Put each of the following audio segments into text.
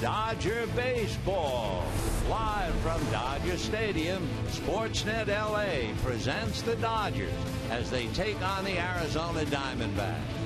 Dodger Baseball. Live from Dodger Stadium, Sportsnet LA presents the Dodgers as they take on the Arizona Diamondbacks.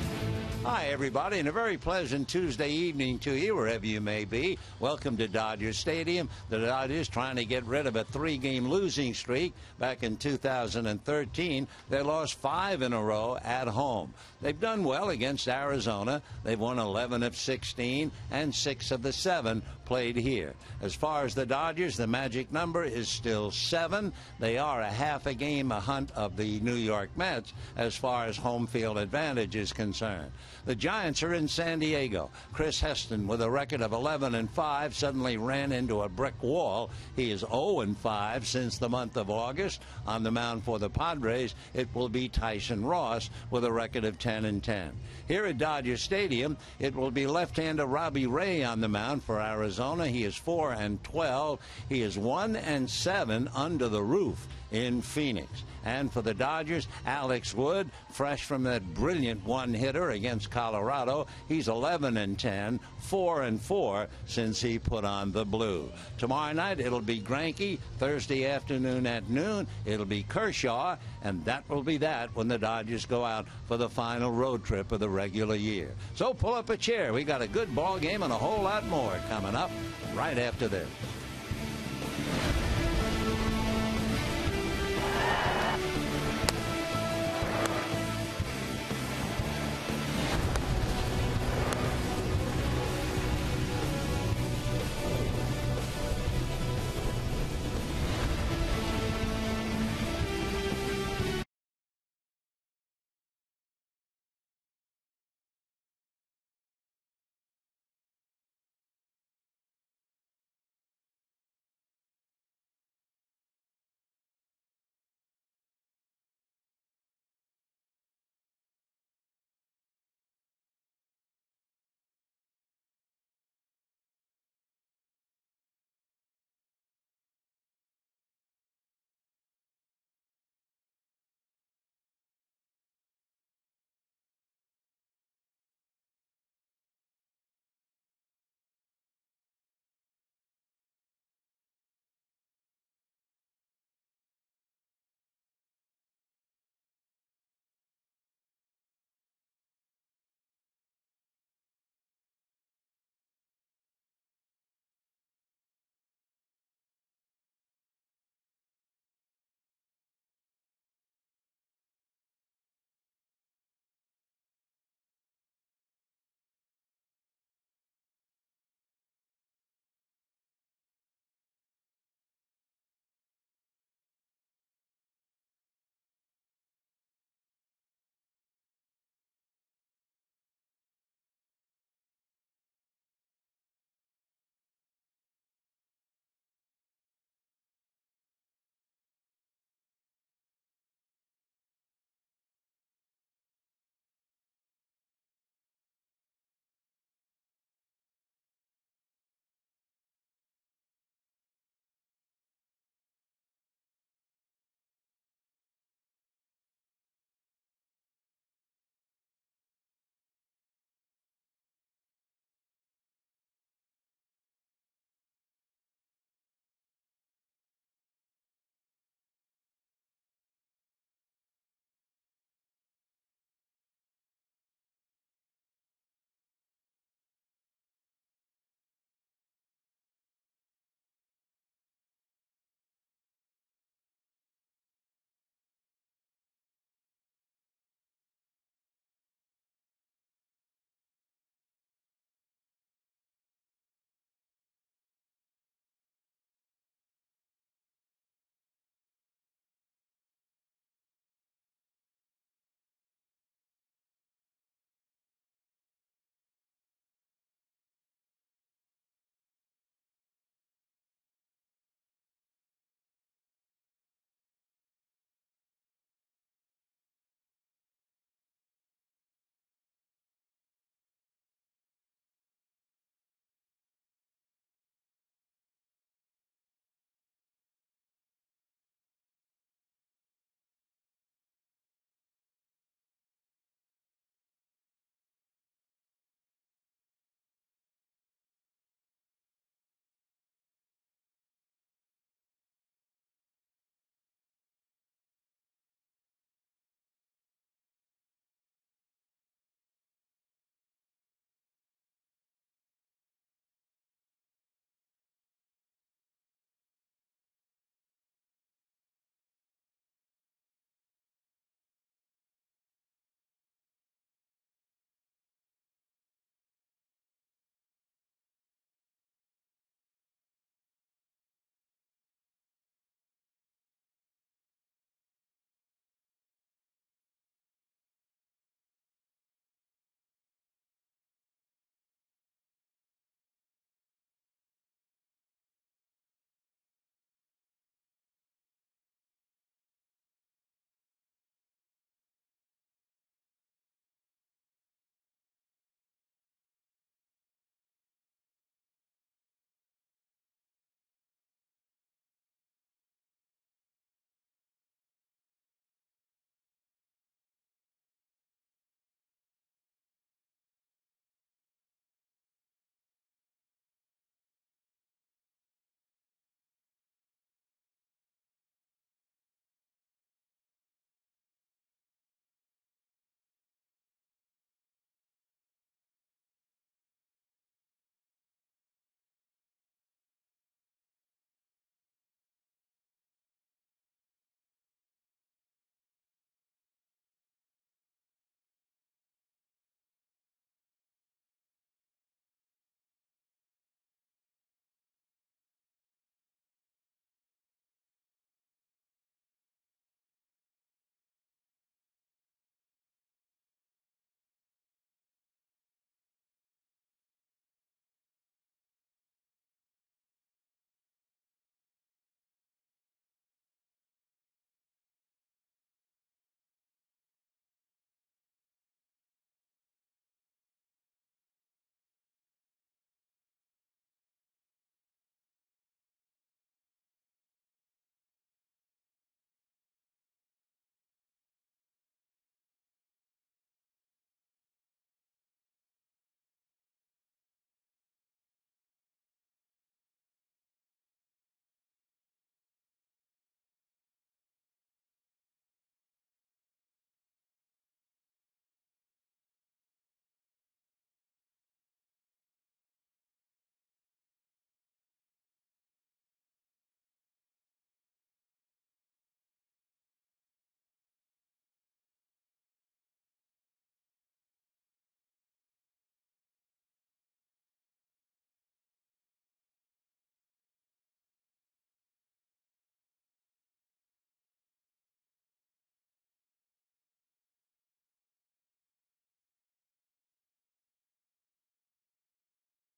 Hi, everybody, and a very pleasant Tuesday evening to you, wherever you may be. Welcome to Dodger Stadium. The Dodgers trying to get rid of a three-game losing streak. Back in 2013, they lost 5 in a row at home. They've done well against Arizona. They've won 11 of 16 and 6 of the 7 played here. As far as the Dodgers, the magic number is still 7. They are a half a game ahead of the New York Mets as far as home field advantage is concerned. The Giants are in San Diego. Chris Heston, with a record of 11-5, suddenly ran into a brick wall. He is 0-5 since the month of August. On the mound for the Padres, it will be Tyson Ross with a record of 10-10. Here at Dodger Stadium, it will be left-hander Robbie Ray on the mound for Arizona. He is 4-12. He is 1-7 under the roof in Phoenix. And for the Dodgers, Alex Wood, fresh from that brilliant one-hitter against Colorado. He's 11-10, 4-4 since he put on the blue. Tomorrow night, it'll be Greinke. Thursday afternoon at noon, it'll be Kershaw. And that will be that when the Dodgers go out for the final road trip of the regular year. So pull up a chair. We got a good ball game and a whole lot more coming up right after this.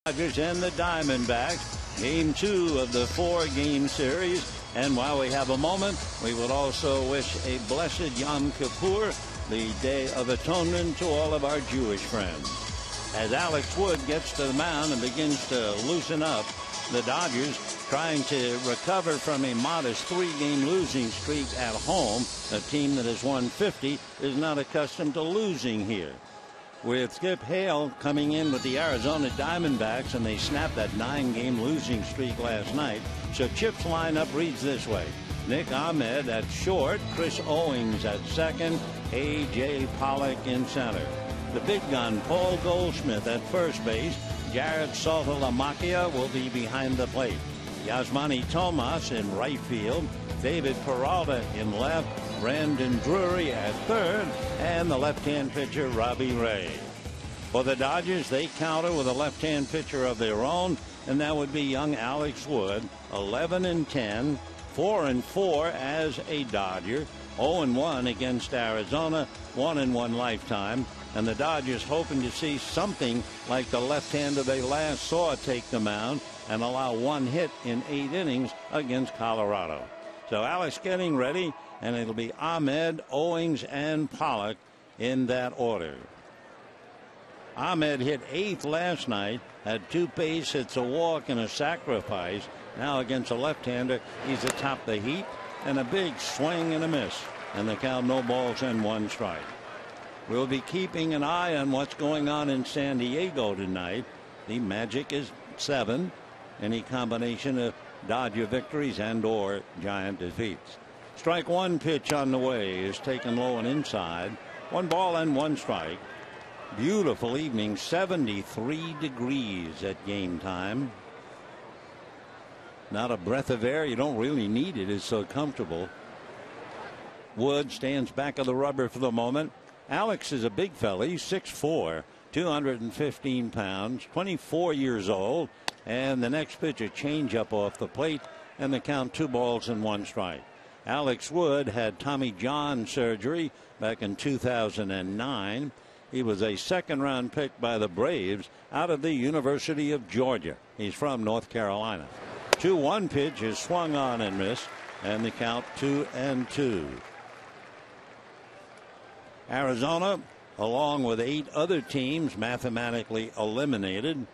Dodgers and the Diamondbacks. Game 2 of the 4-game series. And while we have a moment, we would also wish a blessed Yom Kippur, the Day of Atonement, to all of our Jewish friends. As Alex Wood gets to the mound and begins to loosen up, the Dodgers trying to recover from a modest 3-game losing streak at home. A team that has won 50 is not accustomed to losing here. With Skip Hale coming in with the Arizona Diamondbacks, and they snapped that 9-game losing streak last night. So Chip's lineup reads this way: Nick Ahmed at short, Chris Owings at second, A.J. Pollock in center. The big gun Paul Goldschmidt at first base. Jared Saltalamacchia will be behind the plate. Yasmani Tomas in right field. David Peralta in left. Brandon Drury at third, and the left-hand pitcher Robbie Ray. For the Dodgers, they counter with a left-hand pitcher of their own, and that would be young Alex Wood. 11-10, 4-4 as a Dodger, 0-1 against Arizona, 1-1 lifetime. And the Dodgers hoping to see something like the left-hander they last saw take the mound and allow 1 hit in 8 innings against Colorado. So Alex getting ready, and it'll be Ahmed, Owings, and Pollock in that order. Ahmed hit 8th last night, had 2 base hits, a walk, and a sacrifice. Now against a left-hander, he's atop the heat, and a big swing and a miss. And the count, no balls and 1 strike. We'll be keeping an eye on what's going on in San Diego tonight. The Magic is 7. Any combination of Dodger victories and or Giant defeats. Strike 1 pitch on the way is taken low and inside. 1 ball and 1 strike. Beautiful evening, 73 degrees at game time. Not a breath of air. You don't really need it. It's so comfortable. Wood stands back of the rubber for the moment. Alex is a big fella. He's 6'4", 215 pounds, 24 years old. And the next pitch, a changeup off the plate, and the count 2 balls and 1 strike. Alex Wood had Tommy John surgery back in 2009. He was a 2nd-round pick by the Braves out of the University of Georgia. He's from North Carolina. 2-1 pitch is swung on and missed, and the count 2-2. Arizona, along with 8 other teams, mathematically eliminated.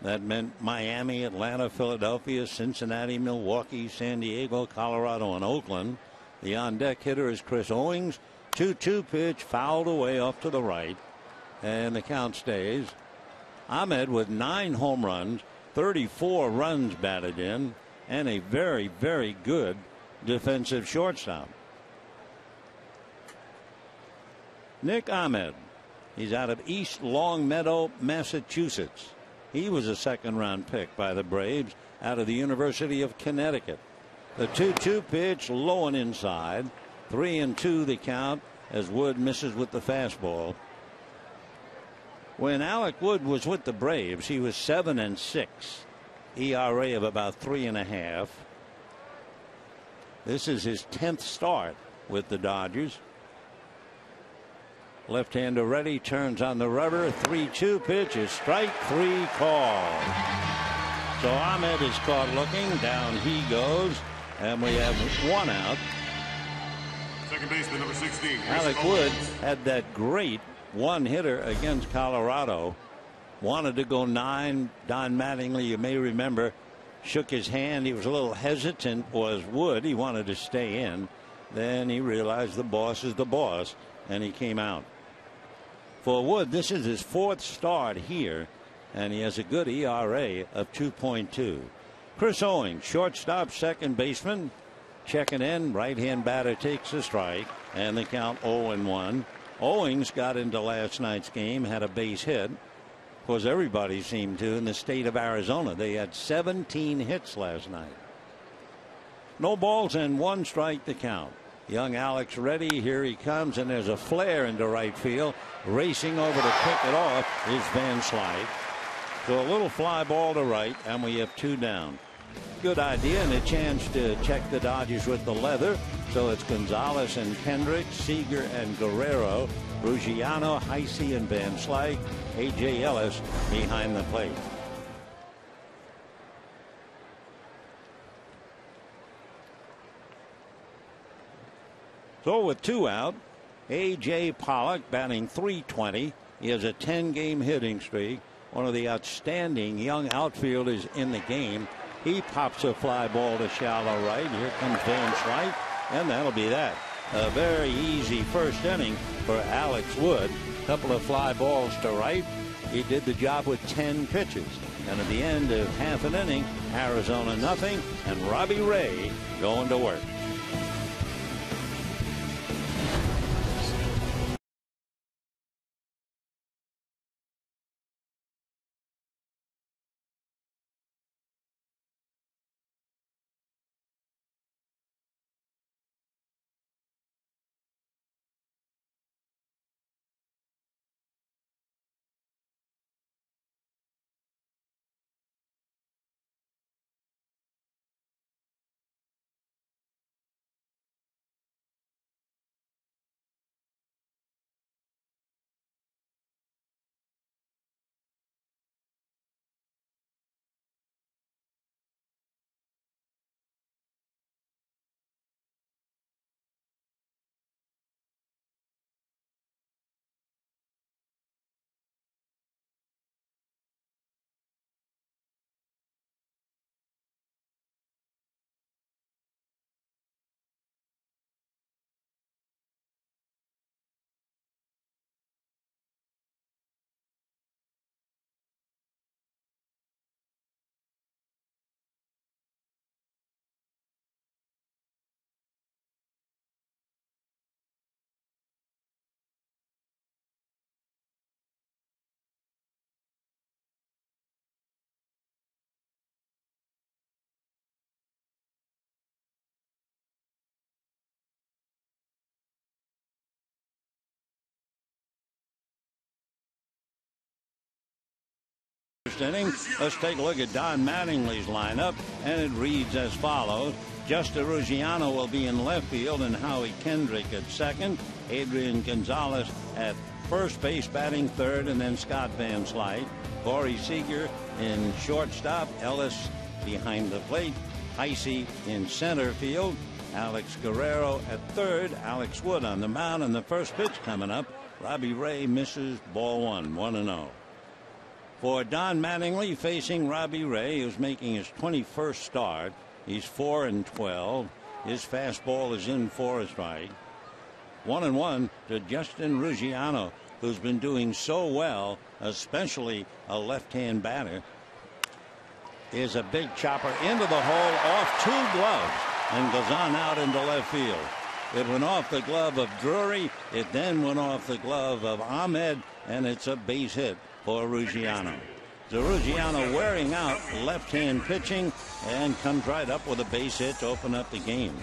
That meant Miami, Atlanta, Philadelphia, Cincinnati, Milwaukee, San Diego, Colorado, and Oakland. The on-deck hitter is Chris Owings. 2-2 pitch fouled away off to the right, and the count stays. Ahmed with 9 home runs, 34 runs batted in, and a very, very good defensive shortstop. Nick Ahmed, he's out of East Longmeadow, Massachusetts. He was a 2nd-round pick by the Braves out of the University of Connecticut. The 2-2 pitch low and inside. 3-2 the count as Wood misses with the fastball. When Alec Wood was with the Braves, he was 7-6, ERA of about 3.5. This is his 10th start with the Dodgers. Left-hander ready, turns on the rubber. 3-2 pitch is strike 3 call. So Ahmed is caught looking. Down he goes, and we have 1 out. Second baseman, number 16. Alec Wood had that great 1-hitter against Colorado. Wanted to go 9. Don Mattingly, you may remember, shook his hand. He was a little hesitant, was Wood. He wanted to stay in. Then he realized the boss is the boss, and he came out. For Wood, this is his 4th start here, and he has a good ERA of 2.2. Chris Owings, shortstop, 2nd baseman, checking in. Right-hand batter takes a strike, and the count 0-1. Owings got into last night's game, had a base hit. Of course, everybody seemed to in the state of Arizona. They had 17 hits last night. No balls and 1 strike to count. Young Alex ready. Here he comes, and there's a flare into right field. Racing over to pick it off is Van Slyke. So a little fly ball to right, and we have 2 down. Good idea, and a chance to check the Dodgers with the leather. So it's Gonzalez and Kendrick, Seager and Guerrero, Ruggiano, Heisey and Van Slyke, A.J. Ellis behind the plate. So with 2 out, A.J. Pollock batting .320. He has a 10-game hitting streak. One of the outstanding young outfielders in the game. He pops a fly ball to shallow right. Here comes Van Slyke, and that'll be that. A very easy first inning for Alex Wood. Couple of fly balls to right. He did the job with 10 pitches. And at the end of half an inning, Arizona nothing, and Robbie Ray going to work. Inning. Let's take a look at Don Mattingly's lineup, and it reads as follows. Justin Ruggiano will be in left field, and Howie Kendrick at second. Adrian Gonzalez at first base batting third, and then Scott Van Slyke. Corey Seager in shortstop. Ellis behind the plate. Heisey in center field. Alex Guerrero at third. Alex Wood on the mound, and the first pitch coming up. Robbie Ray misses, ball one, 1-0. For Don Mattingly, facing Robbie Ray, who's making his 21st start. He's 4-12. His fastball is in for a strike. 1-1 to Justin Ruggiano, who's been doing so well, especially a left-hand batter. Is a big chopper into the hole off 2 gloves and goes on out into left field. It went off the glove of Drury. It then went off the glove of Ahmed, and it's a base hit for Ruggiano. So Ruggiano wearing out left-hand pitching and comes right up with a base hit to open up the game.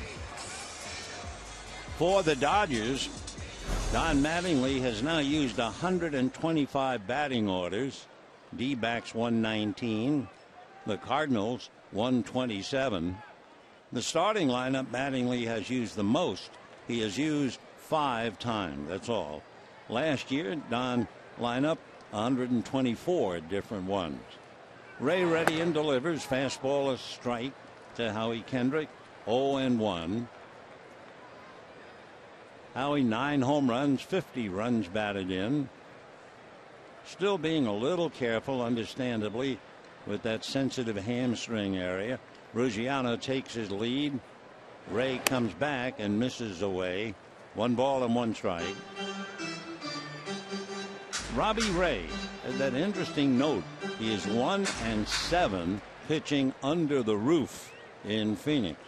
For the Dodgers, Don Mattingly has now used 125 batting orders. D-backs 119. The Cardinals 127. The starting lineup Mattingly has used the most. He has used 5 times. That's all. Last year, Don lineup 124 different ones. Ray ready and delivers. Fastball a strike to Howie Kendrick. 0-1. Howie 9 home runs, 50 runs batted in. Still being a little careful, understandably, with that sensitive hamstring area. Ruggiano takes his lead. Ray comes back and misses away. 1 ball and 1 strike. Robbie Ray has that interesting note. He is 1-7 pitching under the roof in Phoenix.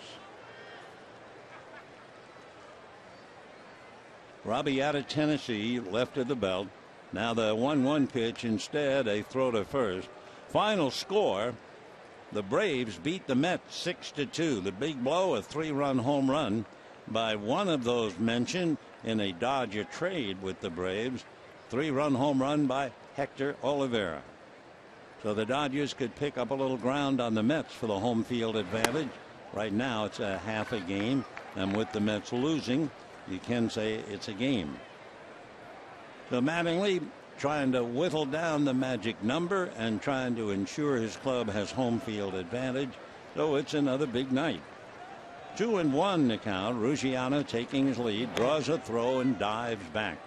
Robbie out of Tennessee, left of the belt. Now the 1-1 pitch, instead a throw to first. Final score, the Braves beat the Mets 6-2. The big blow, a 3-run home run by one of those mentioned in a Dodger trade with the Braves. 3-run home run by Hector Olivera. So the Dodgers could pick up a little ground on the Mets for the home field advantage. Right now it's a half a game, and with the Mets losing, you can say it's a game. So Mattingly trying to whittle down the magic number and trying to ensure his club has home field advantage. So it's another big night. 2-1 the count. Ruggiano taking his lead, draws a throw and dives back.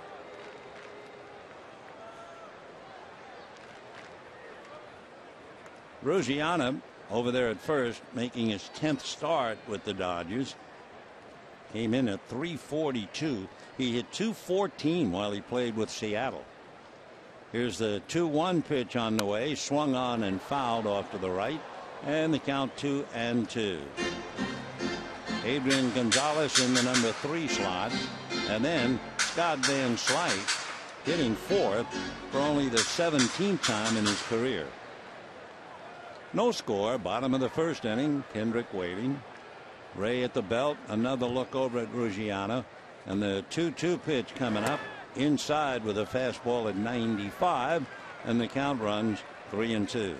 Ruggiano over there at first, making his 10th start with the Dodgers. Came in at .342. He hit .214 while he played with Seattle. Here's the 2-1 pitch on the way, swung on and fouled off to the right, and the count 2-2. Adrian Gonzalez in the number 3 slot, and then Scott Van Slyke hitting 4th for only the 17th time in his career. No score, bottom of the first inning. Kendrick waiting. Ray at the belt. Another look over at Ruggiano. And the 2-2 pitch coming up inside with a fastball at 95. And the count runs 3-2.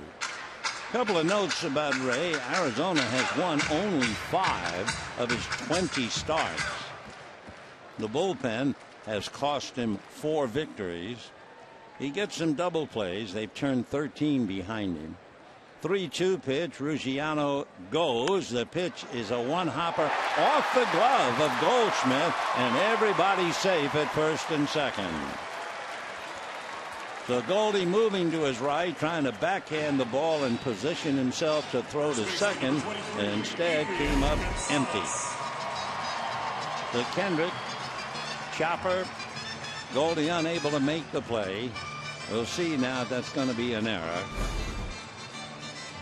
Couple of notes about Ray. Arizona has won only 5 of his 20 starts. The bullpen has cost him 4 victories. He gets some double plays. They've turned 13 behind him. 3-2 pitch. Ruggiano goes. The pitch is a one-hopper off the glove of Goldschmidt, and everybody's safe at first and second. So Goldie moving to his right, trying to backhand the ball and position himself to throw to second, and instead came up empty. So Kendrick, chopper, Goldie unable to make the play. We'll see now if that's going to be an error.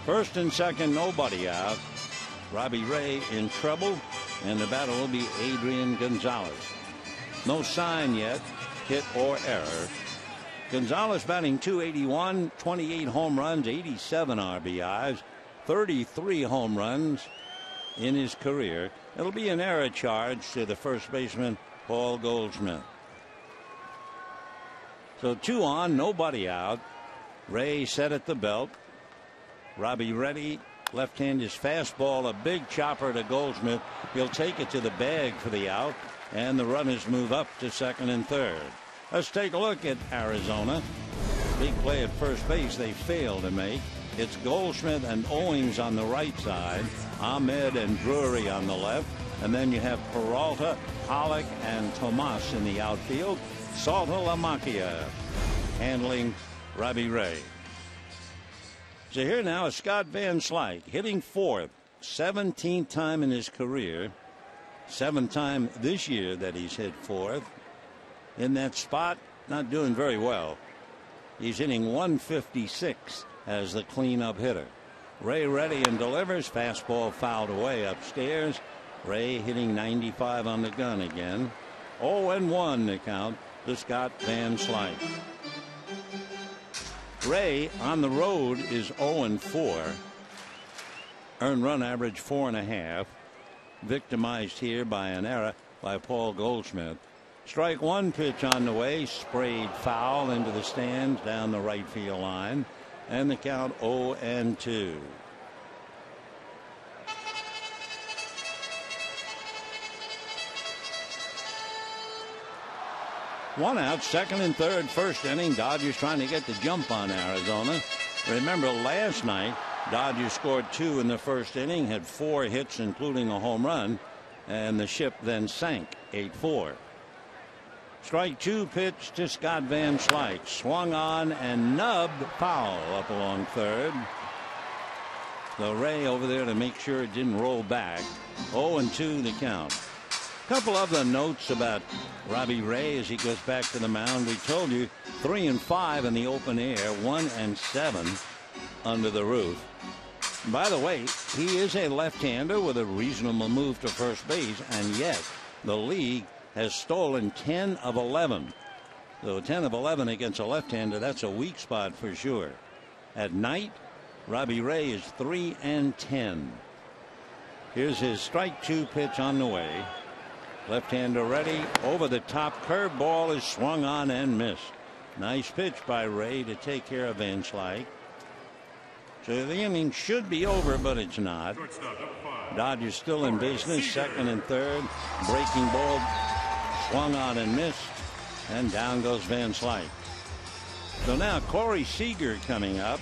First and second, nobody out. Robbie Ray in trouble, and the batter will be Adrian Gonzalez. No sign yet, hit or error. Gonzalez batting .281, 28 home runs, 87 RBIs, 33 home runs in his career. It'll be an error charge to the first baseman, Paul Goldschmidt. So 2 on, nobody out. Ray set at the belt. Robbie ready. Left hand is fastball, a big chopper to Goldschmidt. He'll take it to the bag for the out, and the runners move up to second and third. Let's take a look at Arizona. Big play at first base they failed to make. It's Goldschmidt and Owings on the right side, Ahmed and Drury on the left, and then you have Peralta, Pollock, and Tomas in the outfield. Salta LaMacchia handling Robbie Ray. So here now is Scott Van Slyke hitting 4th, 17th time in his career, 7th time this year that he's hit 4th. In that spot, not doing very well. He's hitting 156 as the cleanup hitter. Ray ready and delivers. Fastball fouled away upstairs. Ray hitting 95 on the gun again. 0-1 the count to Scott Van Slyke. Ray on the road is 0-4. Earned run average 4.5. Victimized here by an error by Paul Goldschmidt. Strike 1 pitch on the way, sprayed foul into the stands down the right field line, and the count 0-2. One out, second and third, first inning. Dodgers trying to get the jump on Arizona. Remember last night, Dodgers scored 2 in the first inning, had 4 hits, including a home run, and the ship then sank 8-4. Strike 2 pitch to Scott Van Slyke. Swung on and nubbed foul up along third. So Ray over there to make sure it didn't roll back. 0-2 the count. Couple of the notes about Robbie Ray as he goes back to the mound. We told you 3-5 in the open air, 1-7 under the roof. By the way, he is a left-hander with a reasonable move to first base, and yet the league has stolen 10 of 11. So 10 of 11 against a left-hander, that's a weak spot for sure. At night, Robbie Ray is 3-10. Here's his strike 2 pitch on the way. Left-hander ready, over the top, curveball is swung on and missed. Nice pitch by Ray to take care of Van Slyke. So the inning should be over, but it's not. Dodgers still in business, second and third. Breaking ball swung on and missed, and down goes Van Slyke. So now Corey Seager coming up.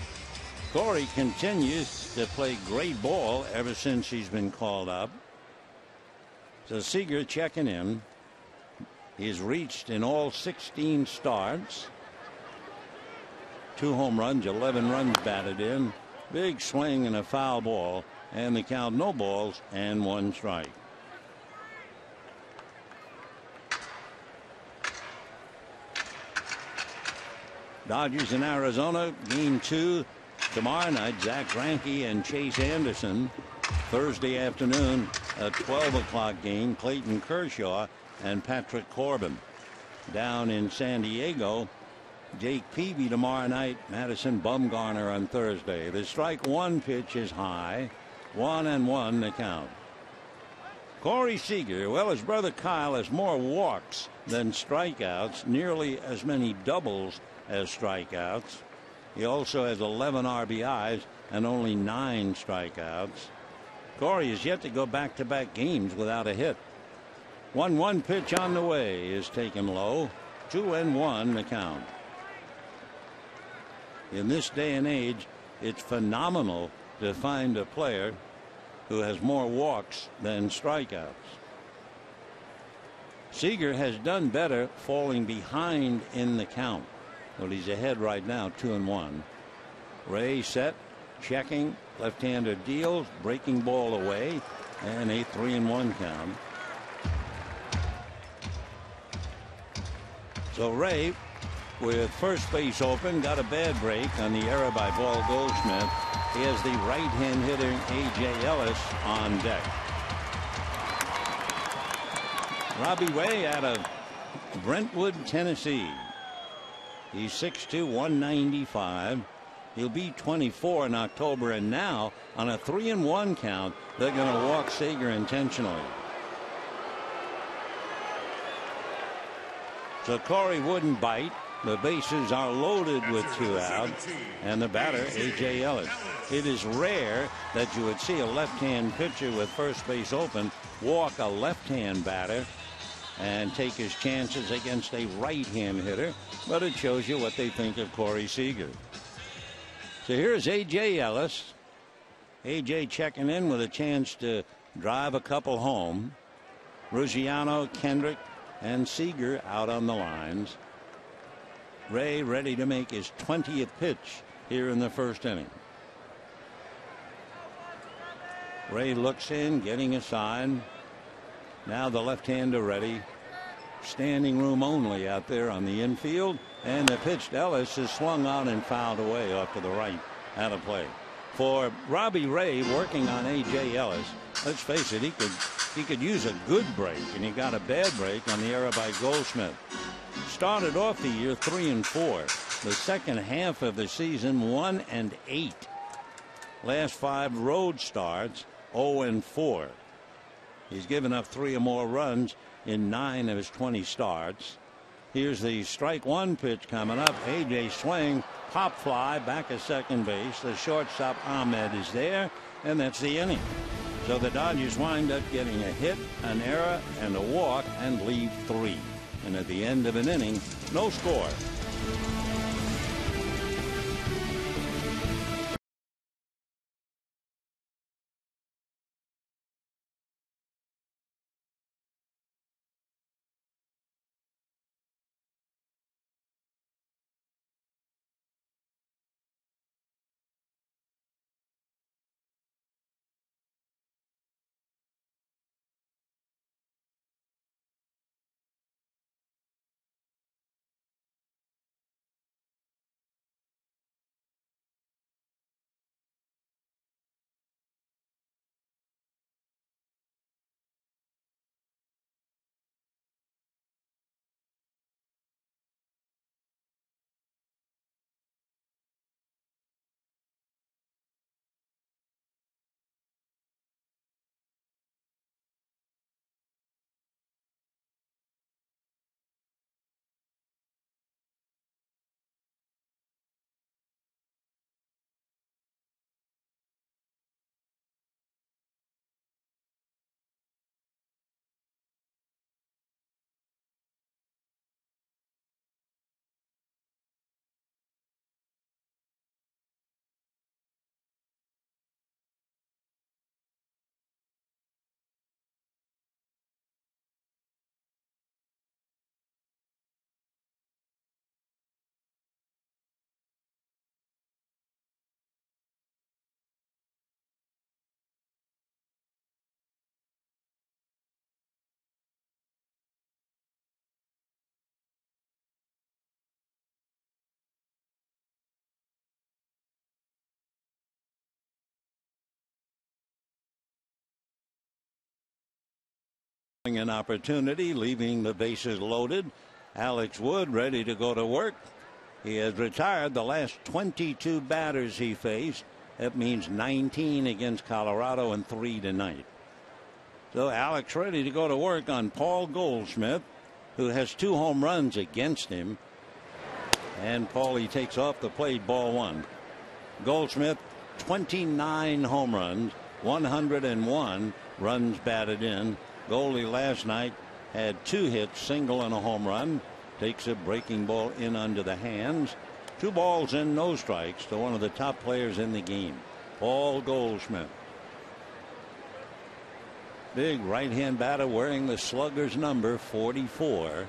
Corey continues to play great ball ever since he's been called up. So Seager checking in. He's reached in all 16 starts. 2 home runs, 11 runs batted in. Big swing and a foul ball, and the count no balls and 1 strike. Dodgers in Arizona, game 2 tomorrow night. Zach Greinke and Chase Anderson. Thursday afternoon, a 12 o'clock game. Clayton Kershaw and Patrick Corbin. Down in San Diego, Jake Peavy tomorrow night. Madison Bumgarner on Thursday. The strike 1 pitch is high. 1-1 the count. Corey Seager, well, his brother Kyle has more walks than strikeouts, nearly as many doubles as strikeouts. He also has 11 RBIs and only 9 strikeouts. Corey is yet to go back-to-back games without a hit. 1-1 pitch on the way is taken low. 2-1 the count. In this day and age, it's phenomenal to find a player who has more walks than strikeouts. Seager has done better falling behind in the count. Well, he's ahead right now, 2-1. Ray set, checking, left-hander deals, breaking ball away, and a 3-1 count. So Ray, with first base open, got a bad break on the error by Paul Goldschmidt. He has the right-hand hitter A.J. Ellis on deck. Robbie Ray out of Brentwood, Tennessee. He's 6'2", 195. He'll be 24 in October, and now on a 3-1 count, they're going to walk Seager intentionally. So Corey wouldn't bite. The bases are loaded with 2 out, and the batter, A.J. Ellis. It is rare that you would see a left-hand pitcher with first base open walk a left-hand batter and take his chances against a right-hand hitter, but it shows you what they think of Corey Seager. So here's A.J. Ellis. A.J. checking in with a chance to drive a couple home. Ruggiano, Kendrick, and Seager out on the lines. Ray ready to make his 20th pitch here in the first inning. Ray looks in, getting a sign. Now the left-hander ready. Standing room only out there on the infield. And the pitch to Ellis is swung on and fouled away off to the right. Out of play. For Robbie Ray working on A.J. Ellis, let's face it, he could use a good break, and he got a bad break on the error by Goldschmidt. Started off the year 3-4. The second half of the season 1-8. Last 5 road starts 0-4. He's given up 3 or more runs in 9 of his 20 starts. Here's the strike 1 pitch coming up. A.J. swing, pop fly back at second base. The shortstop Ahmed is there, and that's the inning. So the Dodgers wind up getting a hit, an error, and a walk, and leave 3. And at the end of an inning, no score. An opportunity, leaving the bases loaded. Alex Wood ready to go to work. He has retired the last 22 batters he faced. That means 19 against Colorado and 3 tonight. So Alex ready to go to work on Paul Goldschmidt, who has 2 home runs against him. And Paulie takes off the plate, ball 1. Goldschmidt, 29 home runs, 101 runs batted in. Goldie last night had 2 hits, single and a home run. Takes a breaking ball in under the hands. 2 balls and no strikes to one of the top players in the game, Paul Goldschmidt. Big right-hand batter wearing the slugger's number 44.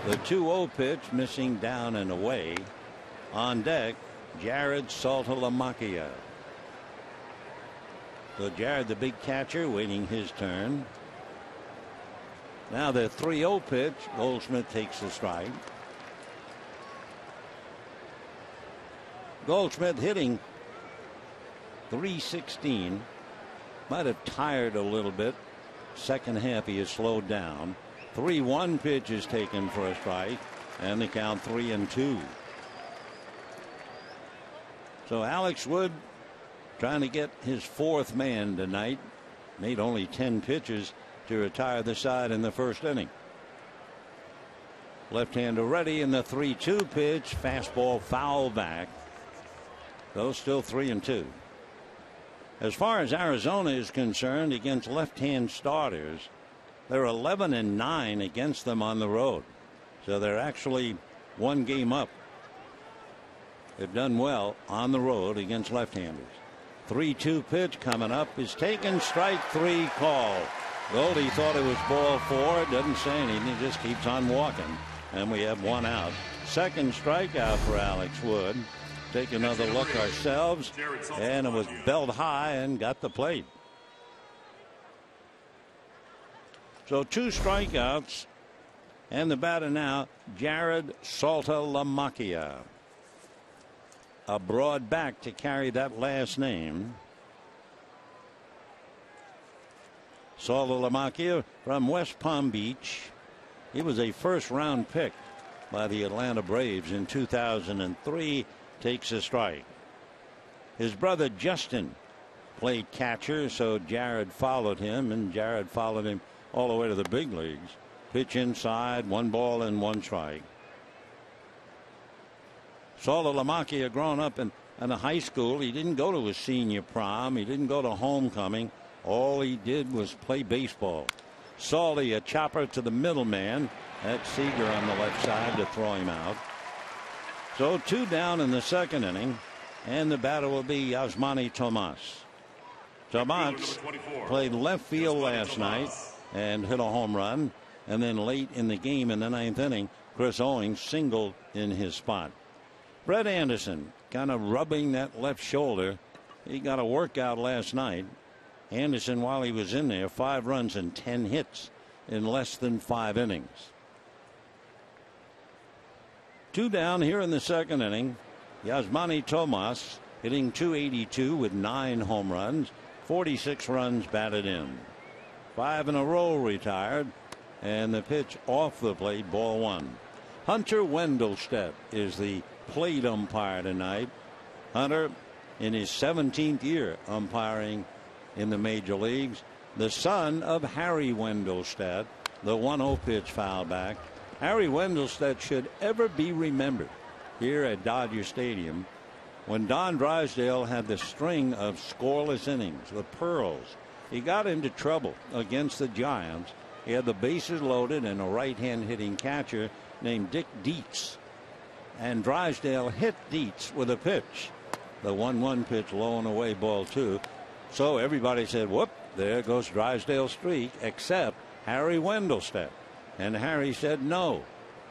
The 2-0 pitch missing down and away. On deck, Jared Saltalamacchia. So Jared, the big catcher, waiting his turn. Now the 3-0 pitch. Goldschmidt takes the strike. Goldschmidt hitting .316. Might have tired a little bit. Second half he has slowed down. 3-1 pitch is taken for a strike, and the count 3-2. So Alex Wood trying to get his 4th man tonight. Made only 10 pitches to retire the side in the first inning. Left-hander ready in the 3-2 pitch. Fastball foul back. Those still 3-2. As far as Arizona is concerned, against left-hand starters, they're 11-9 against them on the road. So they're actually 1 game up. They've done well on the road against left-handers. 3-2 pitch coming up is taken. Strike 3 call. Goldie thought it was ball 4. Doesn't say anything. He just keeps on walking. And we have 1 out. Second strikeout for Alex Wood. Take another look ourselves. And it was belt high and got the plate. So 2 strikeouts. And the batter now, Jared Saltalamacchia. A broad back to carry that last name. Saltalamacchia from West Palm Beach. He was a first-round pick by the Atlanta Braves in 2003. Takes a strike. His brother Justin played catcher, so Jared followed him, and Jared followed him all the way to the big leagues. Pitch inside, 1 ball and 1 strike. Saltalamacchia grown up in a high school. He didn't go to a senior prom. He didn't go to homecoming. All he did was play baseball. Salty, a chopper to the middleman. That's Seager on the left side to throw him out. So 2 down in the second inning, and the batter will be Yasmani Tomas. Tomas played left field last night and hit a home run, and then late in the game in the 9th inning, Chris Owings singled in his spot. Brett Anderson kind of rubbing that left shoulder. He got a workout last night. Anderson, while he was in there, 5 runs and 10 hits in less than 5 innings. 2 down here in the second inning. Yasmani Tomas hitting .282 with 9 home runs, 46 runs batted in. 5 in a row retired, and the pitch off the plate, ball 1. Hunter Wendelstedt is the plate umpire tonight. Hunter in his 17th year umpiring in the major leagues. The son of Harry Wendelstedt. The 1-0 pitch foul back. Harry Wendelstedt should ever be remembered here at Dodger Stadium when Don Drysdale had the string of scoreless innings, the Pearls. He got into trouble against the Giants. He had the bases loaded and a right-hand hitting catcher named Dick Dietz. And Drysdale hit Dietz with a pitch. The 1-1 pitch low and away, ball 2. So everybody said, whoop, there goes Drysdale's streak, except Harry Wendelstedt. And Harry said no.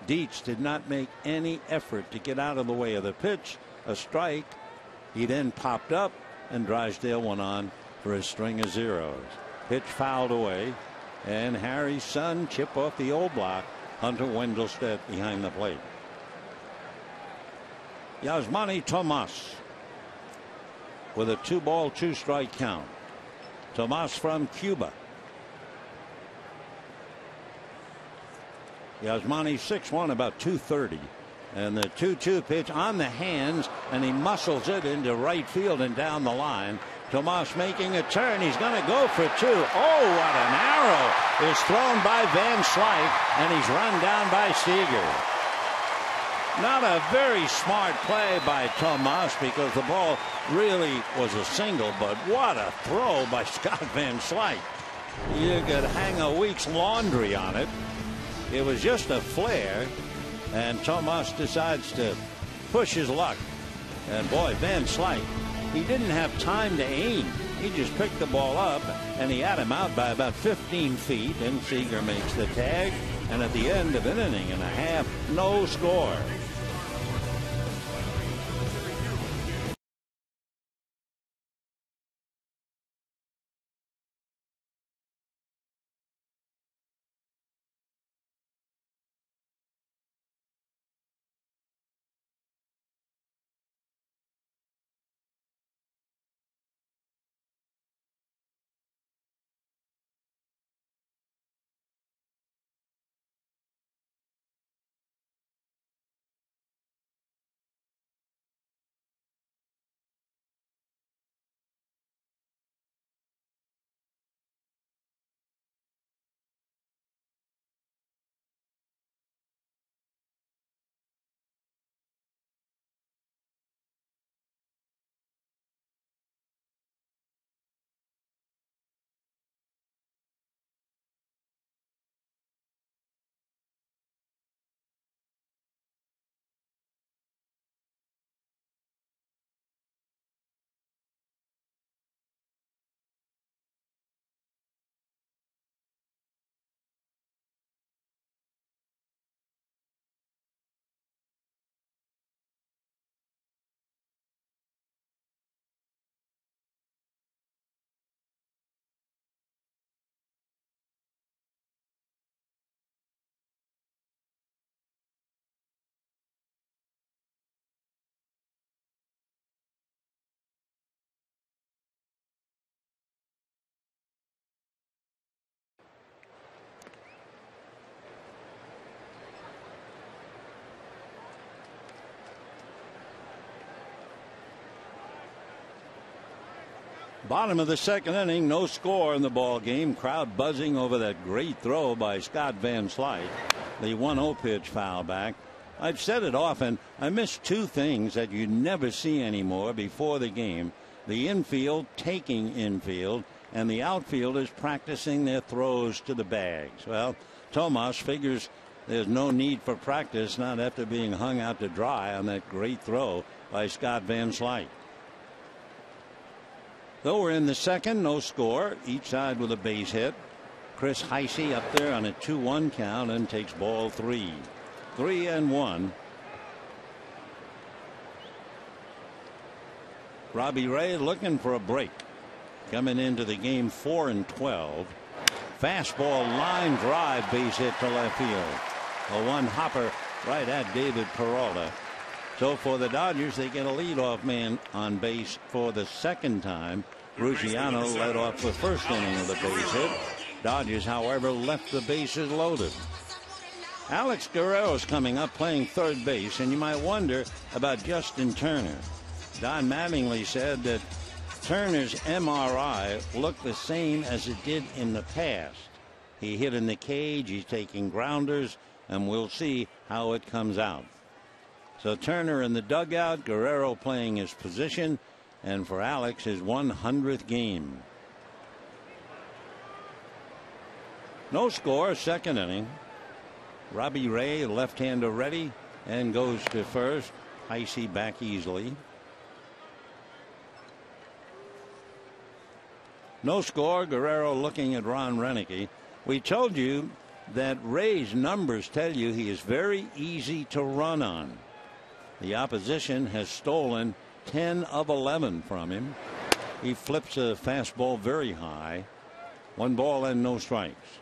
Dietz did not make any effort to get out of the way of the pitch. A strike. He then popped up, and Drysdale went on for a string of zeros. Pitch fouled away, and Harry's son chip off the old block. Hunter Wendelstedt behind the plate. Yasmani Tomas with a 2-ball, 2-strike count. Tomas from Cuba. Yasmani 6'1", about 230. And the 2-2 pitch on the hands, and he muscles it into right field and down the line. Tomas making a turn. He's going to go for two. Oh, what an arrow is thrown by Van Slyke, and he's run down by Seager. Not a very smart play by Tomas, because the ball really was a single, but what a throw by Scott Van Slyke. You could hang a week's laundry on it. It was just a flare, and Tomas decides to push his luck. And boy, Van Slyke, he didn't have time to aim. He just picked the ball up, and he had him out by about 15 feet, and Seager makes the tag. And at the end of an inning and a half, no score. Bottom of the second inning, no score in the ball game. Crowd buzzing over that great throw by Scott Van Slyke. The 1-0 pitch foul back. I've said it often. I miss two things that you never see anymore before the game: the infield taking infield, and the outfielders practicing their throws to the bags. Well, Tomas figures there's no need for practice, not after being hung out to dry on that great throw by Scott Van Slyke. Though we're in the second, no score, each side with a base hit. Chris Heisey up there on a 2-1 count and takes ball 3. 3-1. Robbie Ray looking for a break. Coming into the game 4-12. Fastball line drive, base hit to left field. A one hopper right at David Peralta. So for the Dodgers, they get a leadoff man on base for the second time. Rusciano led off the first inning of the base hit. Dodgers, however, left the bases loaded. Alex Guerrero's coming up playing third base, and you might wonder about Justin Turner. Don Mattingly said that Turner's MRI looked the same as it did in the past. He hit in the cage, he's taking grounders, and we'll see how it comes out. So Turner in the dugout, Guerrero playing his position, and for Alex, his 100th game. No score, second inning. Robbie Ray, left-hander ready, and goes to first. Heisey back easily. No score, Guerrero looking at Ron Renicky. We told you that Ray's numbers tell you he is very easy to run on. The opposition has stolen 10 of 11 from him. He flips a fastball very high. 1 ball and no strikes.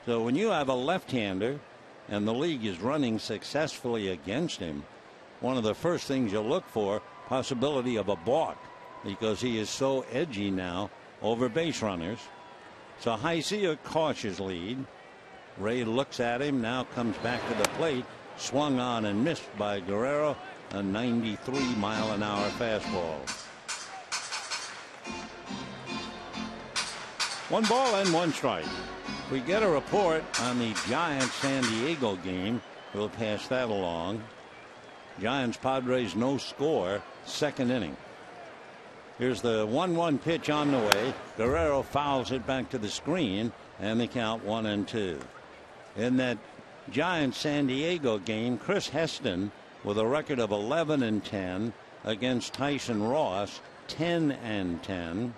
So when you have a left-hander and the league is running successfully against him, one of the first things you'll look for, possibility of a balk, because he is so edgy now over base runners. So Heisey, a cautious lead. Ray looks at him, now comes back to the plate, swung on and missed by Guerrero, a 93-mile-an-hour fastball. 1 ball and 1 strike. We get a report on the Giants San Diego game. We'll pass that along. Giants Padres no score, 2nd inning. Here's the 1-1 pitch on the way. Guerrero fouls it back to the screen, and the count 1-2. In that Giants San Diego game, Chris Heston with a record of 11-10 against Tyson Ross, 10-10.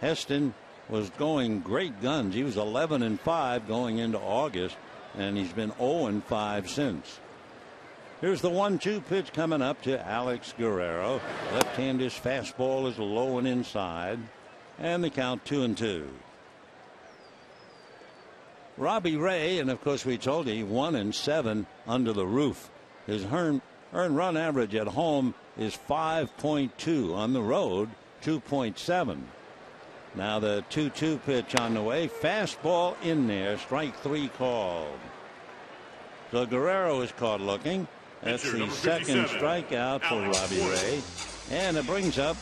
Heston was going great guns. He was 11-5 going into August, and he's been 0-5 since. Here's the 1-2 pitch coming up to Alex Guerrero. Left-handed fastball is low and inside, and the count 2-2. Robbie Ray, and of course we told you 1-7 under the roof. His earned run average at home is 5.2, on the road 2.7. Now the 2-2 pitch on the way. Fastball in there. Strike 3 called. So Guerrero is caught looking. That's the 2nd strikeout for Robbie Ray. And it brings up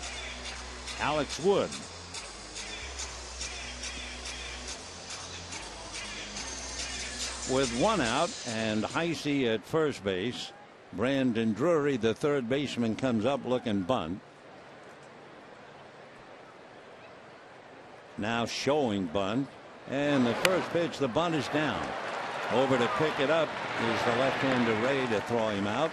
Alex Wood. With 1 out and Heisey at first base, Brandon Drury, the 3rd baseman, comes up looking bunt. Now showing bunt, and the first pitch, the bunt is down. Over to pick it up is the left-hander Ray to throw him out.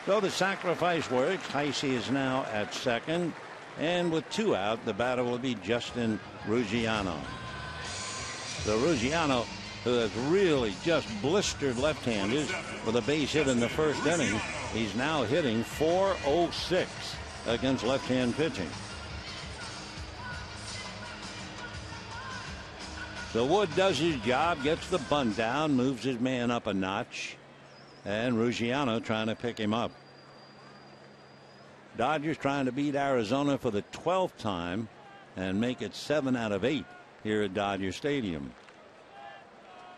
So the sacrifice works. Heisey is now at 2nd, and with 2 out, the batter will be Justin Ruggiano. So Ruggiano, who has really just blistered left-handers with a base hit in the 1st inning, he's now hitting .406 against left-hand pitching. So Wood does his job, gets the bunt down, moves his man up a notch, and Ruggiano trying to pick him up. Dodgers trying to beat Arizona for the 12th time and make it 7 out of 8 here at Dodger Stadium.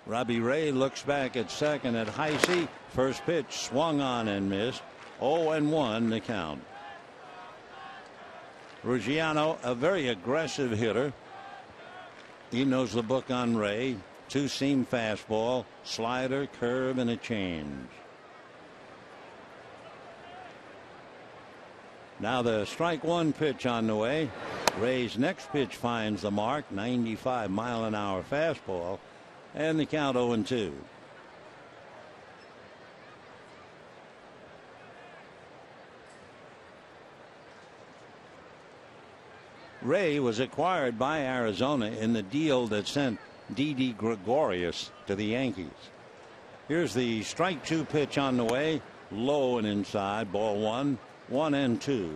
Robbie Ray looks back at 2nd at Heisey. First pitch swung on and missed. 0-1 the count. Ruggiano, a very aggressive hitter. He knows the book on Ray. 2-seam fastball, slider, curve, and a change. Now the strike 1 pitch on the way. Ray's next pitch finds the mark. 95-mile-an-hour fastball, and the count 0-2. Ray was acquired by Arizona in the deal that sent Didi Gregorius to the Yankees. Here's the strike 2 pitch on the way. Low and inside. Ball 1. 1-2.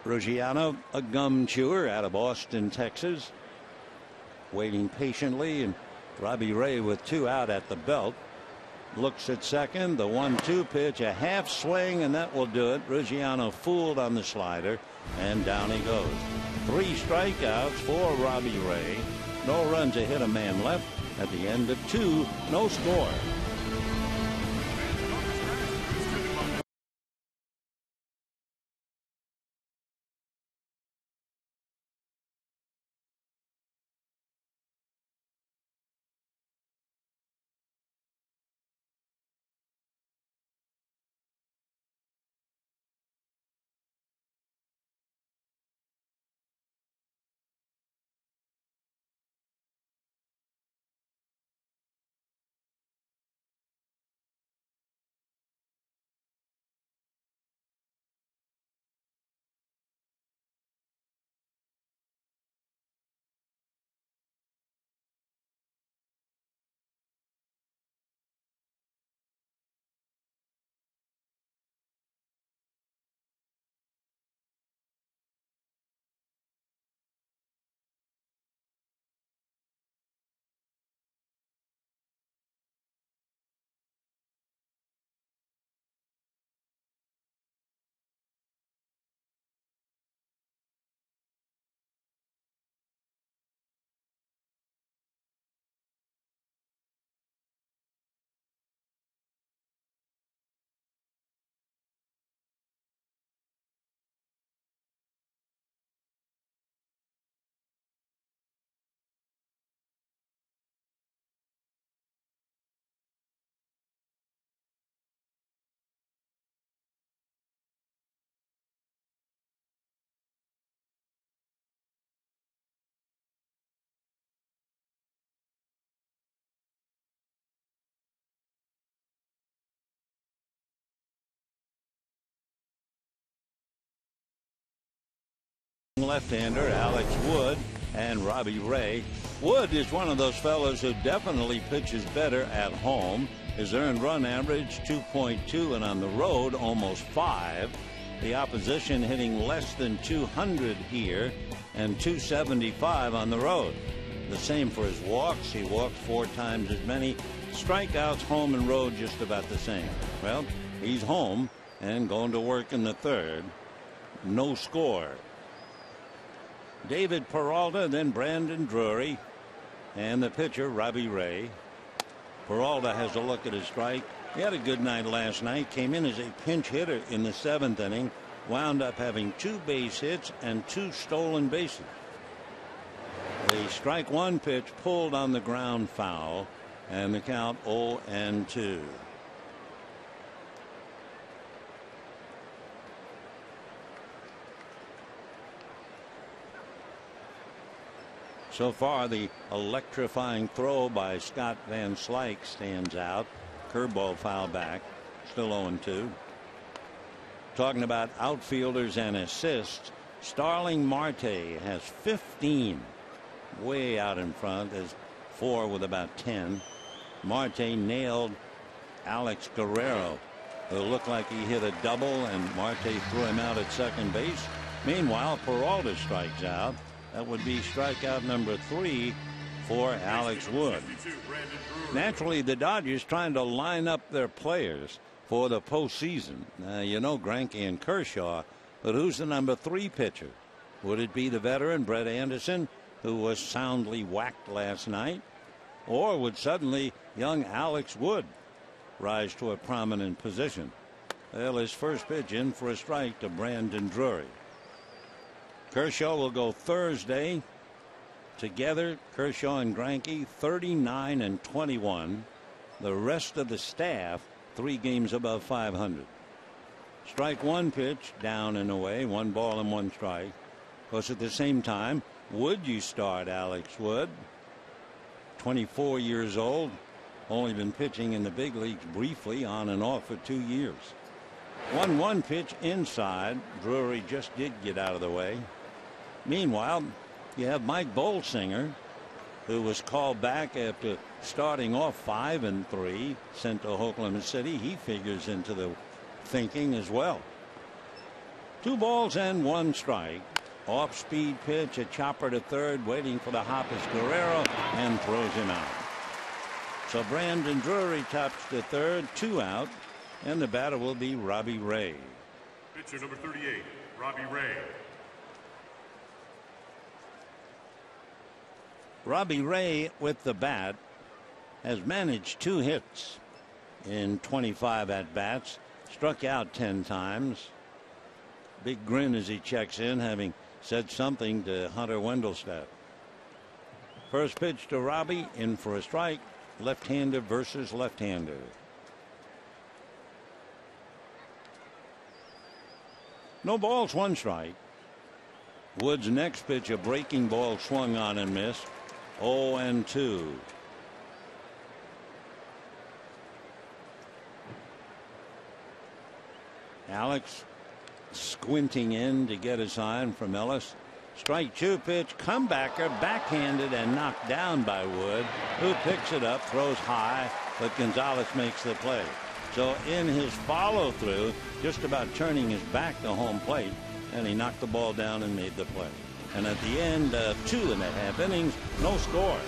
Ruggiano, a gum chewer out of Austin, Texas, waiting patiently, and Robbie Ray with 2 out at the belt. Looks at 2nd. The 1-2 pitch, a half swing, and that will do it. Ruggiano fooled on the slider, and down he goes. 3 strikeouts for Robbie Ray. No runs, a hit, a man left. At the end of 2, no score. left-hander Alex Wood and Robbie Ray. Wood is one of those fellows who definitely pitches better at home. His earned run average 2.2, and on the road almost 5. The opposition hitting less than 200 here and 275 on the road. The same for his walks. He walked 4 times as many. Strikeouts home and road just about the same. Well, he's home and going to work in the third. No score. David Peralta, then Brandon Drury, and the pitcher Robbie Ray. Peralta has a look at his strike. He had a good night last night. Came in as a pinch hitter in the 7th inning. Wound up having 2 base hits and 2 stolen bases. The strike 1 pitch pulled on the ground foul, and the count 0-2. So far, the electrifying throw by Scott Van Slyke stands out. Curveball foul back. Still 0-2. Talking about outfielders and assists, Starling Marte has 15. Way out in front. There's 4 with about 10. Marte nailed Alex Guerrero, who looked like he hit a double, and Marte threw him out at second base. Meanwhile, Peralta strikes out. That would be strikeout number 3 for Alex Wood. Naturally, the Dodgers trying to line up their players for the postseason. You know Greinke and Kershaw, but who's the number 3 pitcher? Would it be the veteran Brett Anderson, who was soundly whacked last night? Or would suddenly young Alex Wood rise to a prominent position? Well, his first pitch in for a strike to Brandon Drury. Kershaw will go Thursday. Together, Kershaw and Greinke 39 and 21. The rest of the staff 3 games above 500. Strike 1 pitch down and away, 1 ball and 1 strike. Of course, at the same time, would you start Alex Wood? 24 years old, only been pitching in the big leagues briefly on and off for 2 years. 1-1 pitch inside. Drury just did get out of the way. Meanwhile, you have Mike Bolsinger, who was called back after starting off 5-3, sent to Oklahoma City. He figures into the thinking as well. 2 balls and 1 strike. Off speed pitch, a chopper to third, waiting for the hop is Guerrero, and throws him out. So Brandon Drury tops the third, 2 out, and the batter will be Robbie Ray. Pitcher number 38, Robbie Ray. Robbie Ray with the bat has managed 2 hits in 25 at-bats, struck out 10 times. Big grin as he checks in, having said something to Hunter Wendelstedt. First pitch to Robbie, in for a strike. Left-hander versus left-hander. No balls, 1 strike. Wood's next pitch, a breaking ball swung on and missed. 0-2. Alex squinting in to get a sign from Ellis. Strike 2 pitch, comebacker, backhanded and knocked down by Wood, who picks it up, throws high, but Gonzalez makes the play. So in his follow through, just about turning his back to home plate, and he knocked the ball down and made the play. And at the end of 2.5 innings, no score.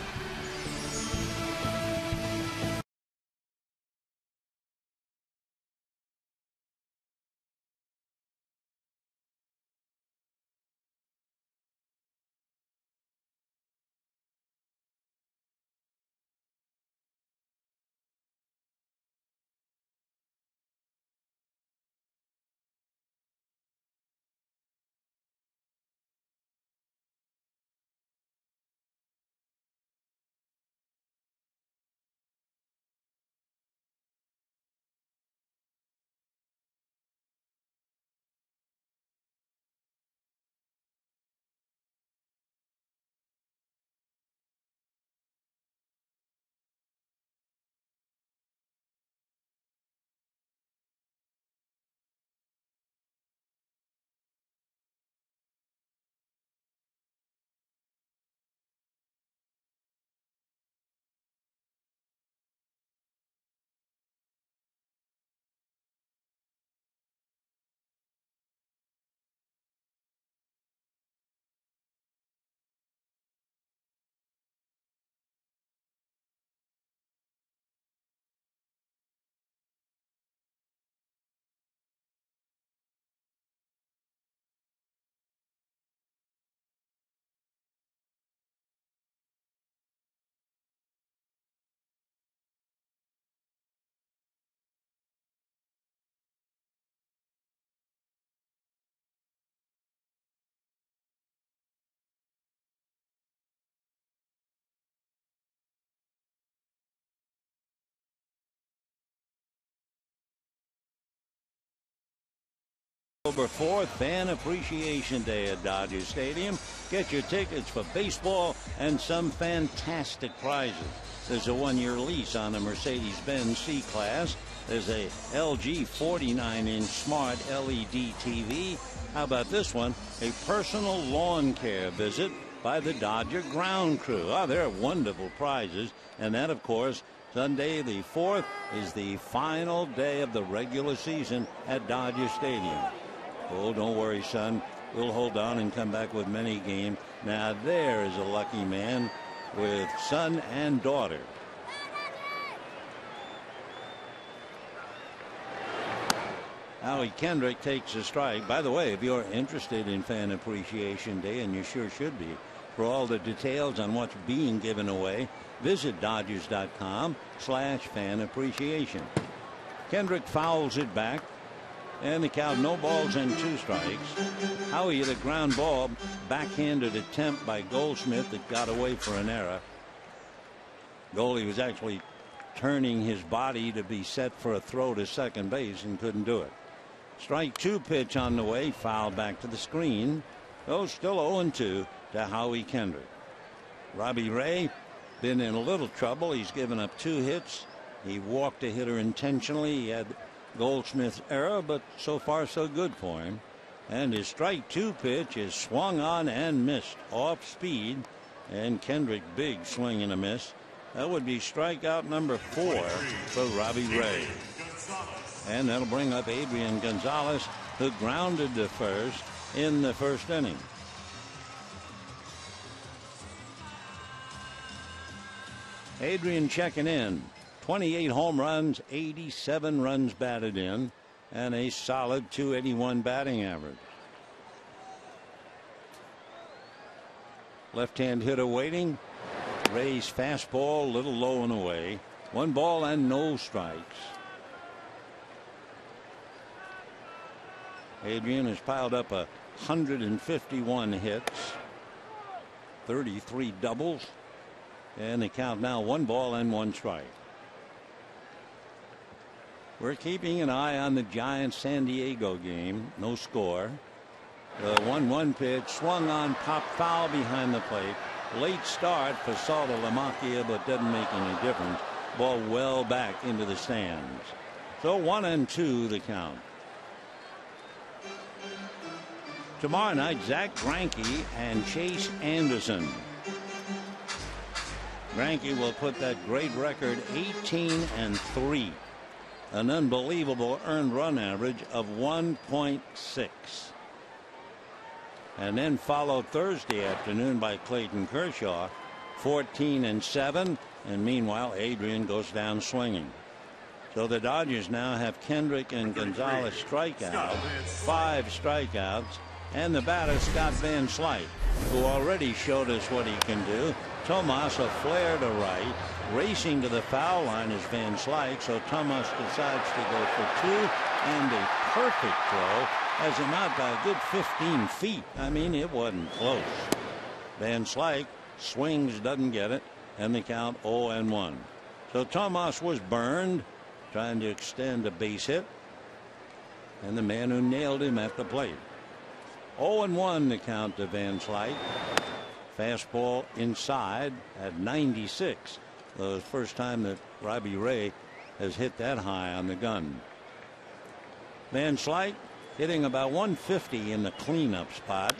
October 4th, Fan Appreciation Day at Dodger Stadium. Get your tickets for baseball and some fantastic prizes. There's a 1-year lease on a Mercedes-Benz C-Class. There's a LG 49-inch smart LED TV. How about this one? A personal lawn care visit by the Dodger ground crew. Oh, they're wonderful prizes. And that, of course, Sunday the 4th is the final day of the regular season at Dodger Stadium. Oh, don't worry, son. We'll hold on and come back with many games. Now there is a lucky man with son and daughter. Howie Kendrick takes a strike. By the way, if you're interested in Fan Appreciation Day, and you sure should be, for all the details on what's being given away, visit Dodgers.com/fan appreciation. Kendrick fouls it back, and the count, no balls and 2 strikes. Howie hit a ground ball, backhanded attempt by Goldschmidt that got away for an error. Goldie was actually turning his body to be set for a throw to second base and couldn't do it. Strike 2 pitch on the way, foul back to the screen. Though still 0-2 to Howie Kendrick. Robbie Ray been in a little trouble. He's given up 2 hits. He walked a hitter intentionally. He had Goldschmidt's error, but so far so good for him. And his strike 2 pitch is swung on and missed off speed. And Kendrick, big swing and a miss. That would be strikeout number 4 for Robbie Ray. And that'll bring up Adrian Gonzalez, who grounded to first in the first inning. Adrian checking in. 28 home runs, 87 runs batted in, and a solid .281 batting average. Left-hand hitter waiting. Ray's fastball, little low and away. 1 ball and no strikes. Adrian has piled up 151 hits, 33 doubles, and the count now 1 ball and 1 strike. We're keeping an eye on the Giants-San Diego game. No score. The 1-1 pitch swung on, popped foul behind the plate. Late start for Saltalamacchia, but doesn't make any difference. Ball well back into the stands. So 1-2 the count. Tomorrow night, Zach Greinke and Chase Anderson. Greinke will put that great record 18-3. An unbelievable earned run average of 1.6. And then followed Thursday afternoon by Clayton Kershaw, 14-7. And meanwhile, Adrian goes down swinging. So the Dodgers now have Kendrick and Gonzalez strikeout, 5 strikeouts, and the batter Scott Van Slyke, who already showed us what he can do. Tomas a flare to right, racing to the foul line is Van Slyke, so Tomas decides to go for 2, and a perfect throw has him out by a good 15 feet. I mean, it wasn't close. Van Slyke swings, doesn't get it, and the count 0-1. So Tomas was burned, trying to extend a base hit, and the man who nailed him at the plate. 0-1 the count to Van Slyke. Fastball inside at 96. The first time that Robbie Ray has hit that high on the gun. Van Slyke hitting about 150 in the cleanup spot.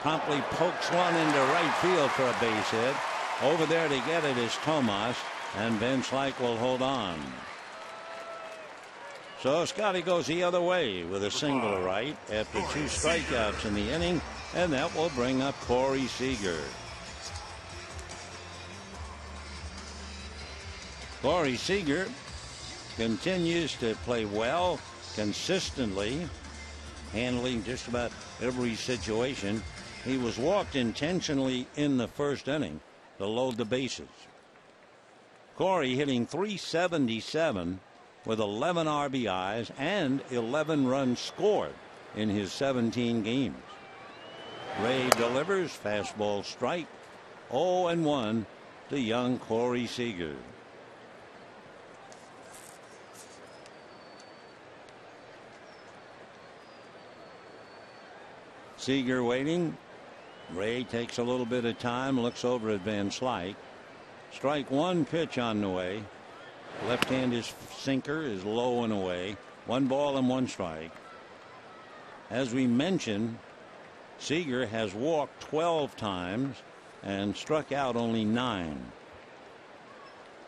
Promptly pokes one into right field for a base hit. Over there to get it is Tomas, and Van Slyke will hold on. So Scotty goes the other way with a single to right after 2 strikeouts in the inning, and that will bring up Corey Seager. Corey Seager continues to play well, consistently, handling just about every situation. He was walked intentionally in the first inning to load the bases. Corey hitting .377 with 11 RBIs and 11 runs scored in his 17 games. Ray delivers, fastball strike, 0-1 to young Corey Seager. Seager waiting. Ray takes a little bit of time, looks over at Van Slyke. Strike one, pitch on the way. Left-handed sinker is low and away. 1 ball and 1 strike. As we mentioned, Seager has walked 12 times and struck out only 9.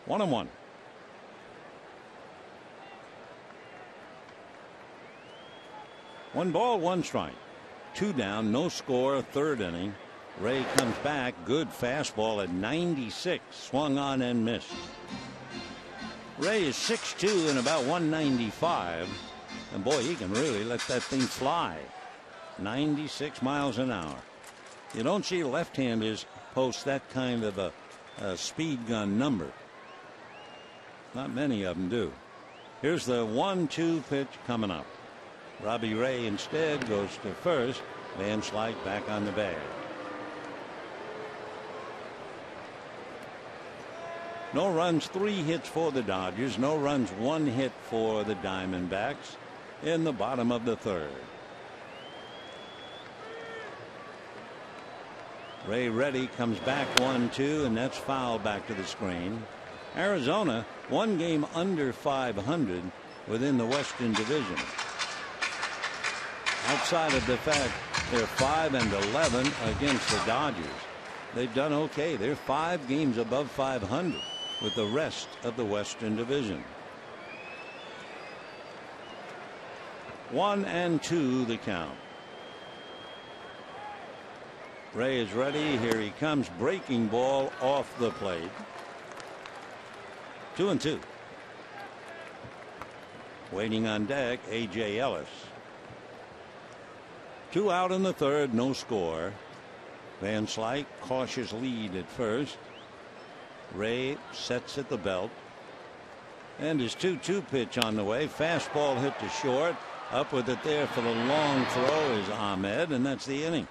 1-1. One ball, 1 strike. 2 down, no score, 3rd inning. Ray comes back. Good fastball at 96. Swung on and missed. Ray is 6'2" and about 195. And boy, he can really let that thing fly. 96 miles an hour. You don't see left-handers post that kind of a speed gun number. Not many of them do. Here's the 1-2 pitch coming up. Robbie Ray instead goes to first. Van Slyke back on the bag. No runs, 3 hits for the Dodgers. No runs, 1 hit for the Diamondbacks in the bottom of the 3rd. Ray ready, comes back 1-2, and that's foul back to the screen. Arizona 1 game under 500 within the Western Division. Outside of the fact they're 5-11 against the Dodgers, they've done okay. They're 5 games above 500 with the rest of the Western Division. 1-2 the count. Ray is ready. Here he comes. Breaking ball off the plate. 2-2. Waiting on deck, A.J. Ellis. 2 out in the 3rd, no score. Van Slyke, cautious lead at first. Ray sets at the belt. And his 2-2 pitch on the way. Fastball hit to short. Up with it there for the long throw is Ahmed, and that's the inning.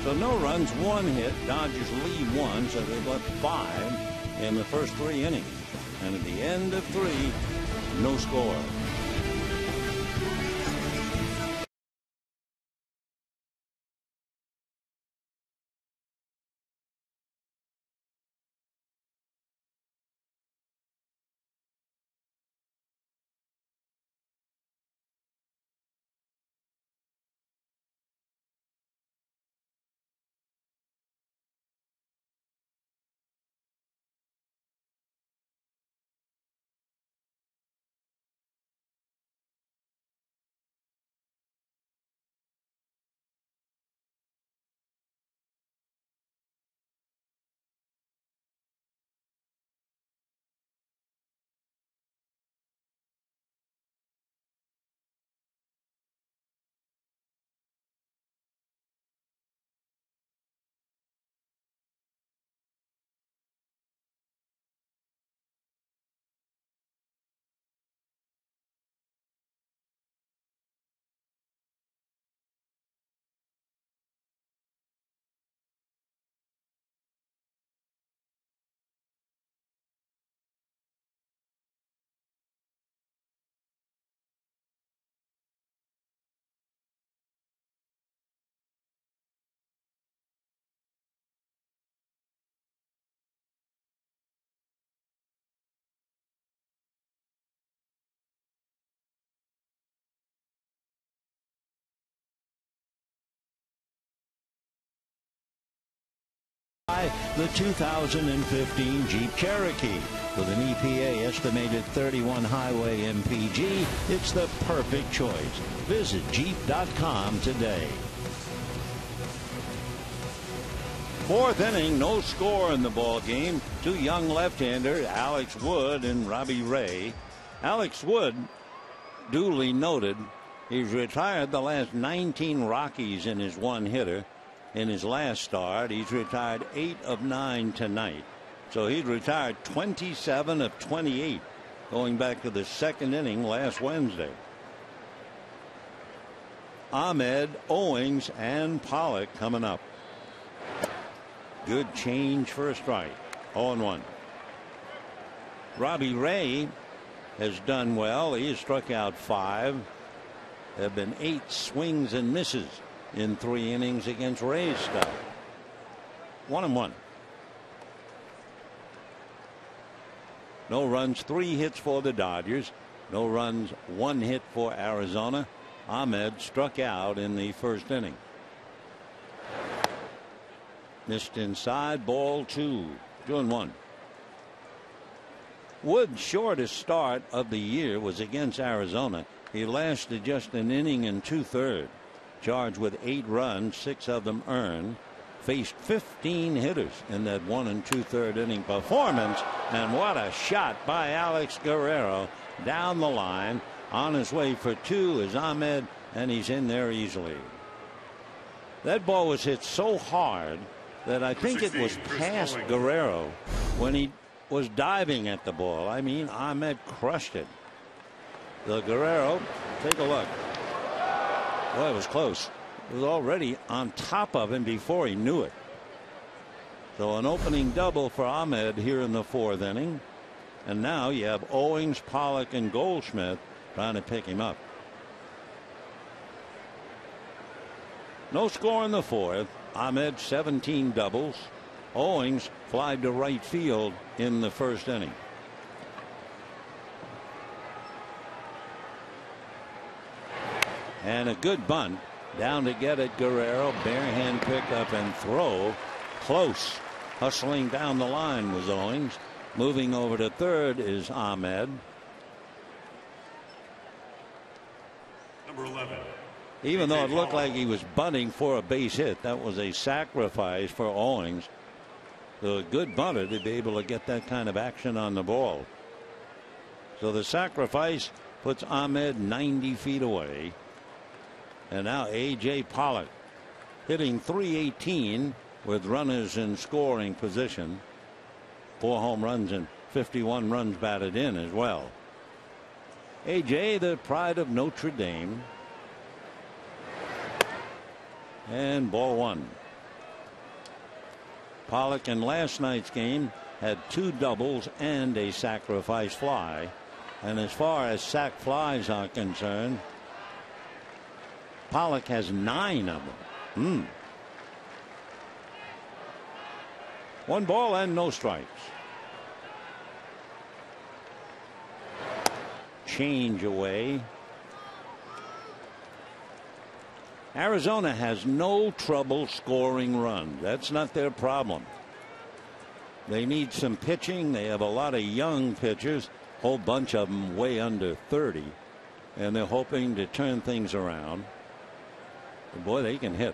So no runs, 1 hit. Dodgers lead 1, so they've left 5 in the first 3 innings. And at the end of 3, no score. The 2015 Jeep Cherokee. With an EPA estimated 31 highway MPG, it's the perfect choice. Visit Jeep.com today. 4th inning, no score in the ball game. 2 young left-handers, Alex Wood and Robbie Ray. Alex Wood, duly noted, he's retired the last 19 Rockies in his 1-hitter. In his last start, he's retired 8 of 9 tonight. So he's retired 27 of 28 going back to the 2nd inning last Wednesday. Ahmed, Owings, and Pollock coming up. Good change for a strike. 0-1. Robbie Ray has done well. He has struck out 5. There have been 8 swings and misses in 3 innings against Rays stuff. 1-1. No runs, 3 hits for the Dodgers. No runs, 1 hit for Arizona. Ahmed struck out in the first inning. Missed inside, ball 2. 2-1. Wood's shortest start of the year was against Arizona. He lasted just an inning and 2/3. Charged with 8 runs, 6 of them earned. Faced 15 hitters in that 1 2/3 inning performance. And what a shot by Alex Guerrero down the line. On his way for 2 is Ahmed, and he's in there easily. That ball was hit so hard that I think it was past Guerrero when he was diving at the ball. I mean, Ahmed crushed it. The Guerrero, take a look. Boy, it was close. It was already on top of him before he knew it. So an opening double for Ahmed here in the 4th inning. And now you have Owings, Pollock, and Goldschmidt trying to pick him up. No score in the 4th. Ahmed 17 doubles. Owings flied to right field in the 1st inning. And a good bunt down to get it. Guerrero, bare hand pickup and throw. Close. Hustling down the line was Owings. Moving over to 3rd is Ahmed. Number 11. Even though it looked like he was bunting for a base hit, that was a sacrifice for Owings. So a good bunter to be able to get that kind of action on the ball. So the sacrifice puts Ahmed 90 feet away. And now A.J. Pollock hitting .318 with runners in scoring position. 4 home runs and 51 runs batted in as well. A.J., the pride of Notre Dame. And ball 1. Pollock in last night's game had 2 doubles and a sacrifice fly. And as far as sac flies are concerned, Pollock has 9 of them. 1 ball and no strikes. Change away. Arizona has no trouble scoring runs. That's not their problem. They need some pitching. They have a lot of young pitchers, a whole bunch of them way under 30, and they're hoping to turn things around. But boy, they can hit.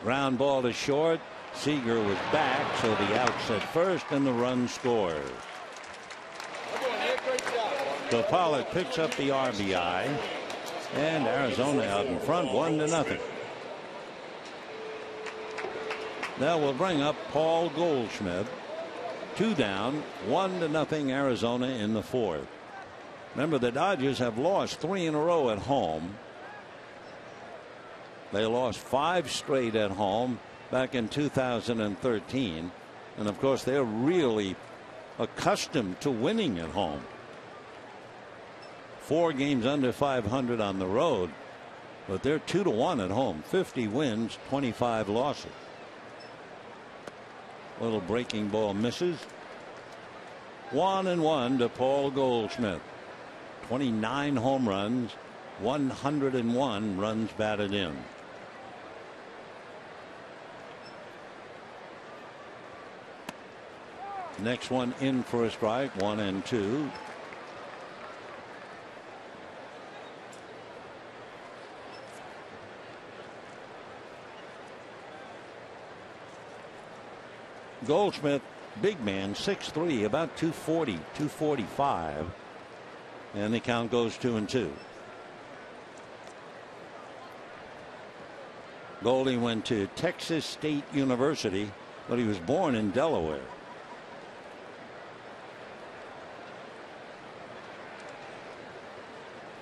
Ground ball to short. Seager was back, so the out's at first, and the run scores. So Pollock picks up the RBI, and Arizona out in front 1-0. That will bring up Paul Goldschmidt. 2 down, 1-0 Arizona in the 4th. Remember, the Dodgers have lost 3 in a row at home. They lost 5 straight at home back in 2013. And of course, they're really accustomed to winning at home. 4 games under 500 on the road, but they're 2-1 at home. 50 wins, 25 losses. Little breaking ball misses. 1-1 to Paul Goldschmidt. 29 home runs, 101 runs batted in. Next one in for a strike, 1-2. Goldschmidt, big man, 6'3", about 240, 245. And the count goes 2-2. Goldie went to Texas State University, but he was born in Delaware.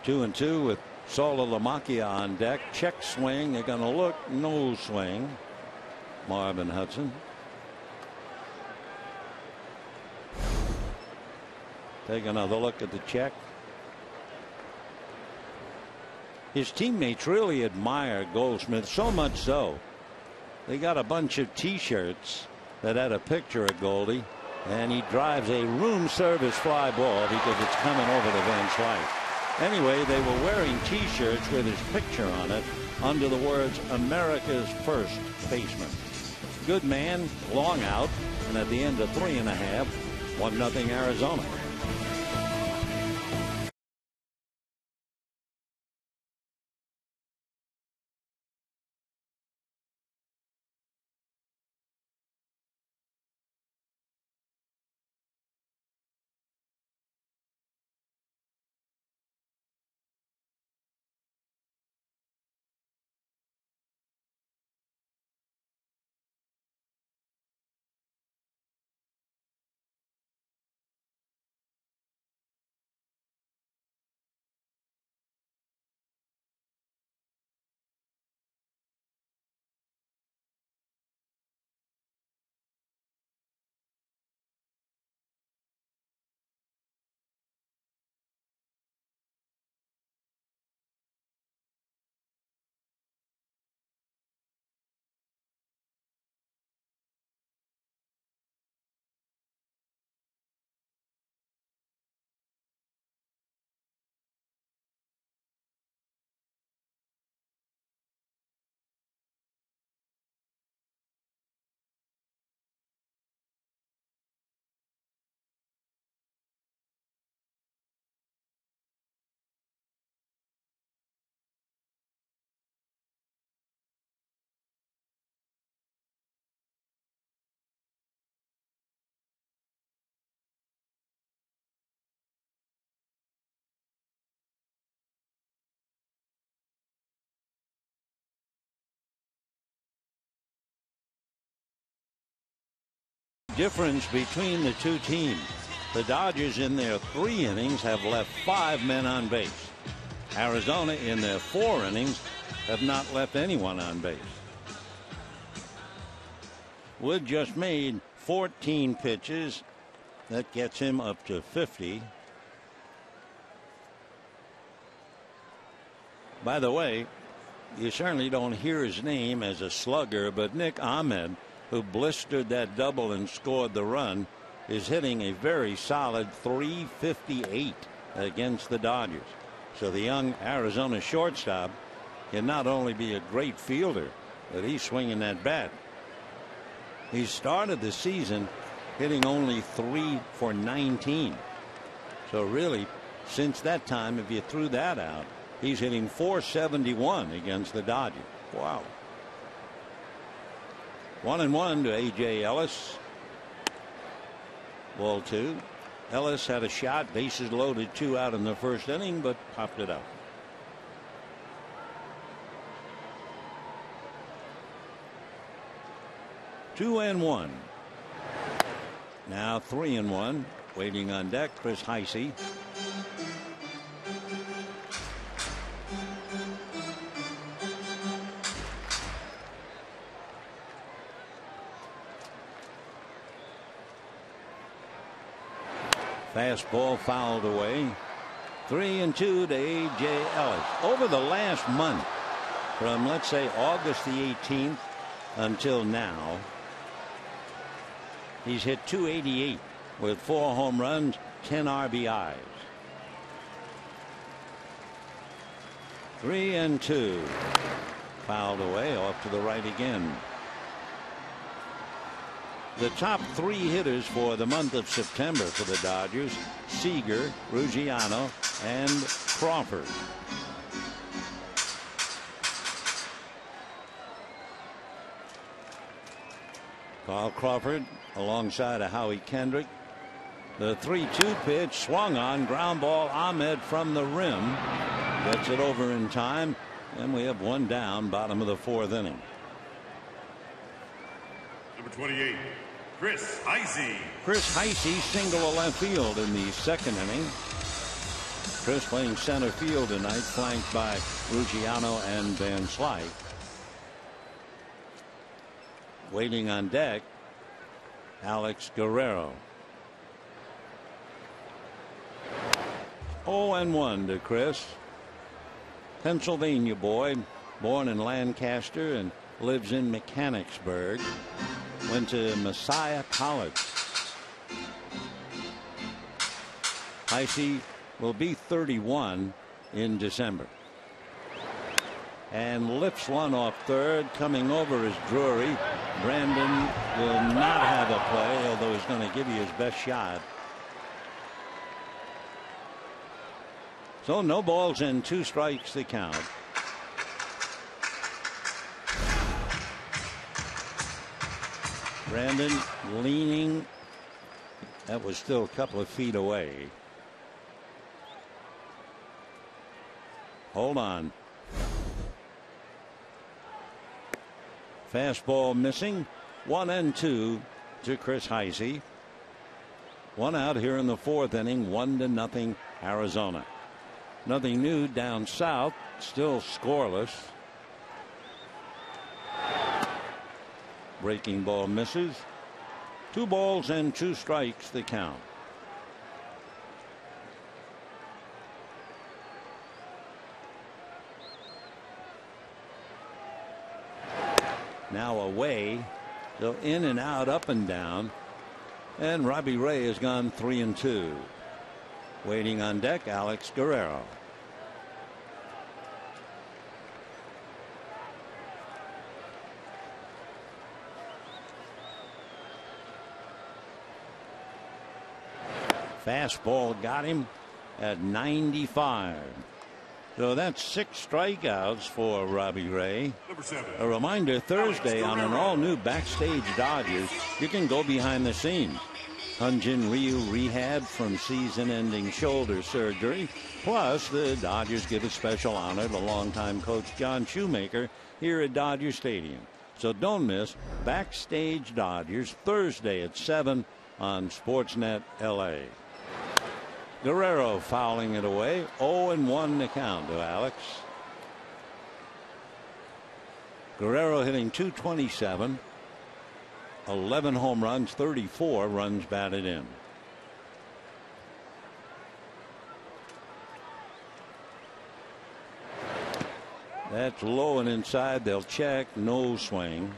Two and two with Saltalamacchia on deck. Check swing. They're going to look. No swing. Marvin Hudson. Take another look at the check. His teammates really admire Goldschmidt, so much so they got a bunch of T-shirts that had a picture of Goldie, and he drives a room service fly ball because it's coming over to Van Slyke. Anyway, they were wearing T-shirts with his picture on it under the words "America's first baseman." Good man, long out, and at the end of 3.5, 1-0 Arizona. Difference between the two teams. The Dodgers in their 3 innings have left 5 men on base. Arizona in their 4 innings have not left anyone on base. Wood just made 14 pitches. That gets him up to 50. By the way, you certainly don't hear his name as a slugger, but Nick Ahmed, who blistered that double and scored the run, is hitting a very solid .358 against the Dodgers. So the young Arizona shortstop can not only be a great fielder, but he's swinging that bat. He started the season hitting only 3 for 19. So really, since that time, if you threw that out, he's hitting .471 against the Dodgers. Wow. 1-1 to A.J. Ellis. Ball 2. Ellis had a shot, bases loaded, 2 out in the first inning, but popped it up. Two and one. Now 3-1. Waiting on deck, Chris Heisey. Fastball fouled away. 3-2 to A.J. Ellis. Over the last month, from let's say August the 18th until now, he's hit .288 with 4 home runs, 10 RBIs. 3-2. Fouled away, off to the right again. The top 3 hitters for the month of September for the Dodgers: Seager, Ruggiano, and Crawford. Carl Crawford alongside of Howie Kendrick. The 3-2 pitch swung on, ground ball. Ahmed from the rim gets it over in time, and we have 1 down, bottom of the 4th inning. Number 28, Chris Heisey. Chris Heisey single to left field in the 2nd inning. Chris playing center field tonight, flanked by Ruggiano and Van Slyke. Waiting on deck, Alex Guerrero. 0-1 to Chris. Pennsylvania boy, born in Lancaster and lives in Mechanicsburg. Went to Messiah College. Heisey will be 31 in December. And lifts one off third. Coming over is Drury. Brandon will not have a play, although he's going to give you his best shot. So no balls and 2 strikes to count. Brandon leaning. That was still a couple of feet away. Hold on. Fastball missing. 1-2 to Chris Heisey. 1 out here in the 4th inning. 1-0 Arizona. Nothing new down south. Still scoreless. Breaking ball misses. 2 balls and 2 strikes the count. Now away. So in and out, up and down. And Robbie Ray has gone 3-2. Waiting on deck, Alex Guerrero. Fastball got him at 95. So that's 6 strikeouts for Robbie Ray. A reminder, Thursday on an all-new Backstage Dodgers, you can go behind the scenes. Hyun-Jin Ryu rehab from season-ending shoulder surgery. Plus, the Dodgers give a special honor to longtime coach John Shoemaker here at Dodger Stadium. So don't miss Backstage Dodgers Thursday at 7 on Sportsnet LA. Guerrero fouling it away. 0-1 to count to Alex. Guerrero hitting .227. 11 home runs, 34 runs batted in. That's low and inside. They'll check. No swing.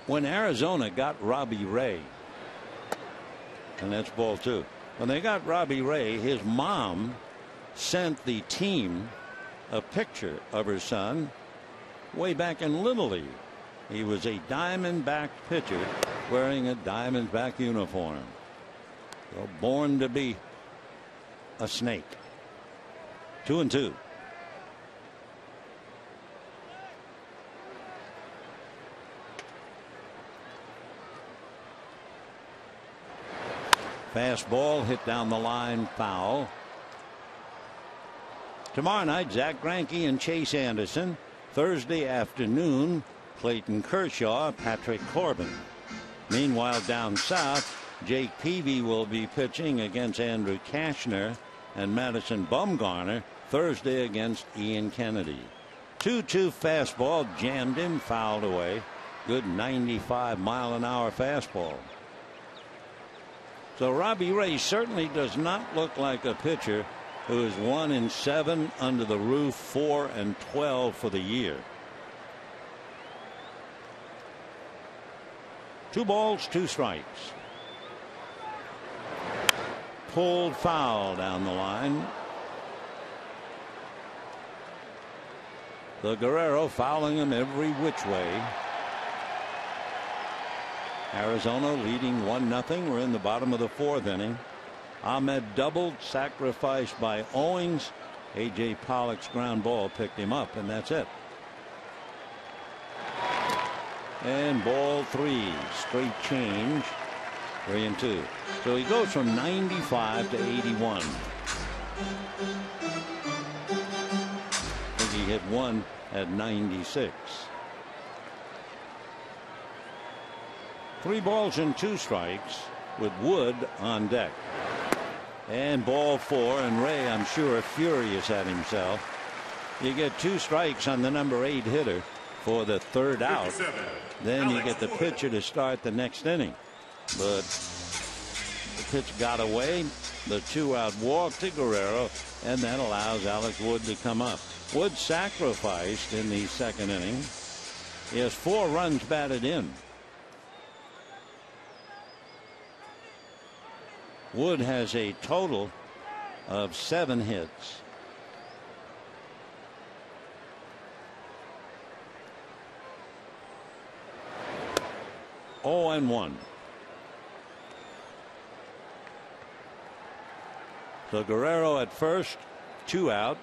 When Arizona got Robbie Ray, and that's ball 2. When they got Robbie Ray, his mom sent the team a picture of her son way back in Little League. He was a Diamondback pitcher wearing a Diamondback uniform. So born to be a snake. 2-2. Fastball hit down the line, foul. Tomorrow night, Zach Greinke and Chase Anderson. Thursday afternoon, Clayton Kershaw, Patrick Corbin. Meanwhile, down south, Jake Peavy will be pitching against Andrew Kashner and Madison Bumgarner Thursday against Ian Kennedy. 2-2 fastball jammed him, fouled away. Good 95-mile-an-hour fastball. So Robbie Ray certainly does not look like a pitcher who is 1-7 under the roof, 4-12 for the year. 2 balls, 2 strikes. Pulled foul down the line. The Guerrero fouling him every which way. Arizona leading 1-0. We're in the bottom of the 4th inning. Ahmed doubled, sacrificed by Owings. A.J. Pollock's ground ball picked him up, and that's it. And ball 3, straight change. 3-2. So he goes from 95 to 81. I think he hit one at 96. 3 balls and 2 strikes with Wood on deck. And ball 4, and Ray, I'm sure, furious at himself. You get 2 strikes on the number 8 hitter. for the third out. Then you get the pitcher to start the next inning. But the pitch got away. The 2-out walk to Guerrero, and that allows Alex Wood to come up. Wood sacrificed in the second inning. He has 4 runs batted in. Wood has a total of 7 hits. Oh, and 1. So Guerrero at first, 2 out.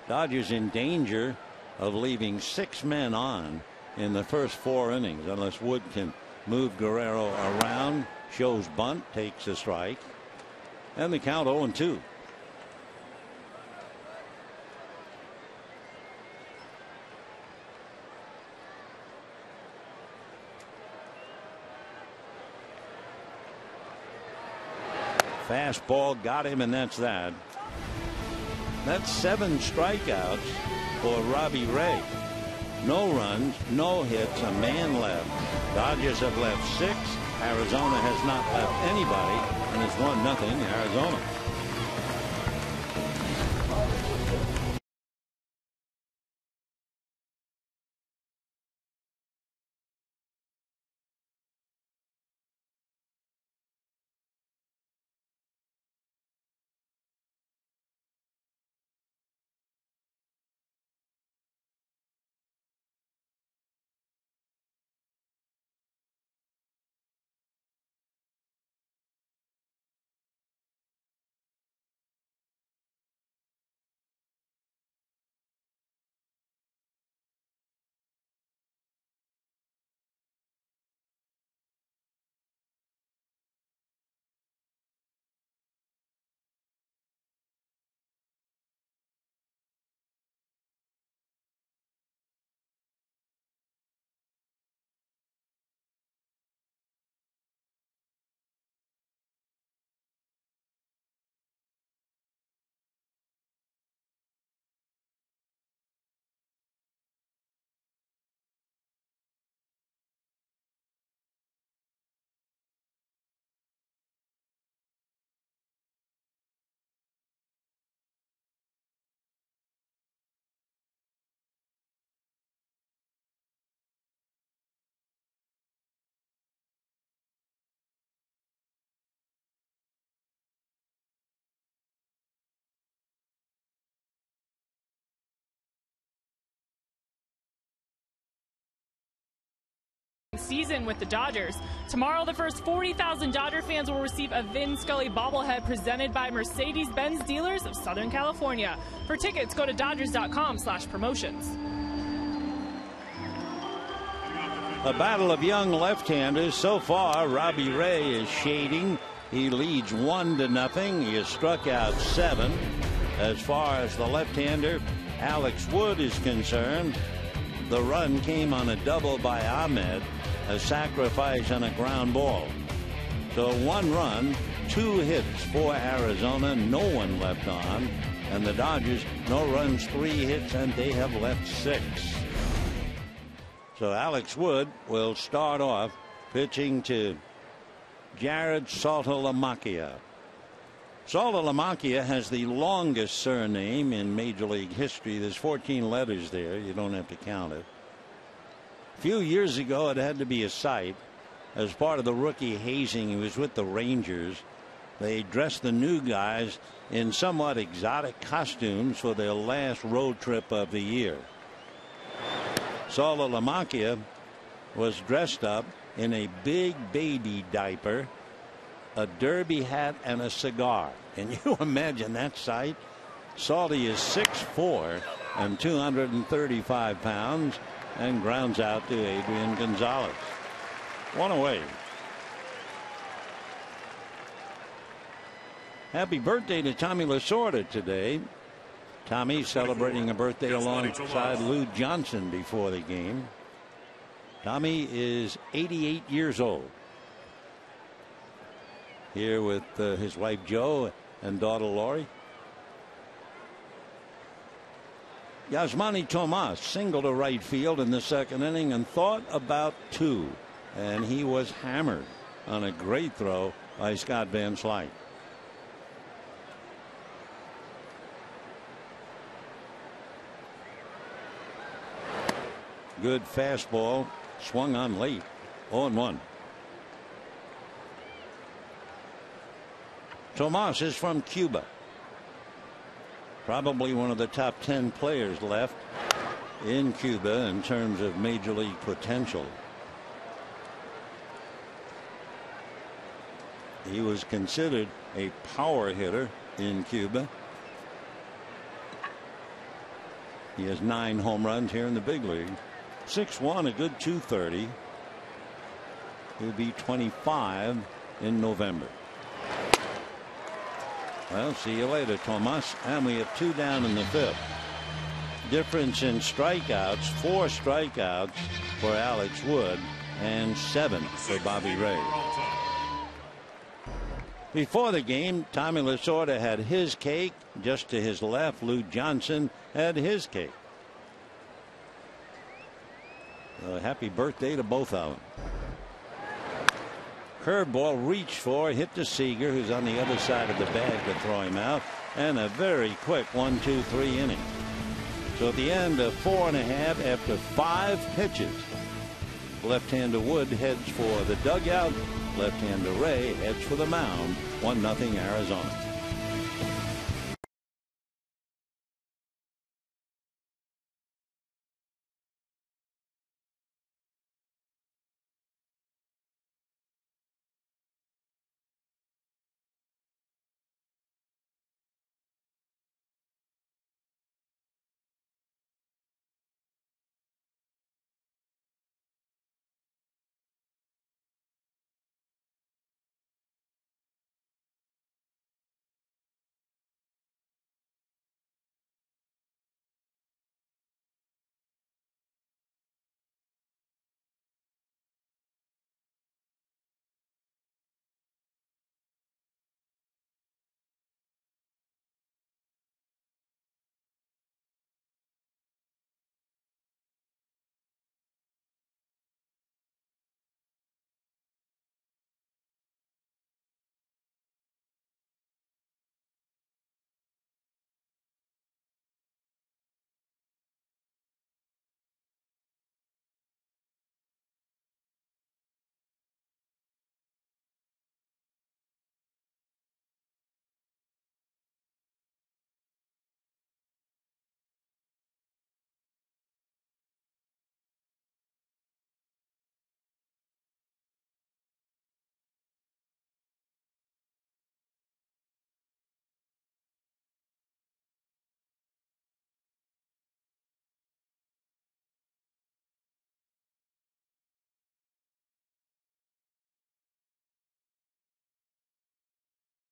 Dodgers in danger of leaving 6 men on in the first 4 innings unless Wood can move Guerrero around, shows bunt, takes a strike, and the count 0-2. Fastball got him, and that's that. That's 7 strikeouts for Robbie Ray. No runs, no hits, a man left. Dodgers have left 6. Arizona has not left anybody, and it's 1-0 Arizona. Season with the Dodgers. Tomorrow, the first 40,000 Dodger fans will receive a Vin Scully bobblehead presented by Mercedes-Benz dealers of Southern California. For tickets, go to Dodgers.com/promotions. A battle of young left-handers. So far, Robbie Ray is shading. He leads 1-0. He has struck out 7. As far as the left-hander Alex Wood is concerned, the run came on a double by Ahmed, a sacrifice and a ground ball. So 1 run, 2 hits for Arizona, no one left on, and the Dodgers no runs, 3 hits, and they have left 6. So Alex Wood will start off pitching to Jared Saltalamacchia. Saltalamacchia has the longest surname in Major League history. There's 14 letters there. You don't have to count it. A few years ago, it had to be a sight. As part of the rookie hazing, he was with the Rangers. They dressed the new guys in somewhat exotic costumes for their last road trip of the year. Saltalamacchia was dressed up in a big baby diaper, a derby hat, and a cigar. Can you imagine that sight? Salty is 6'4" and 235 pounds and grounds out to Adrian Gonzalez. 1 away. Happy birthday to Tommy Lasorda today. Tommy celebrating a birthday alongside Lou Johnson before the game. Tommy is 88 years old. Here with his wife Jo and daughter Lori. Yasmani Tomas singled to right field in the second inning and thought about two, and he was hammered on a great throw by Scott Van Slyke. Good fastball, swung on late. 0-1. Tomas is from Cuba. Probably one of the top 10 players left in Cuba in terms of major league potential. He was considered a power hitter in Cuba. He has 9 home runs here in the big league. 6'1", a good 230. He'll be 25 in November. Well, see you later, Tomas. And we have 2 down in the 5th. Difference in strikeouts, 4 strikeouts for Alex Wood and 7 for Bobby Ray. Before the game, Tommy Lasorda had his cake. Just to his left, Lou Johnson had his cake. Happy birthday to both of them. Curveball reached for, hit to Seager, who's on the other side of the bag to throw him out, and a very quick 1-2-3 inning. So at the end of 4.5 after 5 pitches, left-hander Wood heads for the dugout. Left-hander Ray heads for the mound. 1-0 Arizona.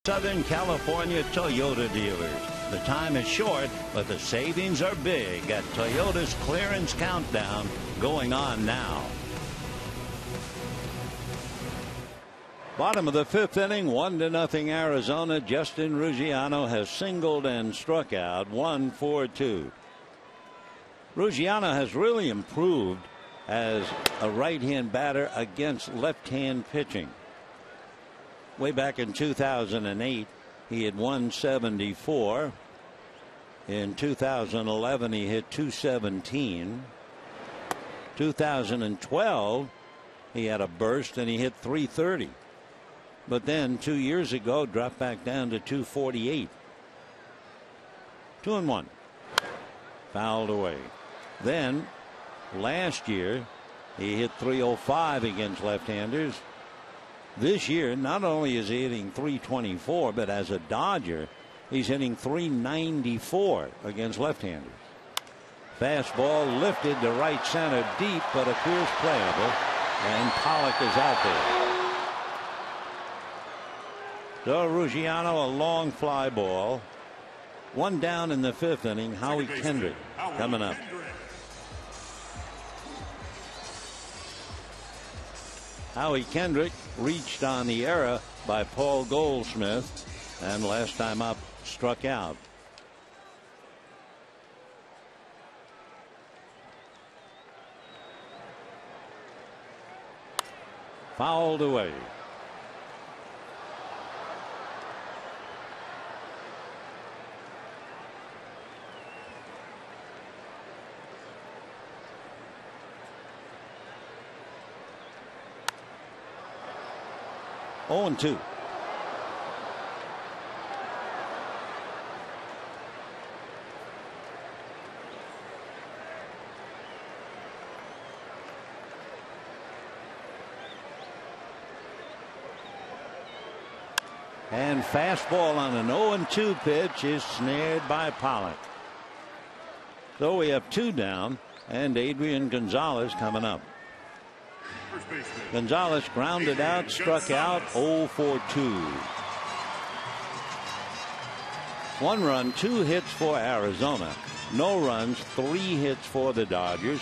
Southern California Toyota dealers. The time is short, but the savings are big at Toyota's clearance countdown going on now. Bottom of the 5th inning, 1-0 Arizona. Justin Ruggiano has singled and struck out. 1-4-2. Ruggiano has really improved as a right-hand batter against left-hand pitching. Way back in 2008, he had 174. In 2011, he hit 217. 2012, he had a burst and he hit 330. But then 2 years ago, dropped back down to 248. 2-1. Fouled away. Then last year, he hit 305 against left-handers. This year, not only is he hitting 324, but as a Dodger, he's hitting 394 against left-handers. Fastball lifted to right center deep, but appears playable, and Pollock is out there. So Ruggiano, a long fly ball. 1 down in the 5th inning. Howie Kendrick coming up. Howie Kendrick reached on the error by Paul Goldschmidt, and last time up struck out. Fouled away. Oh, and 2. And fastball on an 0-2 pitch is snared by Pollock. So we have 2 down, and Adrian Gonzalez coming up. Gonzalez grounded out, struck out, 0 for 2. 1 run, 2 hits for Arizona. No runs, 3 hits for the Dodgers.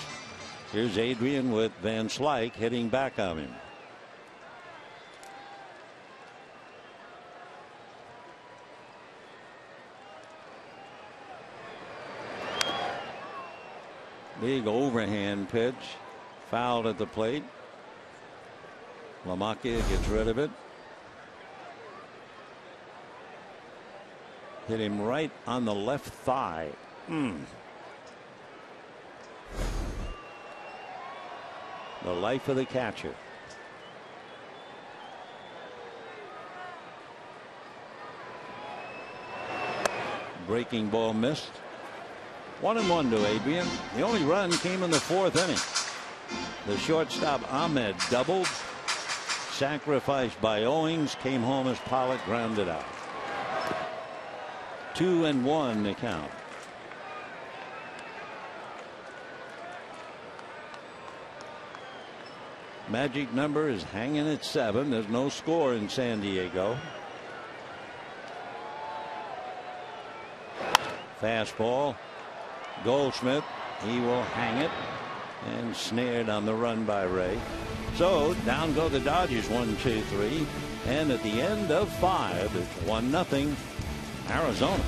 Here's Adrian with Van Slyke hitting back on him. Big overhand pitch, fouled at the plate. LaMacchia gets rid of it. Hit him right on the left thigh. The life of the catcher. Breaking ball missed. 1-1 to Adrian. The only run came in the 4th inning. The shortstop Ahmed doubled. Sacrificed by Owings. Came home as Pollock grounded out. 2-1 the count. Magic number is hanging at 7. There's no score in San Diego. Fastball. Goldschmidt, he will hang it, and snared on the run by Ray. So down go the Dodgers, 1-2-3, and at the end of 5, it's 1-0 Arizona.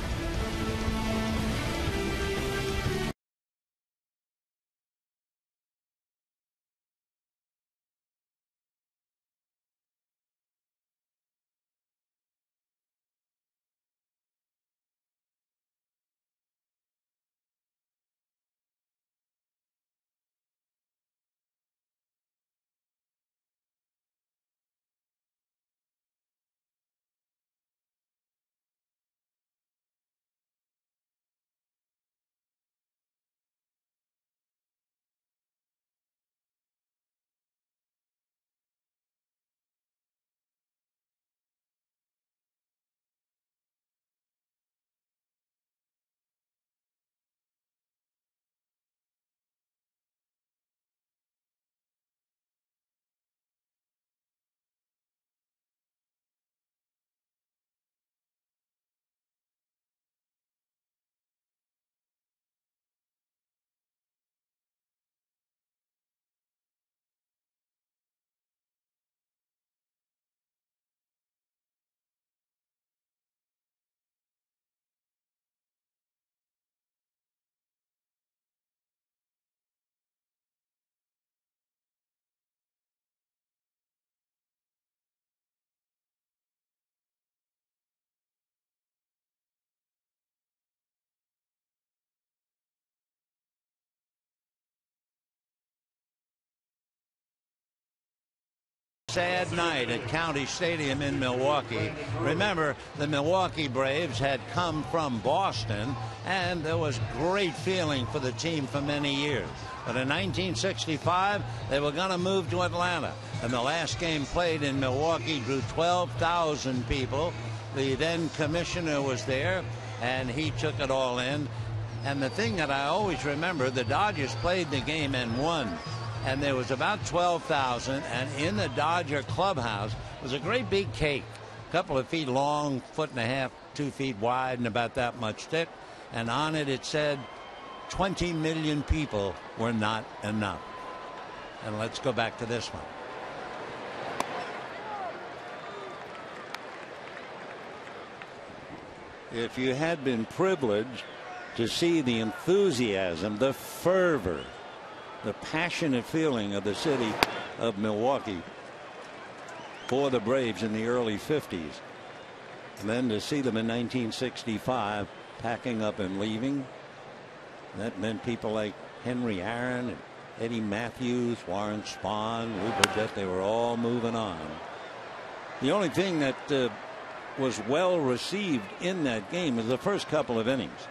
Sad night at County Stadium in Milwaukee. Remember, the Milwaukee Braves had come from Boston, and there was great feeling for the team for many years. But in 1965, they were going to move to Atlanta, and the last game played in Milwaukee drew 12,000 people. The then commissioner was there, and he took it all in. And the thing that I always remember, the Dodgers played the game and won. And there was about 12,000, and in the Dodger clubhouse was a great big cake, a couple of feet long, 1.5 feet, 2 feet wide, and about that much thick. And on it, it said 20 million people were not enough. And let's go back to this one. If you had been privileged to see the enthusiasm, the fervor, the passionate feeling of the city of Milwaukee for the Braves in the early 50s. And then to see them in 1965 packing up and leaving, that meant people like Henry Aaron and Eddie Matthews, Warren Spahn, Lou Burdett, they were all moving on. The only thing that was well received in that game was the first couple of innings.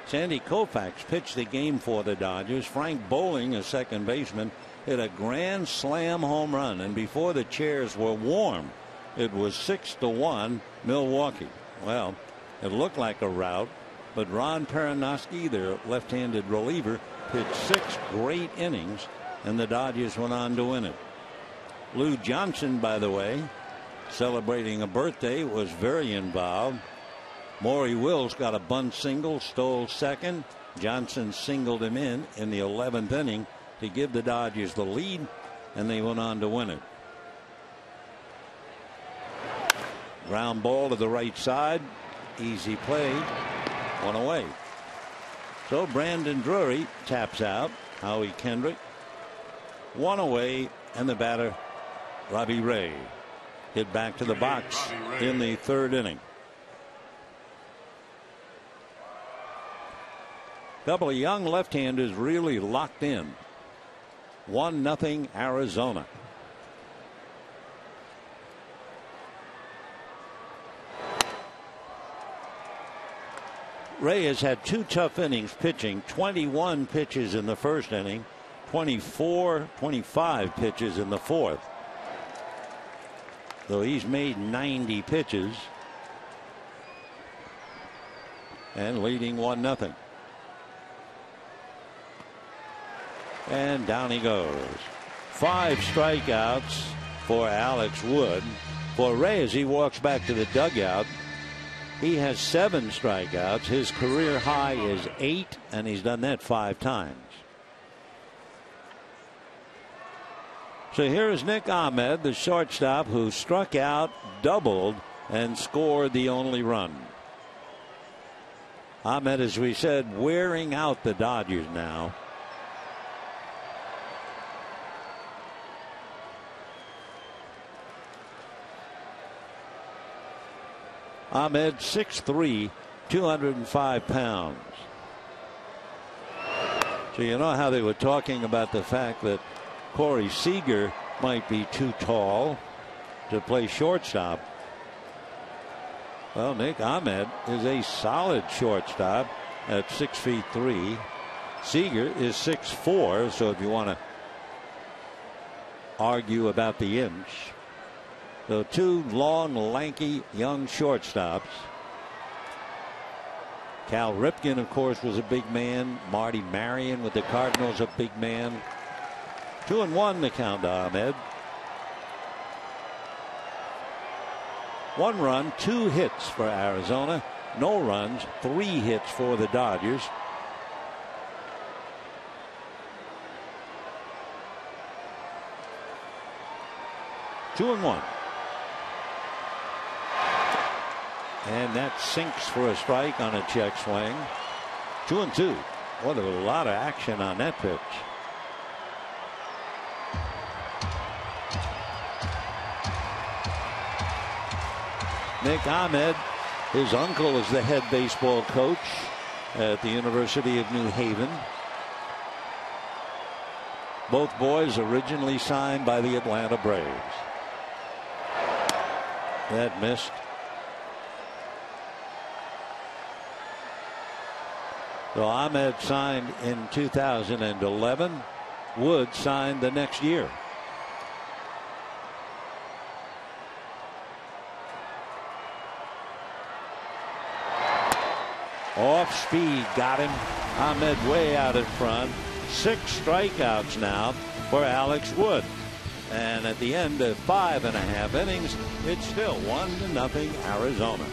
Sandy Koufax pitched the game for the Dodgers. Frank Bowling, a second baseman, hit a grand slam home run, and before the chairs were warm, it was 6-1 Milwaukee. Well, it looked like a rout, but Ron Perranoski, their left-handed reliever, pitched 6 great innings, and the Dodgers went on to win it. Lou Johnson, by the way, celebrating a birthday, was very involved. Maury Wills got a bunt single, stole second. Johnson singled him in the 11th inning to give the Dodgers the lead, and they went on to win it. Ground ball to the right side, easy play, one away. So Brandon Drury taps out. Howie Kendrick, one away, and the batter Robbie Ray hit back to the box in the 3rd inning. Couple of young left-handers really locked in. 1-0 Arizona. Ray has had 2 tough innings pitching. 21 pitches in the 1st inning, 25 pitches in the 4th. Though he's made 90 pitches and leading 1-0. And down he goes. 5 strikeouts for Alex Wood. For Ray, as he walks back to the dugout, he has 7 strikeouts. His career high is 8, and he's done that 5 times. So here is Nick Ahmed, the shortstop, who struck out, doubled, and scored the only run. Ahmed, as we said, wearing out the Dodgers now. Ahmed, 6'3", 205 pounds. So you know how they were talking about the fact that Corey Seager might be too tall to play shortstop. Well, Nick Ahmed is a solid shortstop at 6'3". Seager is 6'4", so if you want to argue about the inch. So 2 long, lanky, young shortstops. Cal Ripken, of course, was a big man. Marty Marion with the Cardinals, a big man. 2-1 the count to Ahmed. 1 run, 2 hits for Arizona. No runs, 3 hits for the Dodgers. Two and one. And that sinks for a strike on a check swing. 2-2. Well, there was a lot of action on that pitch. Nick Ahmed, his uncle is the head baseball coach at the University of New Haven. Both boys originally signed by the Atlanta Braves. That missed. So Ahmed signed in 2011. Wood signed the next year. Off speed got him. Ahmed way out in front. 6 strikeouts now for Alex Wood. And at the end of 5.5 innings, it's still 1-0 Arizona.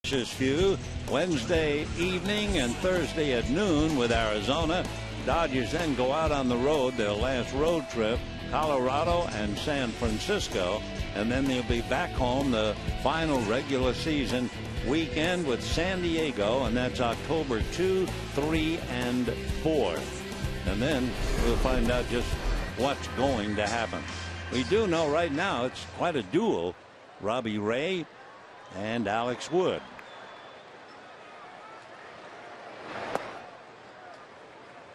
Few Wednesday evening and Thursday at noon with Arizona. Dodgers then go out on the road, their last road trip, Colorado and San Francisco, and then they'll be back home the final regular season weekend with San Diego, and that's October 2, 3, and 4. And then we'll find out just what's going to happen. We do know right now it's quite a duel, Robbie Ray and Alex Wood.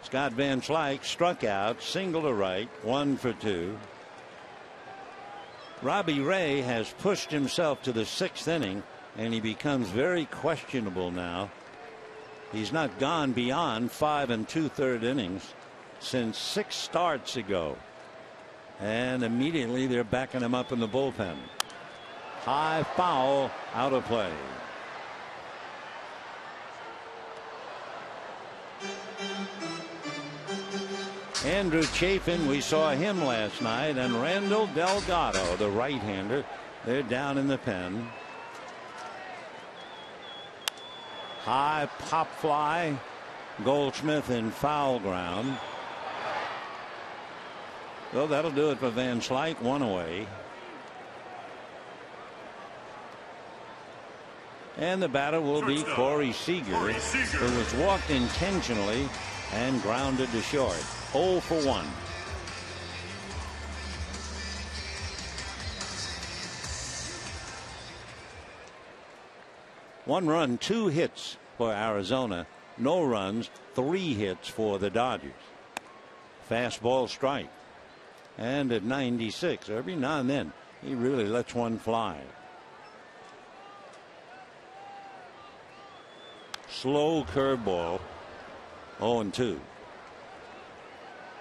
Scott Van Slyke struck out, single to right, 1 for 2. Robbie Ray has pushed himself to the 6th inning, and he becomes very questionable now. He's not gone beyond 5 2/3 innings since 6 starts ago. And immediately they're backing him up in the bullpen. High foul, out of play. Andrew Chafin, we saw him last night, and Randall Delgado, the right-hander, they're down in the pen. High pop fly, Goldschmidt in foul ground. Well, that'll do it for Van Slyke, 1 away. And the batter will be Corey Seager, who was walked intentionally and grounded to short. 0 for 1. One run, 2 hits for Arizona. No runs, 3 hits for the Dodgers. Fastball strike. And at 96, every now and then, he really lets one fly. Slow curveball. 0-2.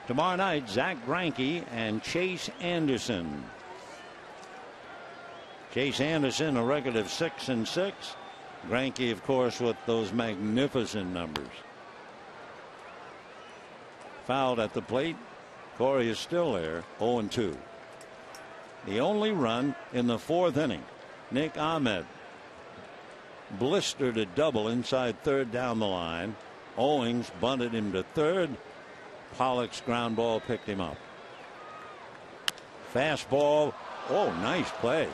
Tomorrow night, Zach Greinke and Chase Anderson. Chase Anderson, a record of 6-6. Greinke, of course, with those magnificent numbers. Fouled at the plate. Corey is still there, 0-2. The only run in the 4th inning. Nick Ahmed blistered a double inside third down the line. Owings bunted him to third. Pollock's ground ball picked him up. Fastball. Oh, nice play.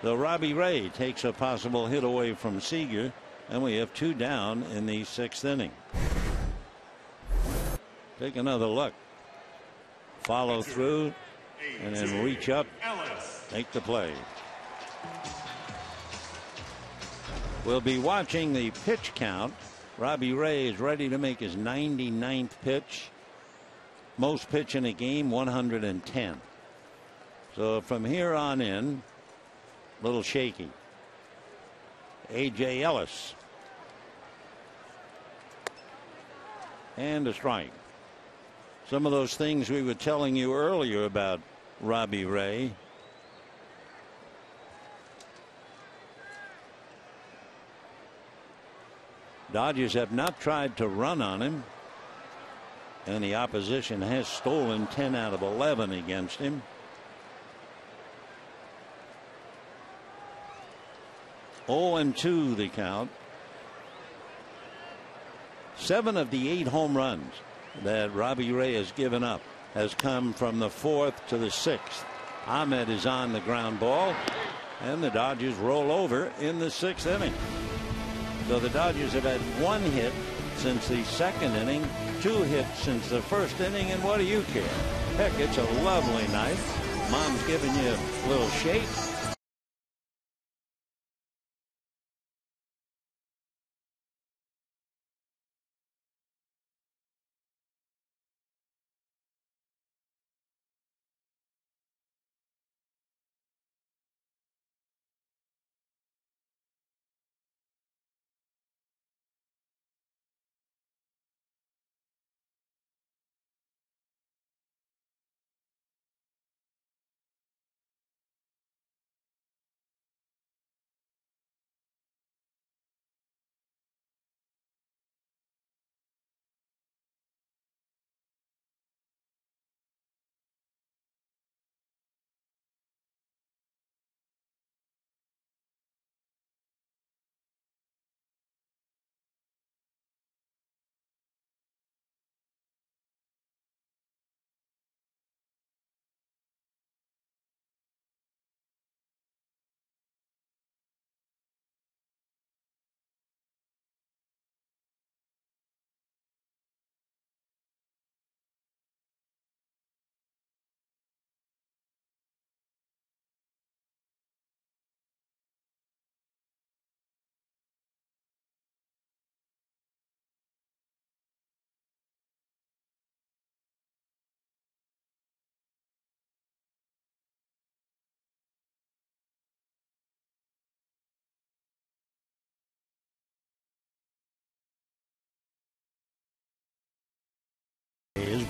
The Robbie Ray takes a possible hit away from Seager, and we have 2 down in the 6th inning. Take another look. Follow through and then reach up. Make the play. We'll be watching the pitch count. Robbie Ray is ready to make his 99th pitch. Most pitch in a game, 110. So from here on in, a little shaky. A.J. Ellis. And a strike. Some of those things we were telling you earlier about Robbie Ray. Dodgers have not tried to run on him, and the opposition has stolen 10 out of 11 against him. Oh, and 2 the count. 7 of the 8 home runs that Robbie Ray has given up has come from the 4th to the 6th. Ahmed is on the ground ball, and the Dodgers roll over in the 6th inning. So the Dodgers have had 1 hit since the 2nd inning, 2 hits since the 1st inning, and what do you care? Heck, it's a lovely night. Mom's giving you a little shake.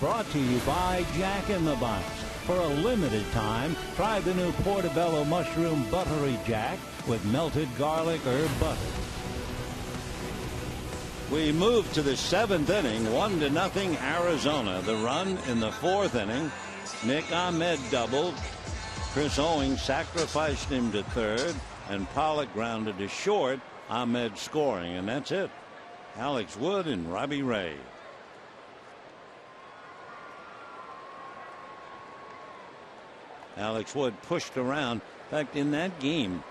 brought to you by Jack in the Box. For a limited time, try the new Portobello Mushroom Buttery Jack with melted garlic herb butter. We move to the 7th inning, 1-0 Arizona. The run in the 4th inning. Nick Ahmed doubled. Chris Owings sacrificed him to third, and Pollock grounded to short. Ahmed scoring, and that's it. Alex Wood and Robbie Ray. Alex Wood pushed around. In fact, in that game,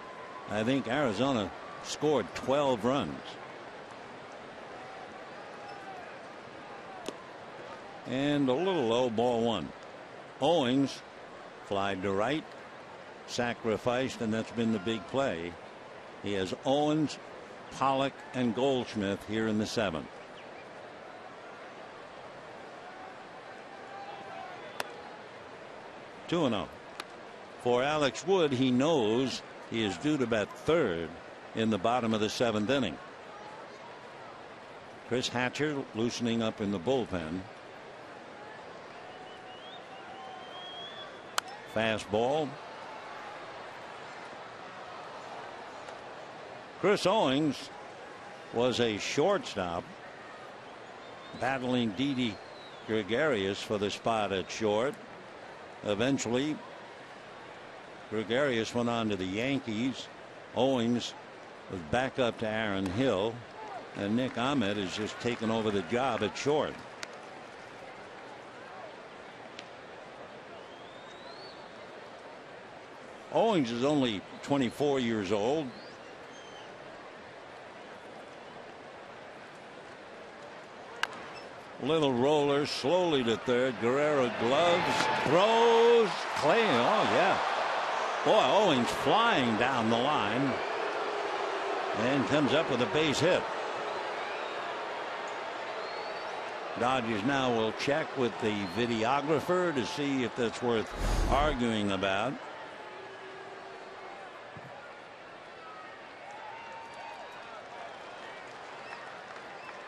I think Arizona scored 12 runs. And a little low, ball 1. Owings flied to right, sacrificed, and that's been the big play. He has Owens, Pollock, and Goldschmidt here in the 7th. Two and 0. For Alex Wood, he knows he is due to bat third in the bottom of the 7th inning. Chris Hatcher loosening up in the bullpen. Fastball. Chris Owings was a shortstop battling Didi Gregorius for the spot at short. Eventually, Gregorius went on to the Yankees. Owings was back up to Aaron Hill, and Nick Ahmed has just taken over the job at short. Owings is only 24 years old. Little roller slowly to third. Guerrero gloves, throws, Clay. Oh yeah, boy, Owings flying down the line and comes up with a base hit. Dodgers now will check with the videographer to see if that's worth arguing about.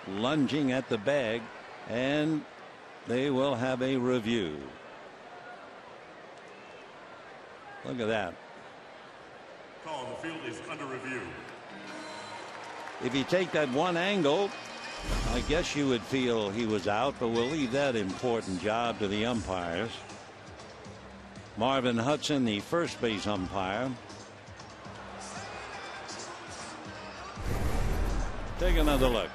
Lunging at the bag, and they will have a review. Look at that. Call, the field is under review. If you take that one angle, I guess you would feel he was out, but we'll leave that important job to the umpires. Marvin Hudson, the first base umpire. Take another look.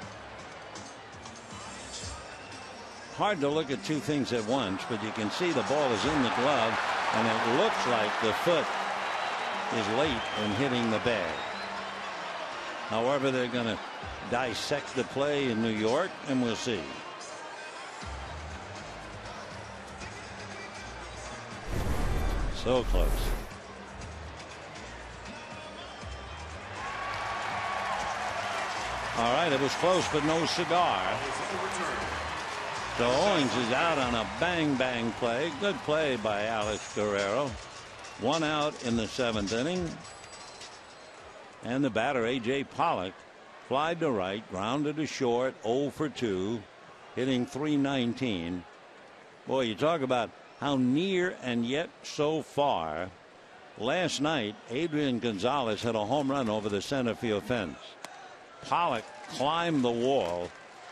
Hard to look at two things at once, but you can see the ball is in the glove, and it looks like the foot is late in hitting the bag. However, they're going to dissect the play in New York, and we'll see. So close. All right, it was close, but no cigar. So Owings is out on a bang play. Good play by Alex Guerrero. One out in the 7th inning. And the batter, A.J. Pollock, flied to right, grounded to short, 0 for 2, hitting .319. Boy, you talk about how near and yet so far. Last night, Adrian Gonzalez hit a home run over the center field fence. Pollock climbed the wall,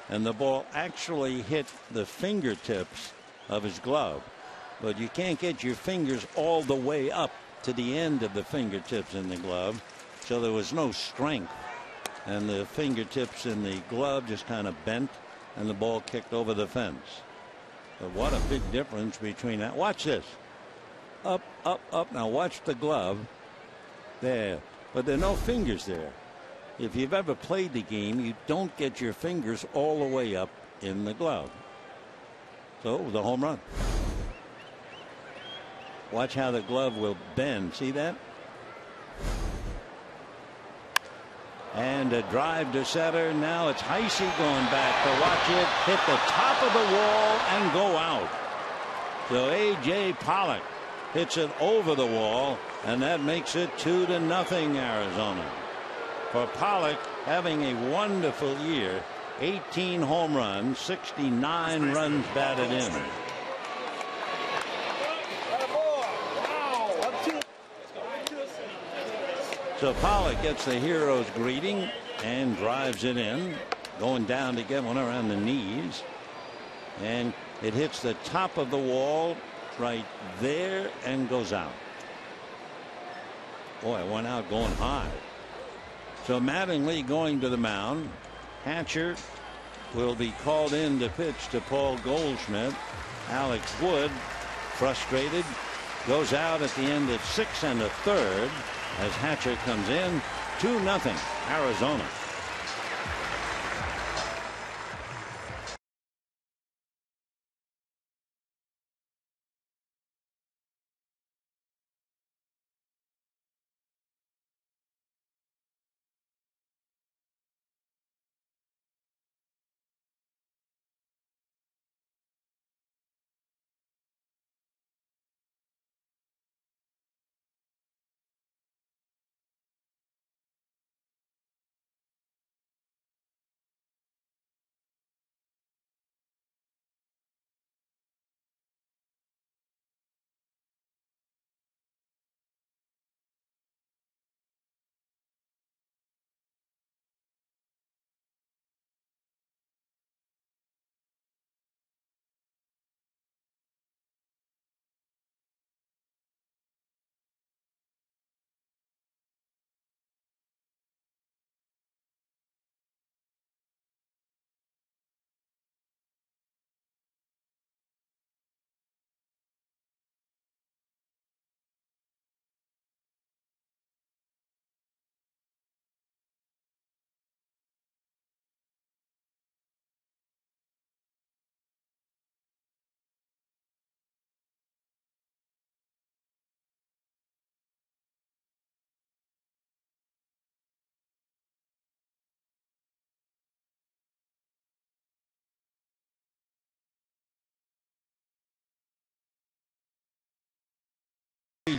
and the ball actually hit the fingertips of his glove. But you can't get your fingers all the way up to the end of the fingertips in the glove, so there was no strength. And the fingertips in the glove just kind of bent, and the ball kicked over the fence. But what a big difference between that. Watch this. Up, up, up. Now watch the glove. There. But there are no fingers there. If you've ever played the game, you don't get your fingers all the way up in the glove. So it was a home run. Watch how the glove will bend. See that? And a drive to center. Now it's Heisey going back to watch it hit the top of the wall and go out. So A.J. Pollock hits it over the wall, and that makes it 2-0 Arizona. For Pollock, having a wonderful year, 18 home runs, 69 runs batted in. So Pollock gets the hero's greeting and drives it in, going down to get one around the knees, and it hits the top of the wall right there and goes out. Boy, it went out going high. So Mattingly going to the mound. Hatcher will be called in to pitch to Paul Goldschmidt. Alex Wood, frustrated, goes out at the end of 6 1/3 as Hatcher comes in. 2-0 Arizona.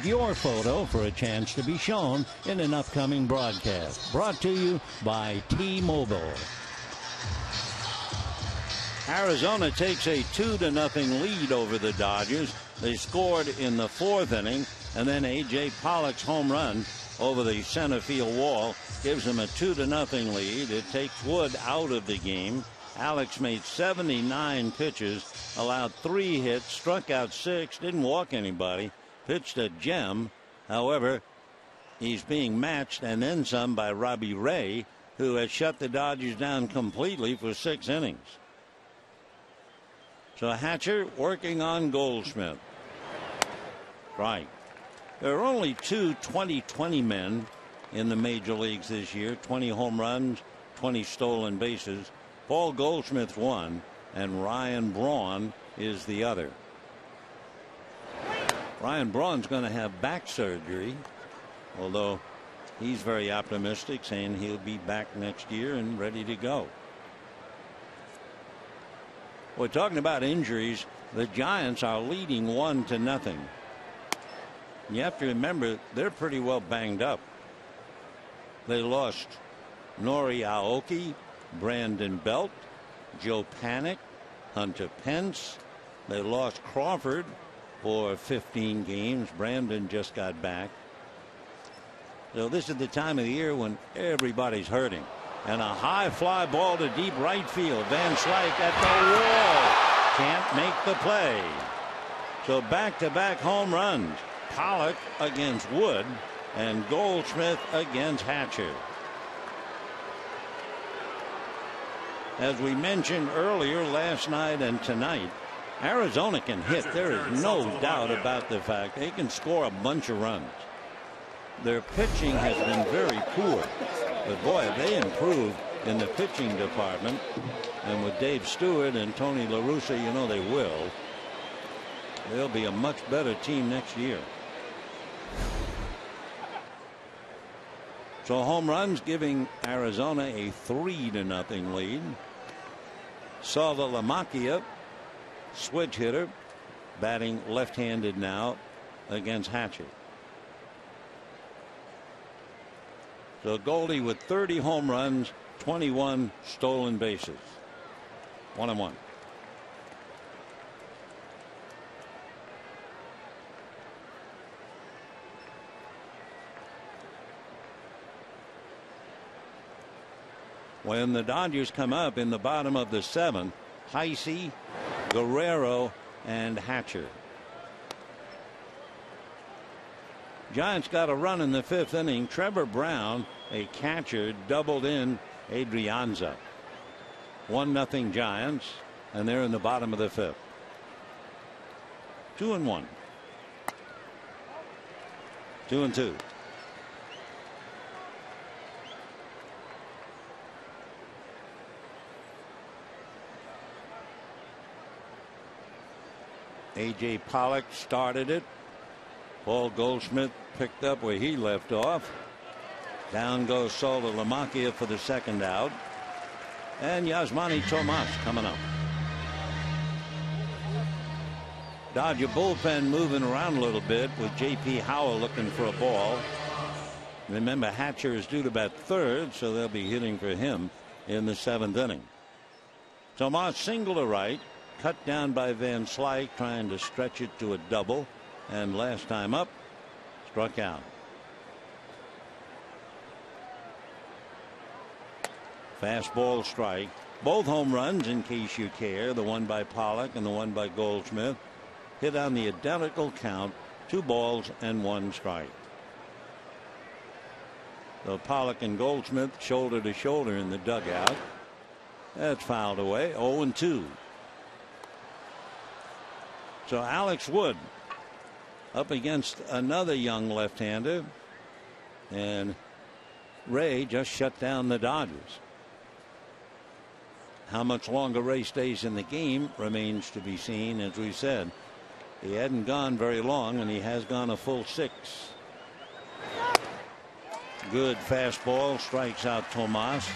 Your photo for a chance to be shown in an upcoming broadcast. Brought to you by T-Mobile. Arizona takes a 2-0 lead over the Dodgers. They scored in the 4th inning, and then A.J. Pollock's home run over the center field wall gives them a 2-0 lead. It takes Wood out of the game. Alex made 79 pitches, allowed 3 hits, struck out 6, didn't walk anybody. Pitched a gem. However, he's being matched and then some by Robbie Ray, who has shut the Dodgers down completely for 6 innings. So Hatcher working on Goldschmidt. Right. There are only 2 20-20 men in the major leagues this year. 20 home runs, 20 stolen bases. Paul Goldschmidt's one, and Ryan Braun is the other. Ryan Braun's going to have back surgery, although he's very optimistic, saying he'll be back next year and ready to go. We're talking about injuries. The Giants are leading 1-0. You have to remember they're pretty well banged up. They lost Nori Aoki, Brandon Belt, Joe Panik, Hunter Pence. They lost Crawford for 15 games. Brandon just got back. So this is the time of the year when everybody's hurting. And a high fly ball to deep right field. Van Slyke at the wall. Can't make the play. So back-to-back home runs. Pollock against Wood and Goldschmidt against Hatcher. As we mentioned earlier last night and tonight, Arizona can hit. There is no doubt about the fact they can score a bunch of runs. Their pitching has been very poor, but boy, have they improved in the pitching department. And with Dave Stewart and Tony La Russa, you know they will. They'll be a much better team next year. So home runs giving Arizona a 3-0 lead. Salvalamacchia, switch hitter, batting left-handed now against Hatcher. So Goldie with 30 home runs, 21 stolen bases. 1-1. when the Dodgers come up in the bottom of the 7th. Heisey, Guerrero, and Hatcher. Giants got a run in the 5th inning. Trevor Brown, a catcher, doubled in Adrianza. 1-0 Giants, and they're in the bottom of the 5th. 2-1. 2-2. A.J. Pollock started it. Paul Goldschmidt picked up where he left off. Down goes Sola Lamacchia for the 2nd out. And Yasmani Tomas coming up. Dodger bullpen moving around a little bit with J.P. Howell looking for a ball. Remember, Hatcher is due to bat 3rd, so they'll be hitting for him in the 7th inning. Tomas single to right. Cut down by Van Slyke, trying to stretch it to a double, and last time up, struck out. Fastball strike. Both home runs, in case you care, the one by Pollock and the one by Goldschmidt, hit on the identical count, 2 balls and 1 strike. So Pollock and Goldschmidt shoulder to shoulder in the dugout. That's fouled away. 0-2. So Alex Wood up against another young left-hander, and Ray just shut down the Dodgers. How much longer Ray stays in the game remains to be seen. As we said, he hadn't gone very long, and he has gone a full 6. Good fastball, strikes out Tomas.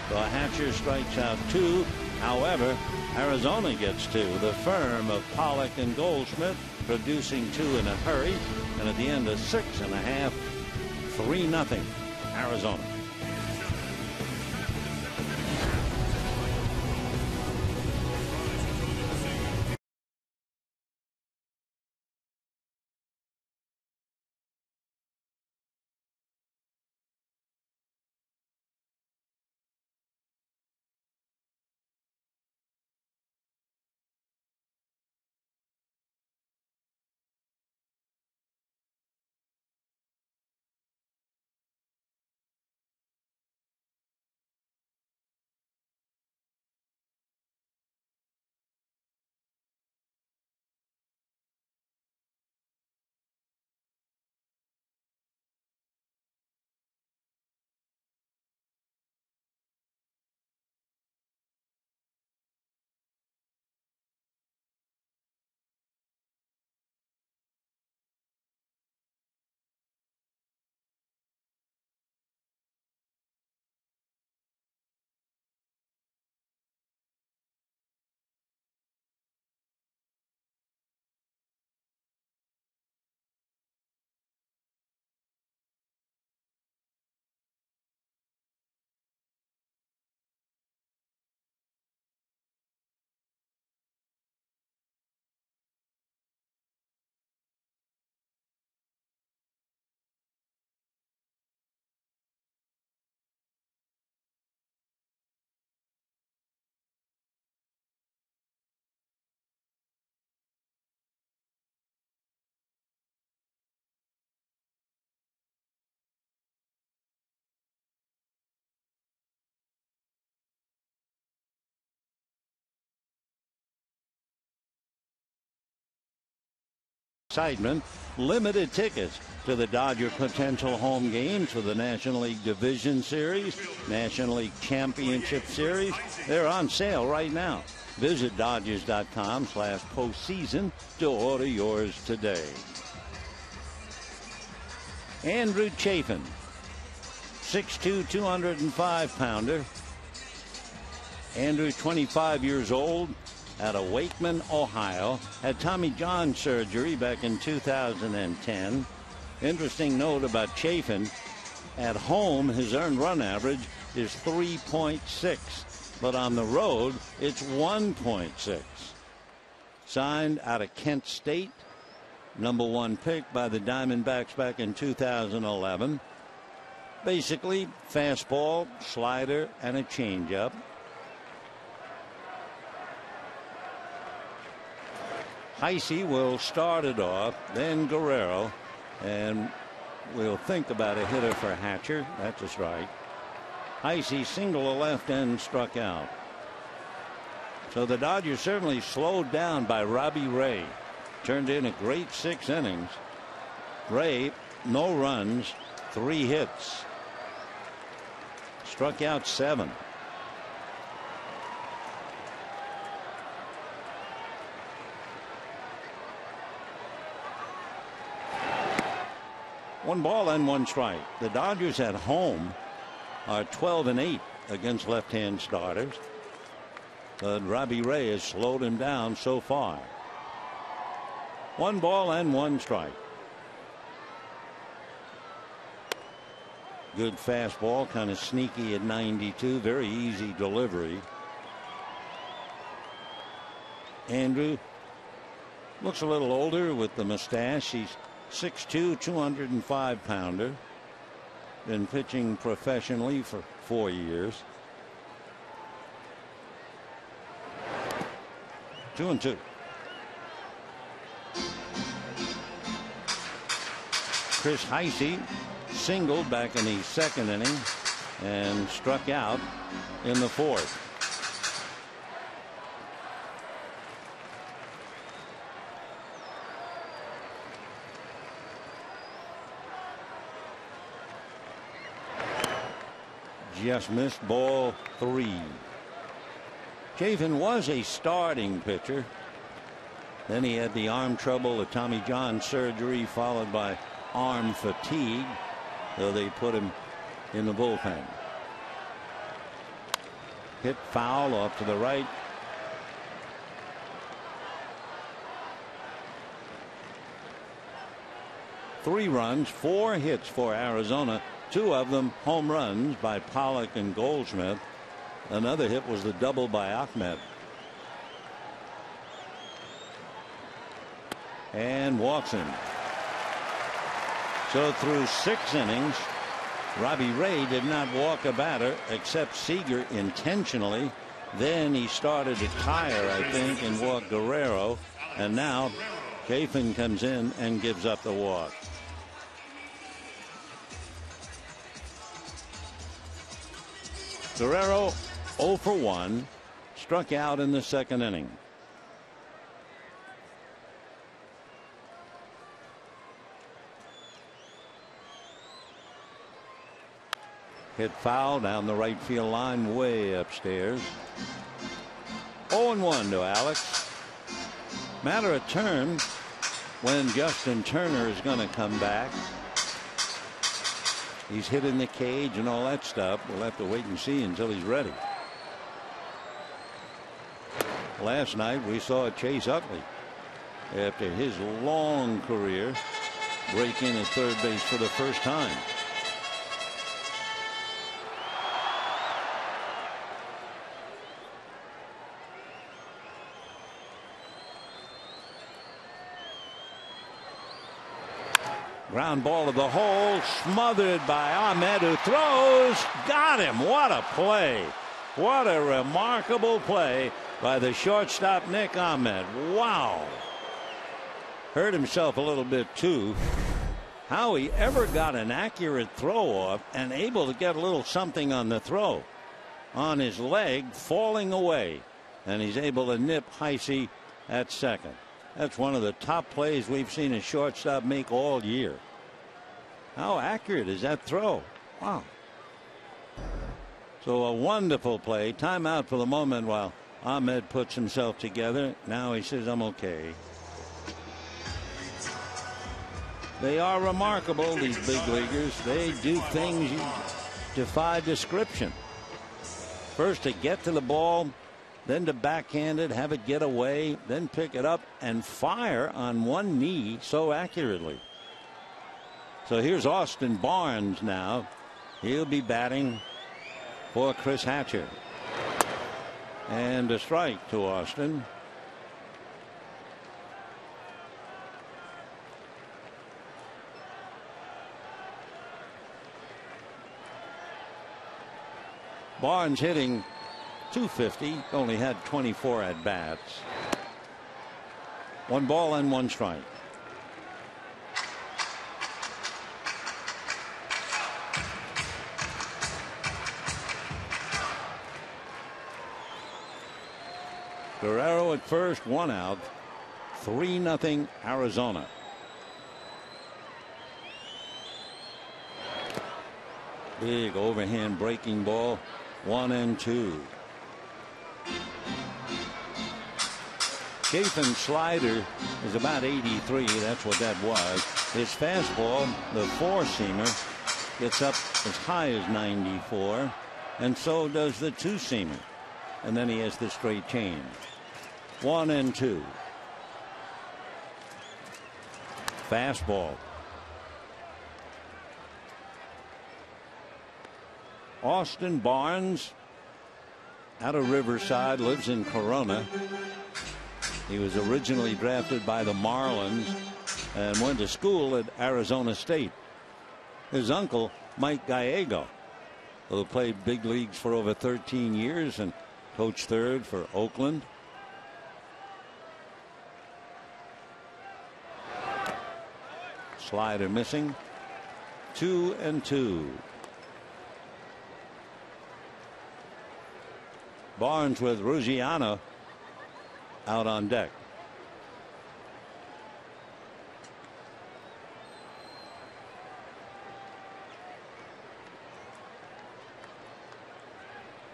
So Hatcher strikes out 2. However, Arizona gets 2. The firm of Pollock and Goldschmidt producing 2 in a hurry, and at the end of 6.5, 3-0 Arizona. Excitement, limited tickets to the Dodger potential home games for the National League Division Series, National League Championship Series. They're on sale right now. Visit Dodgers.com/postseason to order yours today. Andrew Chafin, 6'2", 205-pounder. Andrew, 25 years old, out of Wakeman, Ohio. Had Tommy John surgery back in 2010. Interesting note about Chafin. At home, his earned run average is 3.6. But on the road, it's 1.6. Signed out of Kent State. #1 pick by the Diamondbacks back in 2011. Basically, fastball, slider, and a changeup. Heisey will start it off, then Guerrero, and we'll think about a hitter for Hatcher. That's a strike. Heisey single to left and struck out. So the Dodgers certainly slowed down by Robbie Ray. Turned in a great 6 innings. Ray, no runs, 3 hits. Struck out 7. One ball and 1 strike. The Dodgers at home are 12-8 against left-hand starters. But Robbie Ray has slowed him down so far. 1 ball and 1 strike. Good fastball, kind of sneaky at 92. Very easy delivery. Andrew looks a little older with the mustache. He's 6'2", 205-pounder. Been pitching professionally for 4 years. 2-2. Chris Heisey singled back in the 2nd inning and struck out in the 4th. Just missed, ball 3. Chafin was a starting pitcher. Then he had the arm trouble, the Tommy John surgery, followed by arm fatigue. So they put him in the bullpen. Hit foul off to the right. Three runs, 4 hits for Arizona. 2 of them home runs by Pollock and Goldschmidt. Another hit was the double by Ahmed. And walks him. So through 6 innings, Robbie Ray did not walk a batter except Seager intentionally. Then he started to tire, I think, and walked Guerrero. And now Chafin comes in and gives up the walk. Guerrero 0 for 1, struck out in the 2nd inning. Hit foul down the right field line, way upstairs. 0-1 to Alex. Matter of turn when Justin Turner is going to come back. He's hit in the cage and all that stuff. We'll have to wait and see until he's ready. Last night we saw Chase Utley, after his long career, break in at third base for the first time. Ground ball to the hole, smothered by Ahmed, who throws. Got him. What a play. What a remarkable play by the shortstop Nick Ahmed. Wow. Hurt himself a little bit too. How he ever got an accurate throw off and able to get a little something on the throw. On his leg, falling away. And he's able to nip Heisey at second. That's one of the top plays we've seen a shortstop make all year. How accurate is that throw? Wow. So a wonderful play. Timeout for the moment while Ahmed puts himself together. Now he says, I'm okay. They are remarkable, these big leaguers. They do things you defy description. First to get to the ball, then to backhand it, have it get away, then pick it up and fire on one knee so accurately. So here's Austin Barnes now. He'll be batting for Chris Hatcher. And a strike to Austin. Barnes hitting .250, only had 24 at bats. 1 ball and 1 strike. Guerrero at first, 1 out. 3-0 Arizona. Big overhand breaking ball. 1-2. Chafin slider is about 83. That's what that was. His fastball, the 4-seamer, gets up as high as 94, and so does the 2-seamer. And then he has the straight change. 1-2. Fastball. Austin Barnes, out of Riverside, lives in Corona. He was originally drafted by the Marlins and went to school at Arizona State. His uncle, Mike Gallego, who played big leagues for over 13 years and coached third for Oakland. Slider missing. 2-2. Barnes with Ruggiano out on deck.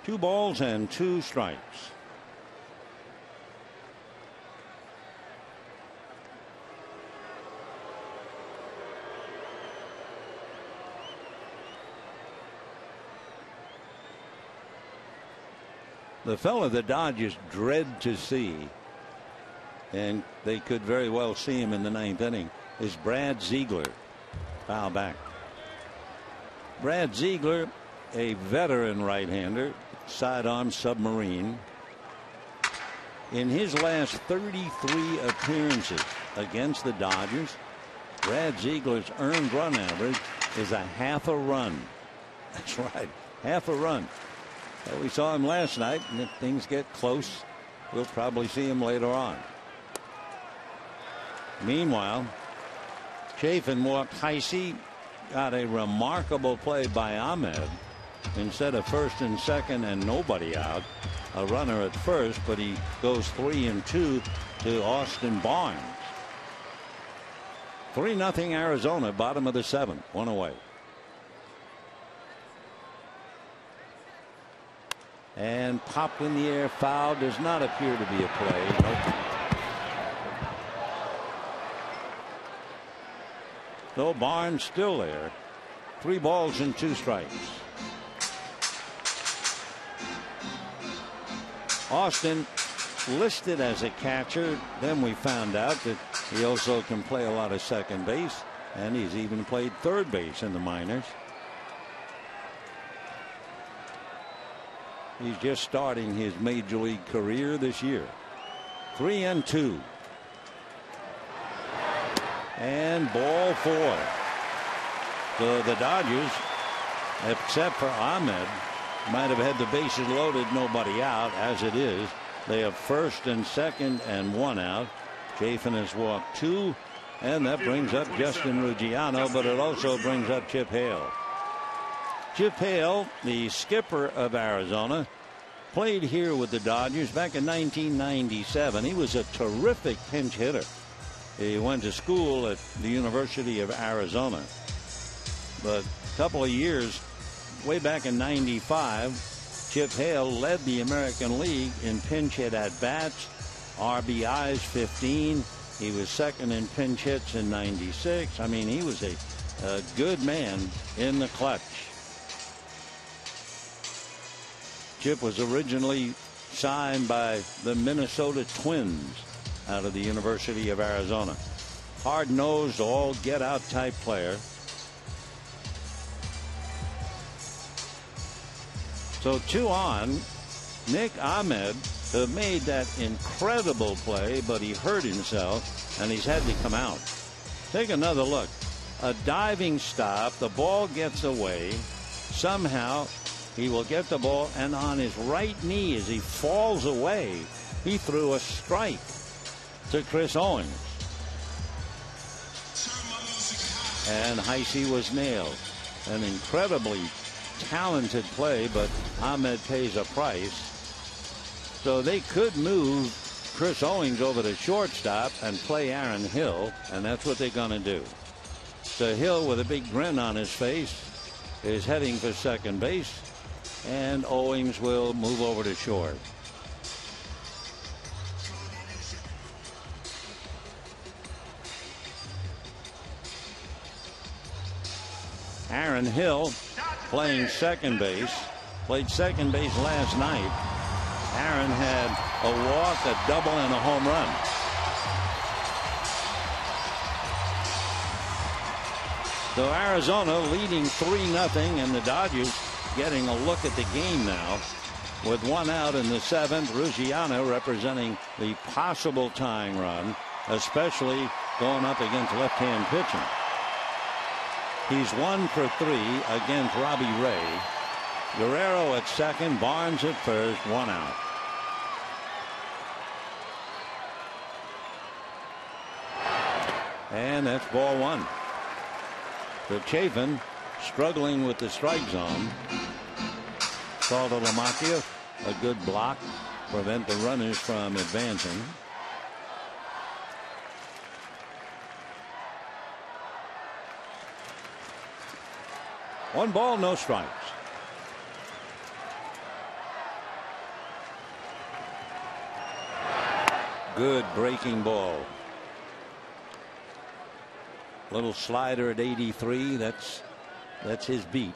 Two balls and 2 strikes. The fella the Dodgers dread to see, and they could very well see him in the 9th inning, is Brad Ziegler. Foul back. Brad Ziegler, a veteran right-hander, sidearm submarine. In his last 33 appearances against the Dodgers, Brad Ziegler's earned run average is a half a run. That's right, half a run. Well, we saw him last night, and if things get close, we'll probably see him later on. Meanwhile, Chafin walked Heisey, got a remarkable play by Ahmed. Instead of first and second and nobody out, a runner at first, but he goes 3-2 to Austin Barnes. 3-0 Arizona, bottom of the 7th, 1 away. And popped in the air, foul. Does not appear to be a play. Nope. So Barnes still there. 3 balls and 2 strikes. Austin listed as a catcher. Then we found out that he also can play a lot of second base, and he's even played third base in the minors. He's just starting his major league career this year. 3-2. And ball 4. So the Dodgers, except for Ahmed, might have had the bases loaded, nobody out. As it is, they have first and second and 1 out. Chafin has walked 2, and that brings up Justin Ruggiano, but it also brings up Chip Hale. Chip Hale, the skipper of Arizona, played here with the Dodgers back in 1997. He was a terrific pinch hitter. He went to school at the University of Arizona. But a couple of years, way back in 95, Chip Hale led the American League in pinch hit at bats, RBIs 15. He was second in pinch hits in 96. I mean, he was a good man in the clutch. Chip was originally signed by the Minnesota Twins out of the University of Arizona. Hard-nosed, all-get-out type player. So 2 on. Nick Ahmed made that incredible play, but he hurt himself, and he's had to come out. Take another look. A diving stop. The ball gets away. Somehow He will get the ball, and on his right knee as he falls away, he threw a strike to Chris Owings. And Heisey was nailed. An incredibly talented play, but Ahmed pays a price. So they could move Chris Owings over to shortstop and play Aaron Hill, and that's what they're going to do. So Hill, with a big grin on his face, is heading for second base, and Owings will move over to short. Aaron Hill playing second base, played second base last night. Aaron had a walk, a double, and a home run. So Arizona leading 3-0, and the Dodgers getting a look at the game now. With one out in the seventh, Ruggiano representing the possible tying run, especially going up against left-hand pitching. He's 1 for 3 against Robbie Ray. Guerrero at second, Barnes at first, one out. And that's ball one. So Chafin struggling with the strike zone. Saltalamacchia, a good block, prevent the runners from advancing. One ball, no strikes. Good breaking ball. Little slider at 83. That's his beat.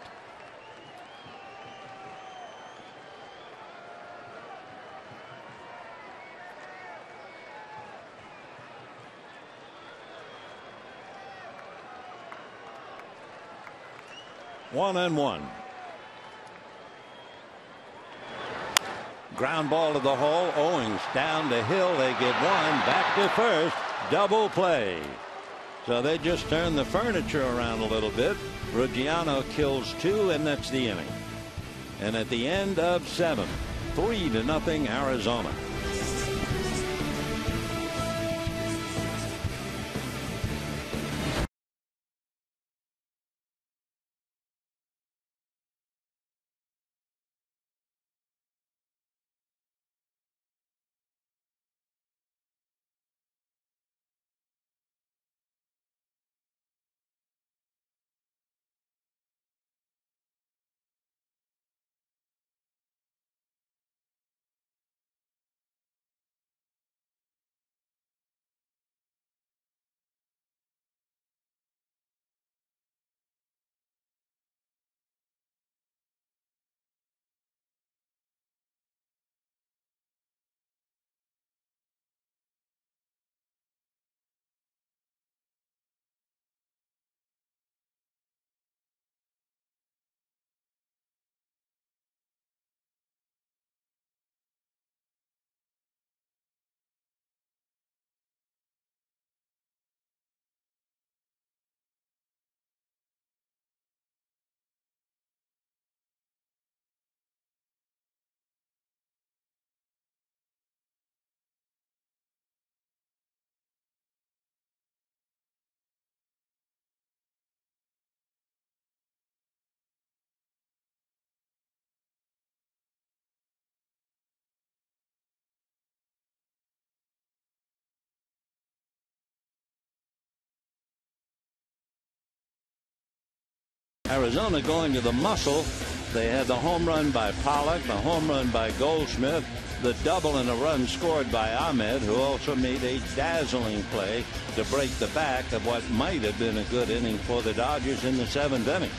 One and one. Ground ball to the hole. Owings down to Hill. They get one. Back to first. Double play. So they just turned the furniture around a little bit. Ruggiano kills two, and that's the inning. And at the end of 7, 3-0 Arizona. Arizona going to the muscle. They had the home run by Pollock, the home run by Goldschmidt, the double and a run scored by Ahmed, who also made a dazzling play to break the back of what might have been a good inning for the Dodgers in the 7th inning.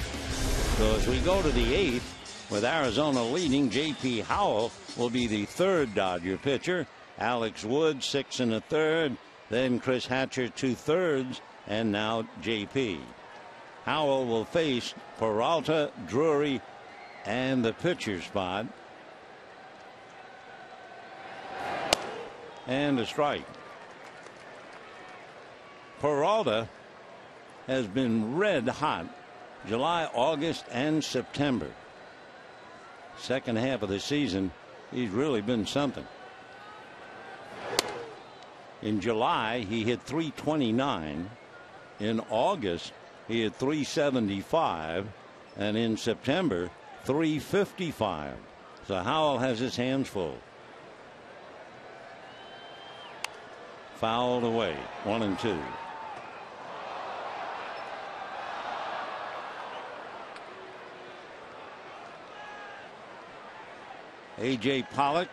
So as we go to the 8th, with Arizona leading, J.P. Howell will be the third Dodger pitcher. Alex Wood, 6 1/3. Then Chris Hatcher, 2/3. And now J.P. Howell will face Peralta, Drury, and the pitcher spot. And a strike. Peralta has been red hot July, August, and September. Second half of the season, he's really been something. In July, he hit .329. In August, he hit .375. And in September, .355. So Howell has his hands full. Fouled away. 1-2. A.J. Pollock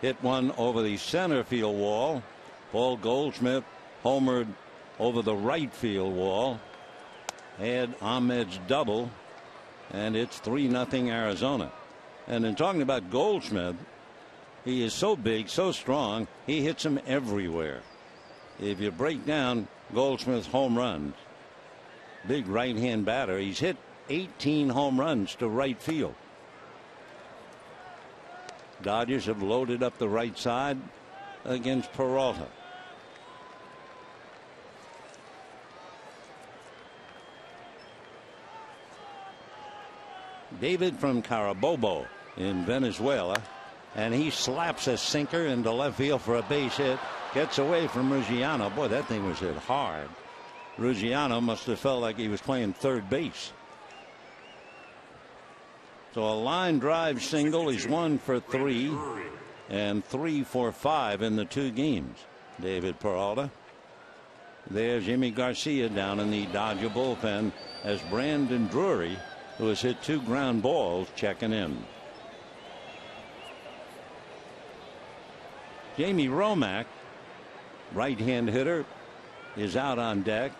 hit one over the center field wall. Paul Goldschmidt homered over the right field wall. Had Ahmed's double, and it's 3-0 Arizona. And in talking about Goldschmidt, he is so big, so strong, he hits them everywhere. If you break down Goldschmidt's home runs, big right-hand batter, he's hit 18 home runs to right field. Dodgers have loaded up the right side against Peralta. David from Carabobo in Venezuela, and he slaps a sinker into left field for a base hit. Gets away from Ruggiano. Boy, that thing was hit hard. Ruggiano must have felt like he was playing third base. So a line drive single. He's 1 for 3 and 3 for 5 in the 2 games. David Peralta. There's Jimmy Garcia down in the Dodger bullpen as Brandon Drury, who has hit 2 ground balls, checking in. Jamie Romack, right-hand hitter, is out on deck.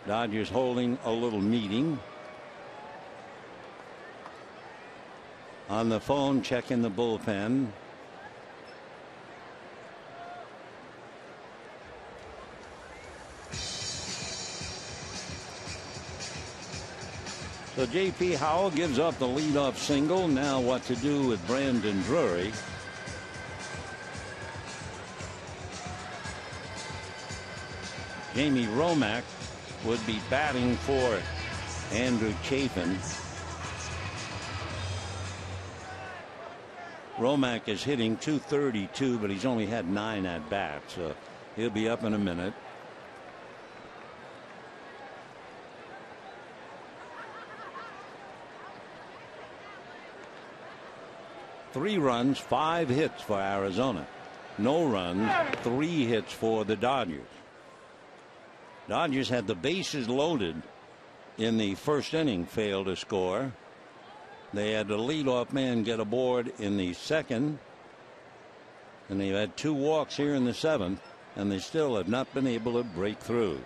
Dodgers holding a little meeting. On the phone, checking the bullpen. So J.P. Howell gives up the leadoff single. Now what to do with Brandon Drury. Jamie Romack would be batting for Andrew Chafin. Romack is hitting .232, but he's only had 9 at bats, so he'll be up in a minute. Three runs, 5 hits for Arizona. No runs, 3 hits for the Dodgers. Dodgers had the bases loaded in the first inning, failed to score. They had the leadoff man get aboard in the second, and they've had 2 walks here in the 7th, and they still have not been able to break through.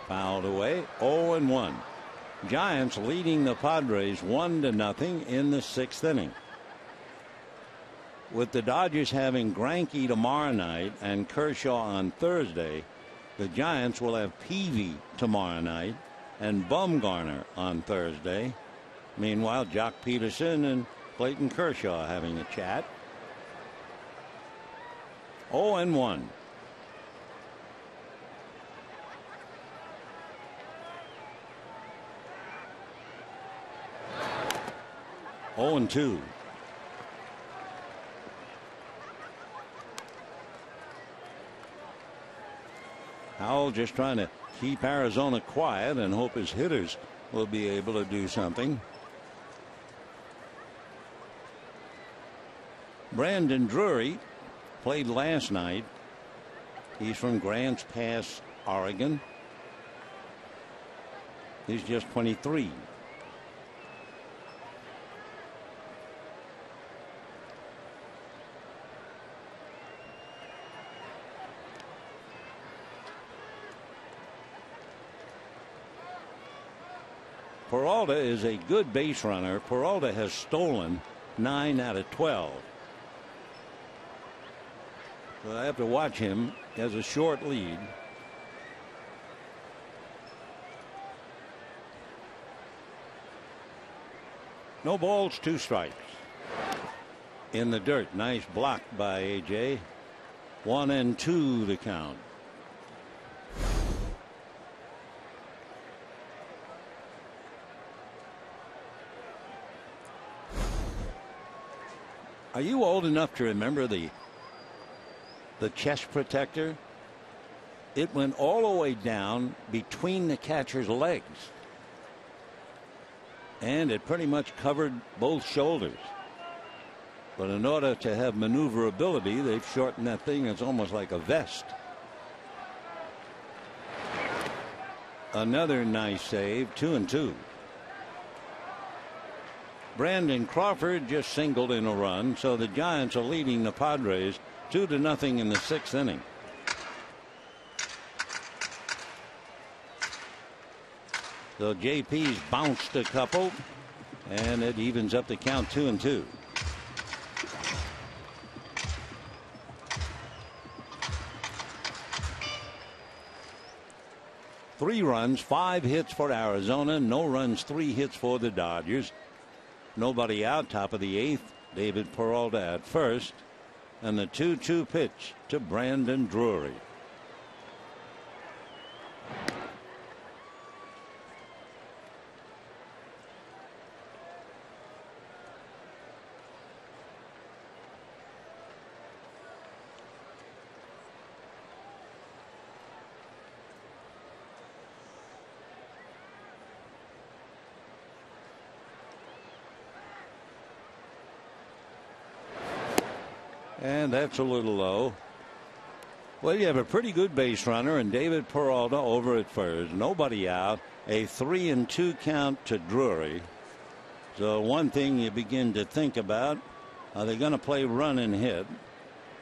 Fouled away. 0-1. Giants leading the Padres 1-0 in the 6th inning. With the Dodgers having Greinke tomorrow night and Kershaw on Thursday, the Giants will have Peavy tomorrow night and Bumgarner on Thursday. Meanwhile, Jock Peterson and Clayton Kershaw having a chat. 0-1. Oh and 2. Howell just trying to keep Arizona quiet and hope his hitters will be able to do something. Brandon Drury played last night. He's from Grants Pass, Oregon. He's just 23. Peralta is a good base runner. Peralta has stolen 9 out of 12. So I have to watch him. He has a short lead. No balls, 2 strikes. In the dirt. Nice block by A.J. 1-2 to count. Are you old enough to remember the chest protector? It went all the way down between the catcher's legs, and it pretty much covered both shoulders. But in order to have maneuverability, they've shortened that thing. It's almost like a vest. Another nice save, 2-2. Brandon Crawford just singled in a run, so the Giants are leading the Padres 2-0 in the 6th inning. So JP's bounced a couple, and it evens up the count 2-2. Three runs, 5 hits for Arizona, no runs, 3 hits for the Dodgers. Nobody out, top of the 8th. David Peralta at first, and the 2-2 pitch to Brandon Drury. And that's a little low. Well, you have a pretty good base runner and David Peralta over at first. Nobody out. A 3-2 count to Drury. So one thing you begin to think about, are they going to play run and hit?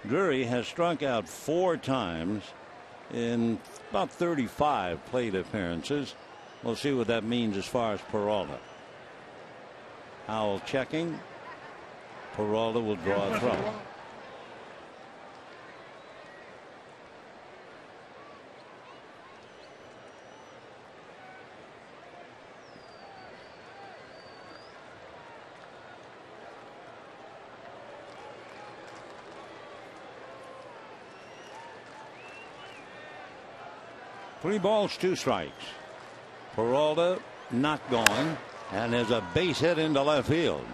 Drury has struck out 4 times in about 35 plate appearances. We'll see what that means as far as Peralta. Howell checking. Peralta will draw a throw. Three balls, 2 strikes. Peralta not going, and there's a base hit into left field.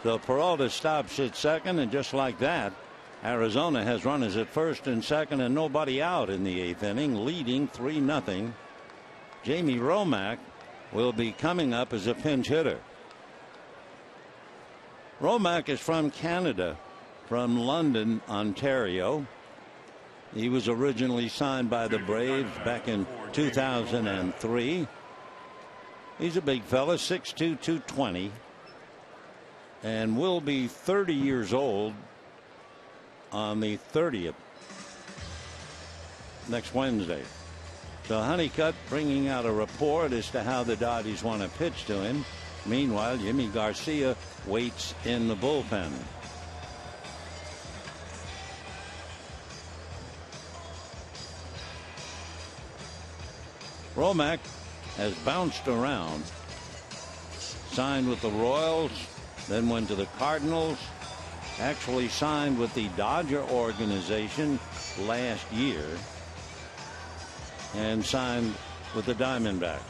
So Peralta stops at second, and just like that, Arizona has runners at first and second and nobody out in the 8th inning, leading 3-0. Jamie Romack will be coming up as a pinch hitter. Romack is from Canada, from London, Ontario. He was originally signed by the Braves back in 2003. He's a big fella, 6'2", 220, and will be 30 years old on the 30th, next Wednesday. So Honeycutt bringing out a report as to how the Dodgers want to pitch to him. Meanwhile, Jimmy Garcia waits in the bullpen. Romack has bounced around. Signed with the Royals, then went to the Cardinals, actually signed with the Dodger organization last year, and signed with the Diamondbacks.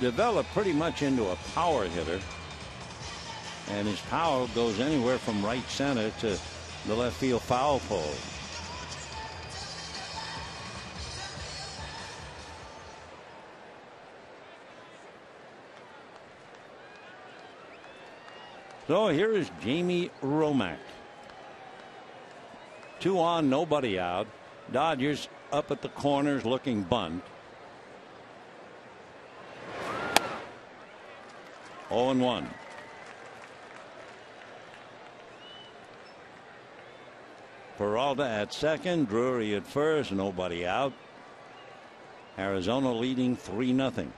Developed pretty much into a power hitter, and his power goes anywhere from right center to the left field foul pole. So here is Jamie Romack. 2 on, nobody out. Dodgers up at the corners looking bunt. 0-1. Peralta at second, Drury at first, nobody out. Arizona leading 3-0.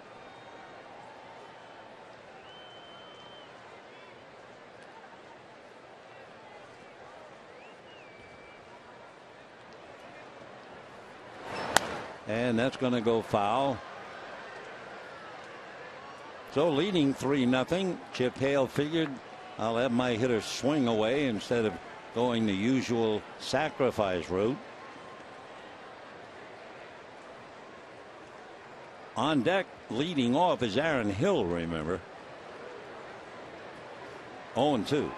And that's going to go foul. So leading 3-0. Chip Hale figured, I'll have my hitter swing away instead of going the usual sacrifice route. On deck leading off is Aaron Hill, remember. 0-2.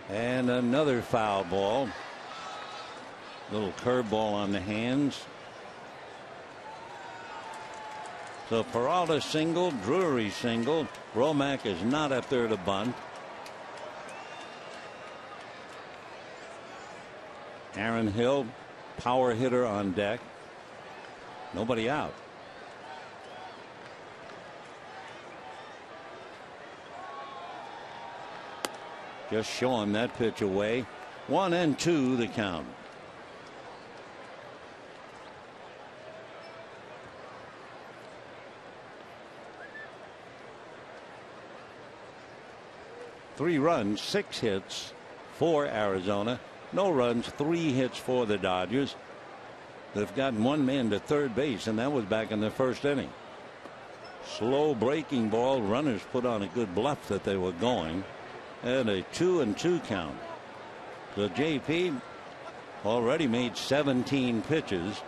And another foul ball. Little curveball on the hands. So Peralta singled, Drury singled. Romack is not up there to bunt. Aaron Hill, power hitter on deck. Nobody out. Just showing that pitch away. 1-2 the count. Three runs, 6 hits for Arizona. No runs, 3 hits for the Dodgers. They've gotten one man to third base, and that was back in the first inning. Slow breaking ball. Runners put on a good bluff that they were going. And a 2-2 count. So JP already made 17 pitches,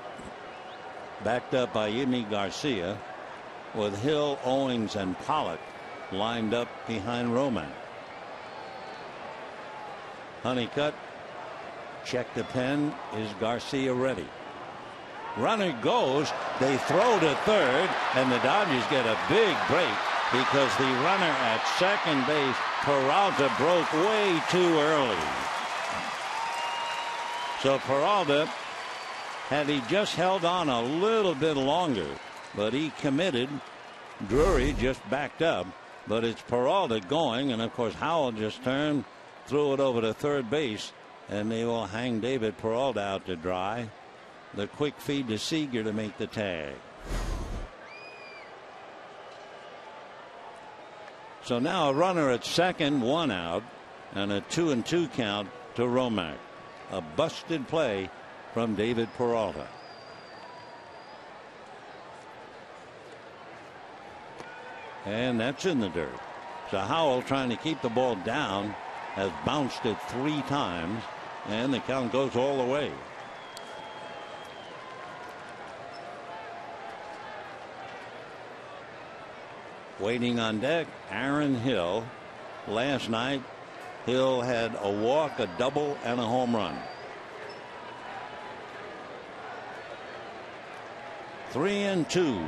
backed up by Yimi Garcia, with Hill, Owings, and Pollock lined up behind Romack. Honeycutt, check the pen. Is Garcia ready? Runner goes. They throw to third, and the Dodgers get a big break because the runner at second base, Peralta, broke way too early. So Peralta, had he just held on a little bit longer, but he committed. Drury just backed up, but it's Peralta going, and of course Howell just turned, threw it over to third base, and they will hang David Peralta out to dry. The quick feed to Seager to make the tag. So now a runner at second, 1 out, and a 2-2 count to Romack. A busted play from David Peralta. And that's in the dirt. So Howell, trying to keep the ball down, has bounced it 3 times, and the count goes all the way. Waiting on deck, Aaron Hill. Last night, Hill had a walk, a double, and a home run. 3-2.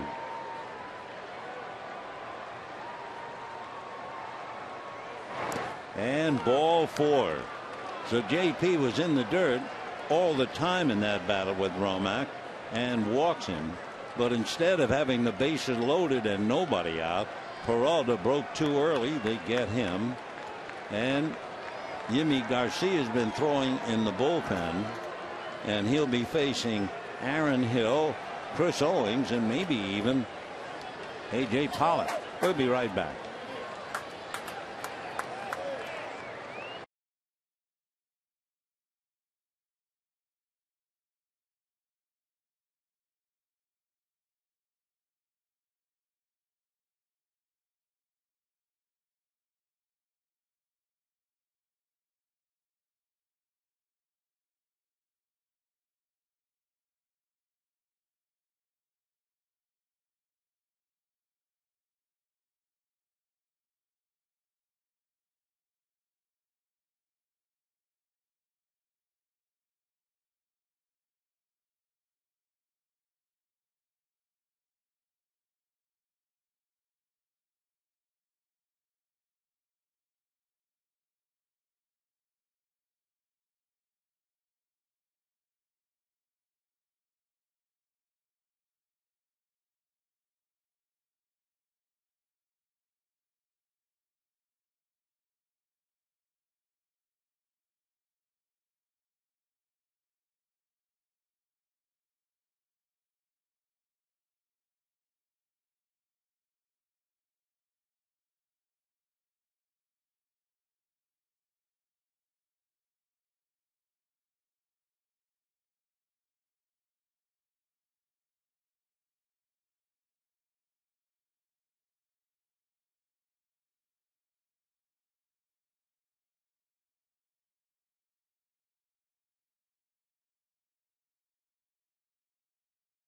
And ball 4. So JP was in the dirt all the time in that battle with Romack and walks him. But instead of having the bases loaded and nobody out, Peralta broke too early. They get him. And Yimi Garcia has been throwing in the bullpen, and he'll be facing Aaron Hill, Chris Owings, and maybe even A.J. Pollock. We'll be right back.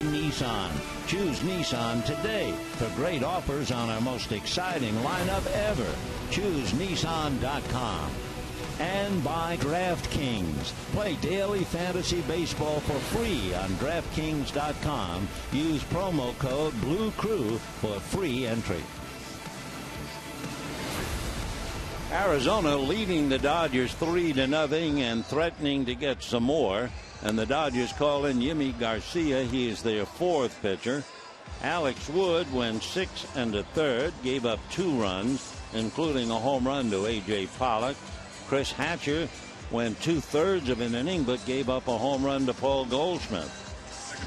Nissan. Choose Nissan today for great offers on our most exciting lineup ever. Choose Nissan.com. and by DraftKings. Play daily fantasy baseball for free on DraftKings.com. Use promo code BlueCrew for free entry. Arizona leading the Dodgers 3-0 and threatening to get some more. And the Dodgers call in Yimi Garcia. He is their fourth pitcher. Alex Wood went 6 1/3, gave up 2 runs, including a home run to A.J. Pollock. Chris Hatcher went 2/3 of an inning, but gave up a home run to Paul Goldschmidt.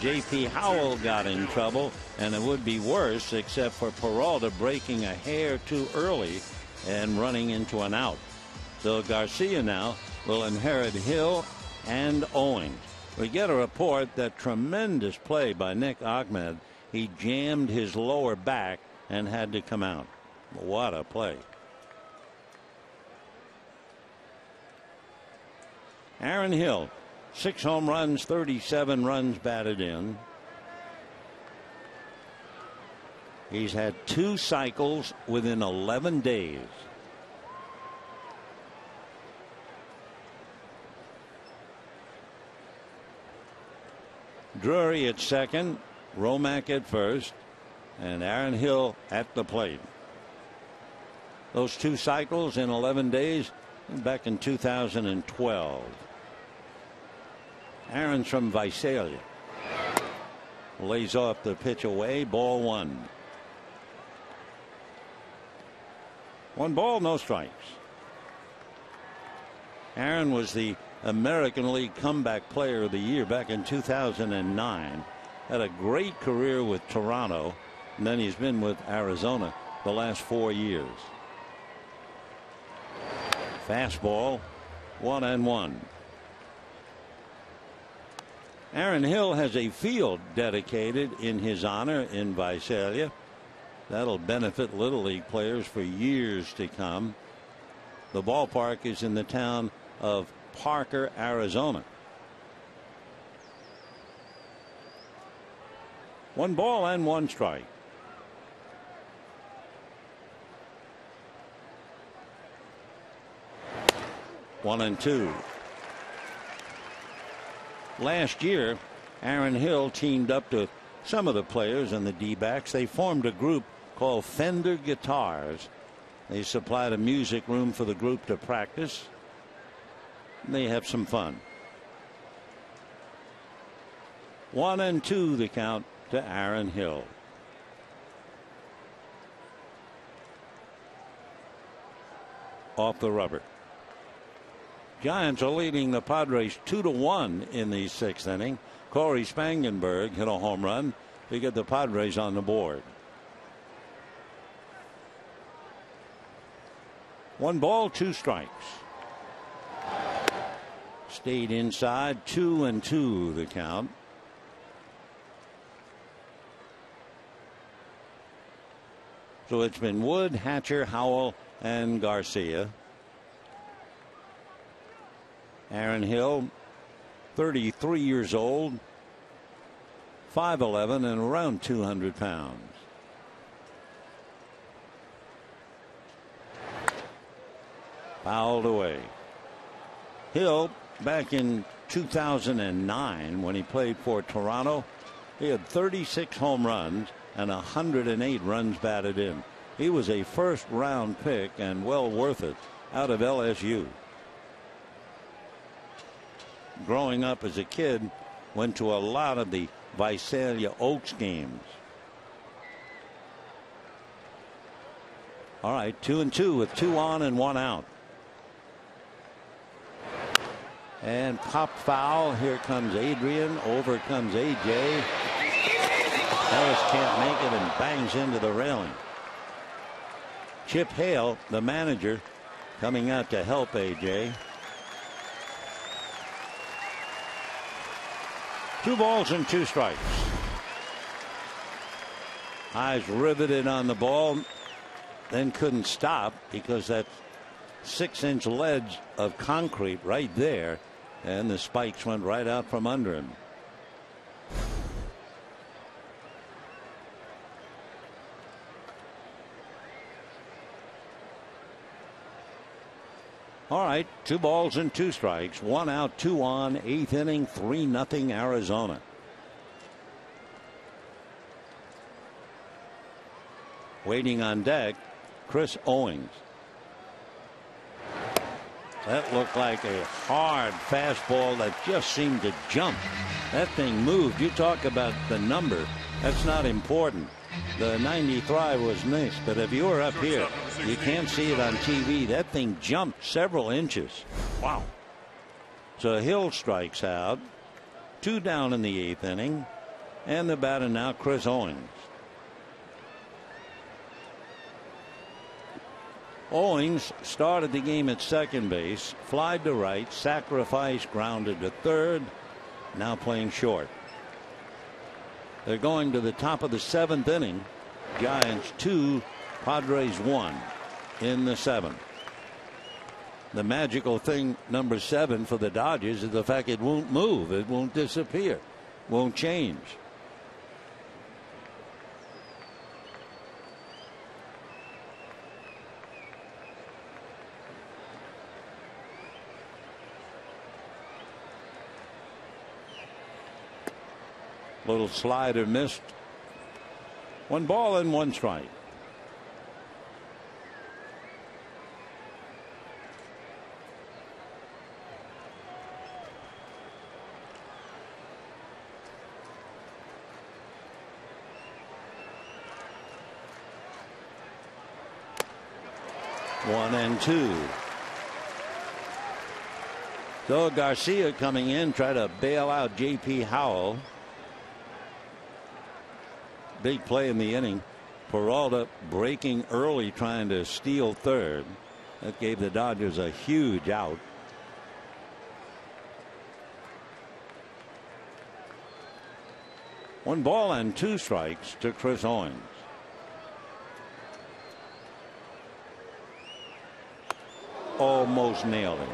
J.P. Howell got in trouble, and it would be worse except for Peralta breaking a hair too early and running into an out. So Garcia now will inherit Hill and Owings. We get a report that tremendous play by Nick Ahmed. He jammed his lower back and had to come out. What a play. Aaron Hill, 6 home runs, 37 runs batted in. He's had 2 cycles within 11 days. Drury at second, Romack at first, and Aaron Hill at the plate. Those 2 cycles in 11 days back in 2012. Aaron's from Visalia. Lays off the pitch away. Ball 1. 1 ball, no strikes. Aaron was the American League Comeback Player of the Year back in 2009. Had a great career with Toronto, and then he's been with Arizona the last 4 years. Fastball, 1-1. Aaron Hill has a field dedicated in his honor in Visalia. That'll benefit Little League players for years to come. The ballpark is in the town of Parker, Arizona. 1 ball and 1 strike. One and 2. Last year, Aaron Hill teamed up to some of the players in the D-backs. They formed a group called Fender Guitars. They supplied a music room for the group to practice. They have some fun. 1-2 the count to Aaron Hill. Off the rubber. Giants are leading the Padres 2-1 in the 6th inning. Corey Spangenberg hit a home run to get the Padres on the board. 1 ball, 2 strikes. Stayed inside. 2-2 the count. So it's been Wood, Hatcher, Howell, and Garcia. Aaron Hill, 33 years old, 5'11" and around 200 pounds. Fouled away. Hill, back in 2009 when he played for Toronto, he had 36 home runs and 108 runs batted in. He was a first-round pick and well worth it out of LSU. Growing up as a kid, went to a lot of the Visalia Oaks games. All right, 2-2 with 2 on and 1 out. And pop foul. Here comes Adrian. Over comes AJ. Ellis can't make it and bangs into the railing. Chip Hale, the manager, coming out to help AJ. 2 balls and 2 strikes. Eyes riveted on the ball, then couldn't stop because that 6-inch ledge of concrete right there, and the spikes went right out from under him. All right, 2 balls and 2 strikes, 1 out, 2 on, 8th inning, 3-0 Arizona. Waiting on deck, Chris Owings. That looked like a hard fastball that just seemed to jump. That thing moved. You talk about the number. That's not important. The 93 was missed, but if you were up here, you can't see it on TV. That thing jumped several inches. Wow. So Hill strikes out. 2 down in the 8th inning. And the batter now, Chris Owings. Owings started the game at second base, flied to right, sacrifice, grounded to third, now playing short. They're going to the top of the 7th inning. Giants 2, Padres 1 in the 7th. The magical thing, number 7 for the Dodgers, is the fact it won't move, it won't disappear, won't change. Little slider missed. 1 ball and 1 strike. One and 2. So Garcia coming in, try to bail out J.P. Howell. Big play in the inning. Peralta breaking early, trying to steal third. That gave the Dodgers a huge out. One ball and 2 strikes to Chris Owings. Almost nailed him.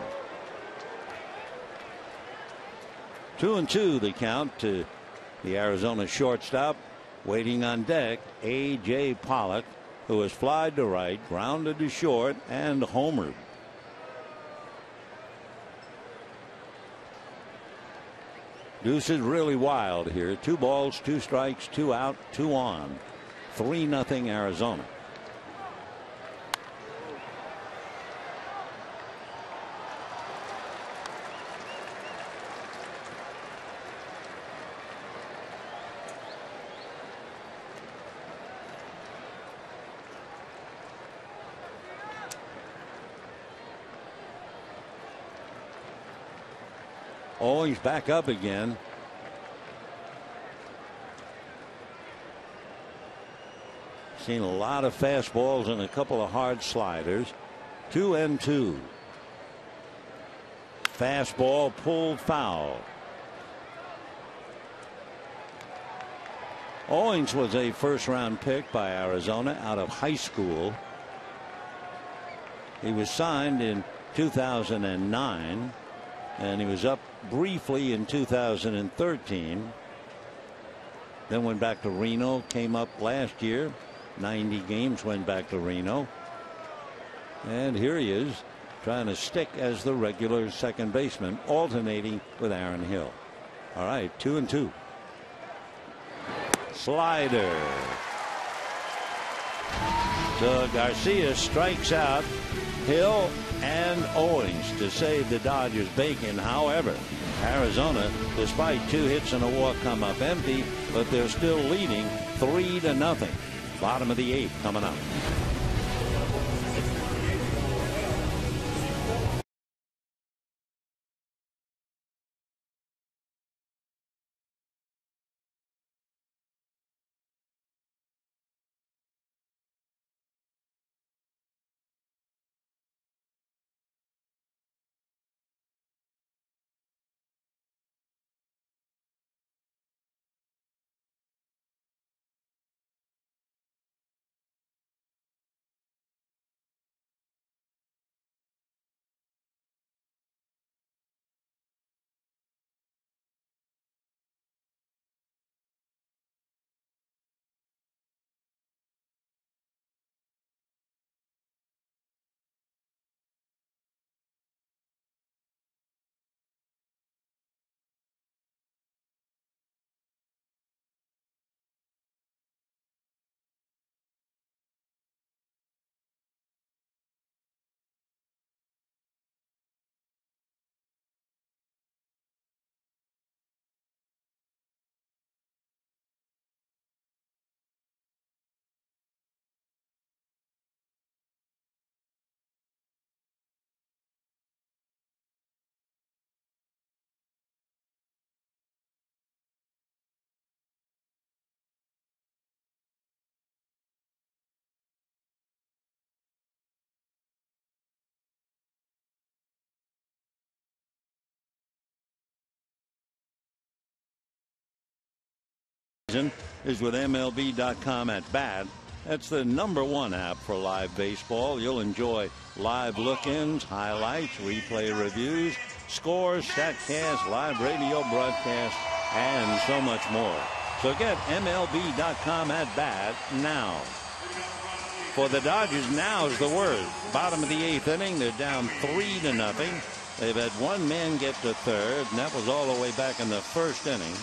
2-2 the count to the Arizona shortstop. Waiting on deck, A.J. Pollock, who was flied to right, grounded to short, and homered. Deuce is really wild here. 2 balls, 2 strikes, 2 out, 2 on. 3-0 Arizona. Owings back up again. Seen a lot of fastballs and a couple of hard sliders. 2-2. Fastball pulled foul. Owings was a first-round pick by Arizona out of high school. He was signed in 2009. And he was up briefly in 2013. Then went back to Reno, came up last year. 90 games, went back to Reno. And here he is trying to stick as the regular second baseman, alternating with Aaron Hill. All right, 2-2. Slider. So Garcia strikes out Hill and Owings to save the Dodgers bacon. However, Arizona, despite 2 hits and a walk, come up empty, but they're still leading 3-0. Bottom of the 8th coming up. is with MLB.com at bat. That's the #1 app for live baseball. You'll enjoy live look-ins, highlights, replay reviews, scores, statcasts, live radio broadcasts, and so much more. So get MLB.com at bat now. For the Dodgers, now's the word. Bottom of the 8th inning, they're down 3-0. They've had one man get to third, and that was all the way back in the first inning.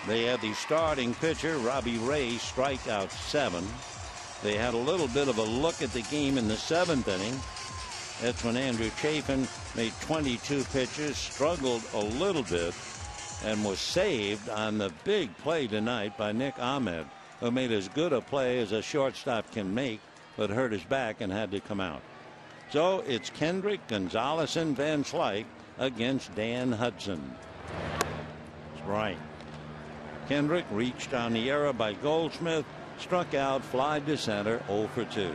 They had the starting pitcher, Robbie Ray, strike out 7. They had a little bit of a look at the game in the 7th inning. That's when Andrew Chafin made 22 pitches, struggled a little bit, and was saved on the big play tonight by Nick Ahmed, who made as good a play as a shortstop can make, but hurt his back and had to come out. So it's Kendrick, Gonzalez, and Van Slyke against Dan Hudson. That's right. Kendrick reached on the error by Goldschmidt, struck out, flied to center, 0 for 2.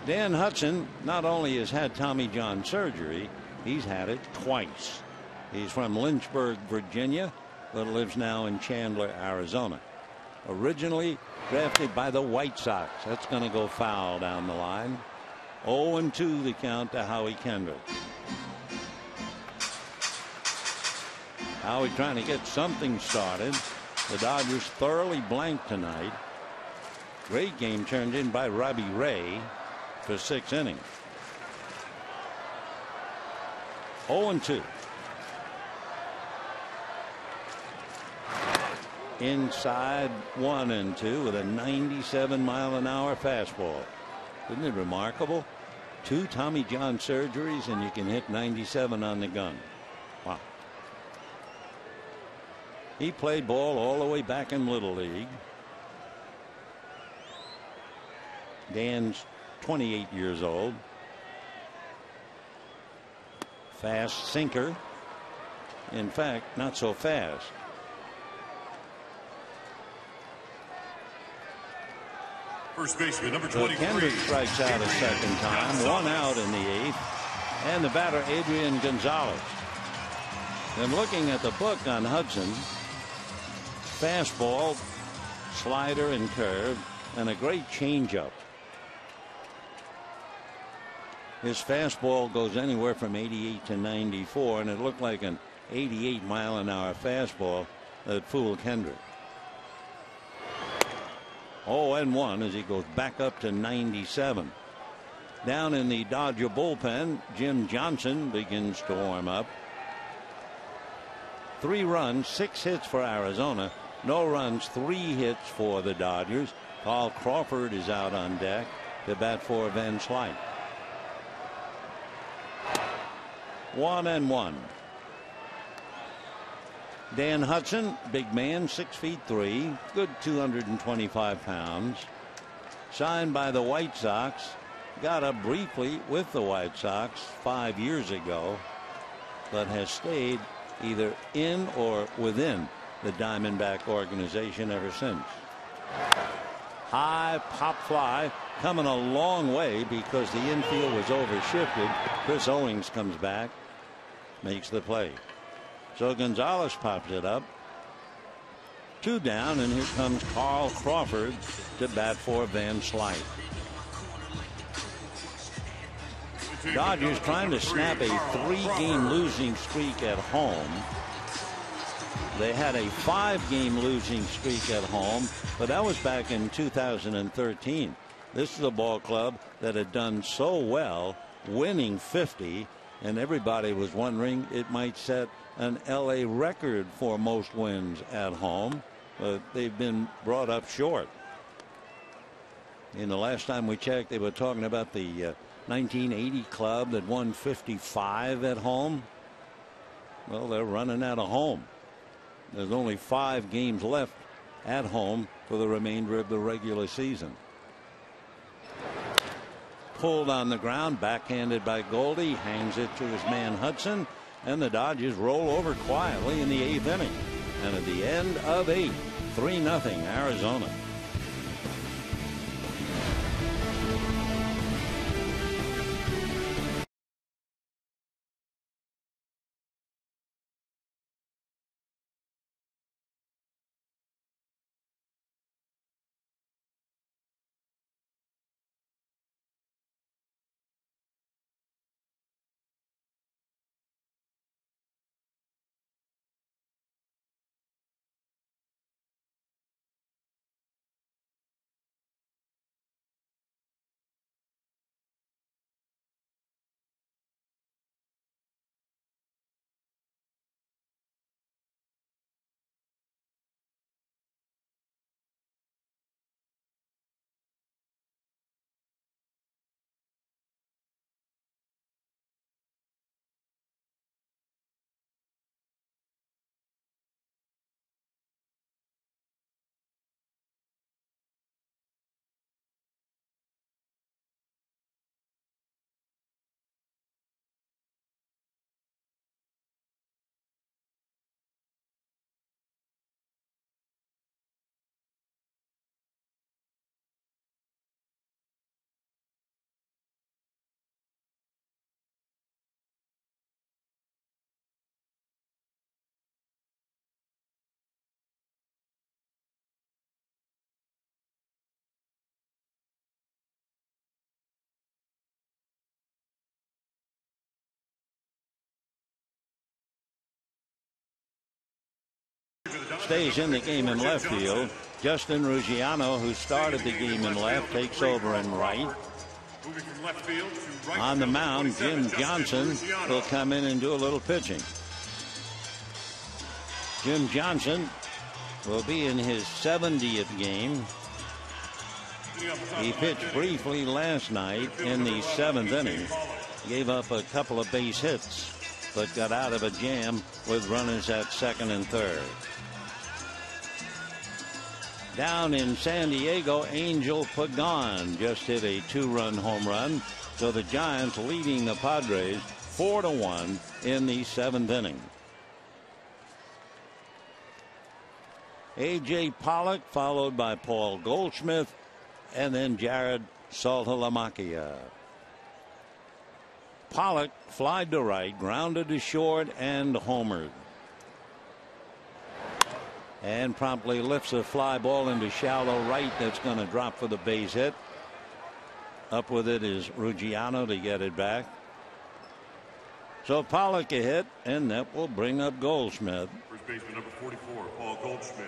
Dan Hudson not only has had Tommy John surgery, he's had it twice. He's from Lynchburg, Virginia, but lives now in Chandler, Arizona. Originally drafted by the White Sox. That's going to go foul down the line. 0-2 the count to Howie Kendrick. Howie trying to get something started. The Dodgers thoroughly blanked tonight. Great game turned in by Robbie Ray for 6 innings. 0-2. Inside 1-2 with a 97-mile-an-hour fastball. Isn't it remarkable? 2 Tommy John surgeries and you can hit 97 on the gun. Wow. He played ball all the way back in Little League. Dan's 28 years old. Fast sinker. In fact, not so fast. First baseman, number 23. Kendrick strikes out a second time. 1 out in the 8th. And the batter, Adrian Gonzalez. And looking at the book on Hudson, fastball, slider, and curve, and a great changeup. His fastball goes anywhere from 88 to 94, and it looked like an 88-mile-an-hour fastball that fooled Kendrick. 0-1 as he goes back up to 97. Down in the Dodger bullpen, Jim Johnson begins to warm up. 3 runs, 6 hits for Arizona. No runs, 3 hits for the Dodgers. Carl Crawford is out on deck to bat for Van Slyke. 1-1. Dan Hudson, big man, 6'3", good 225 pounds. Signed by the White Sox. Got up briefly with the White Sox 5 years ago, but has stayed either in or within the Diamondback organization ever since. High pop fly, coming a long way because the infield was overshifted. Chris Owings comes back, makes the play. So Gonzalez pops it up. 2 down, and here comes Carl Crawford to bat for Van Slyke. Dodgers trying to snap a 3-game losing streak at home. They had a 5-game losing streak at home, but that was back in 2013. This is a ball club that had done so well, winning 50, and everybody was wondering it might set an LA record for most wins at home, but they've been brought up short. In the last time we checked, they were talking about the 1980 club that won 55 at home. Well, they're running out of home. There's only 5 games left at home for the remainder of the regular season. Pulled on the ground, backhanded by Goldie, hangs it to his man Hudson, and the Dodgers roll over quietly in the 8th inning. And at the end of 8, 3-0 Arizona. stays in the game in left field. Justin Ruggiano, who started the game in left, takes over in right. Moving from left field to right. On the mound, Jim Johnson will come in and do a little pitching. Jim Johnson will be in his 70th game. He pitched briefly last night in the 7th inning. Gave up a couple of base hits, but got out of a jam with runners at second and third. Down in San Diego, Angel Pagan just hit a 2-run home run. So the Giants leading the Padres 4-1 in the 7th inning. A.J. Pollock followed by Paul Goldschmidt and then Jared Saltalamacchia. Pollock flied to right, grounded to short, and homered. And promptly lifts a fly ball into shallow right that's going to drop for the base hit. Up with it is Ruggiano to get it back. So Pollock a hit, and that will bring up Goldschmidt. First baseman number 44, Paul Goldschmidt.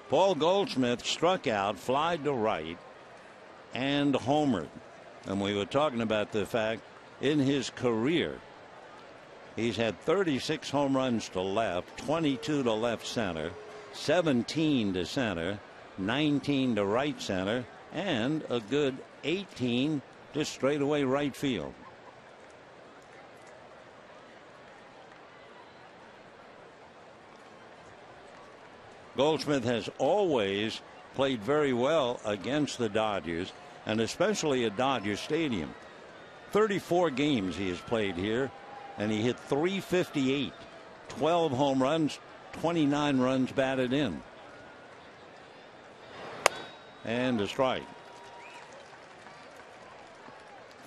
Paul Goldschmidt struck out, flied to right, and homered. And we were talking about the fact in his career he's had 36 home runs to left, 22 to left center, 17 to center, 19 to right center, and a good 18 to straightaway right field. Goldschmidt has always played very well against the Dodgers, and especially at Dodger Stadium. 34 games he has played here, and he hit .358, 12 home runs, 29 runs batted in. And a strike.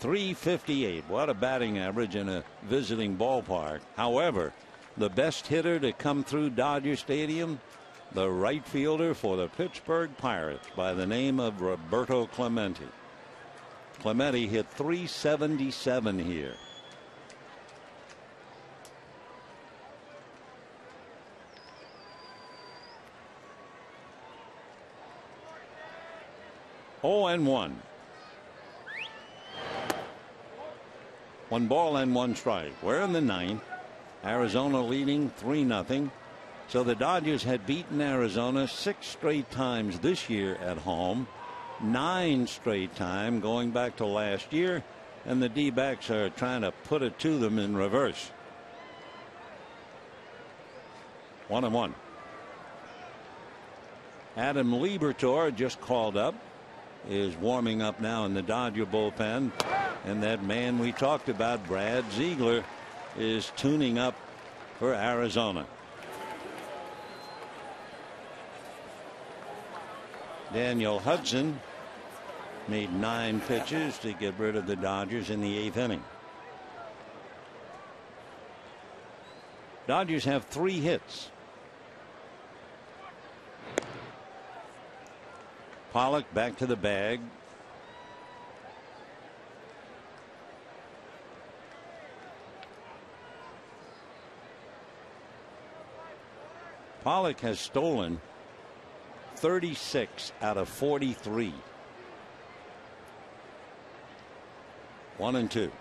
.358. What a batting average in a visiting ballpark. However, the best hitter to come through Dodger Stadium, the right fielder for the Pittsburgh Pirates by the name of Roberto Clemente. Clemente hit .377 here. Oh, and 1. 1 ball and 1 strike. We're in the 9th. Arizona leading 3-0. So the Dodgers had beaten Arizona 6 straight times this year at home, 9 straight time going back to last year, and the D-backs are trying to put it to them in reverse. 1-1. Adam Liebertor just called up, is warming up now in the Dodger bullpen, and that man we talked about, Brad Ziegler, is tuning up for Arizona. Daniel Hudson made 9 pitches to get rid of the Dodgers in the 8th inning. Dodgers have 3 hits. Pollock back to the bag. Pollock has stolen 36 out of 43. 1-2.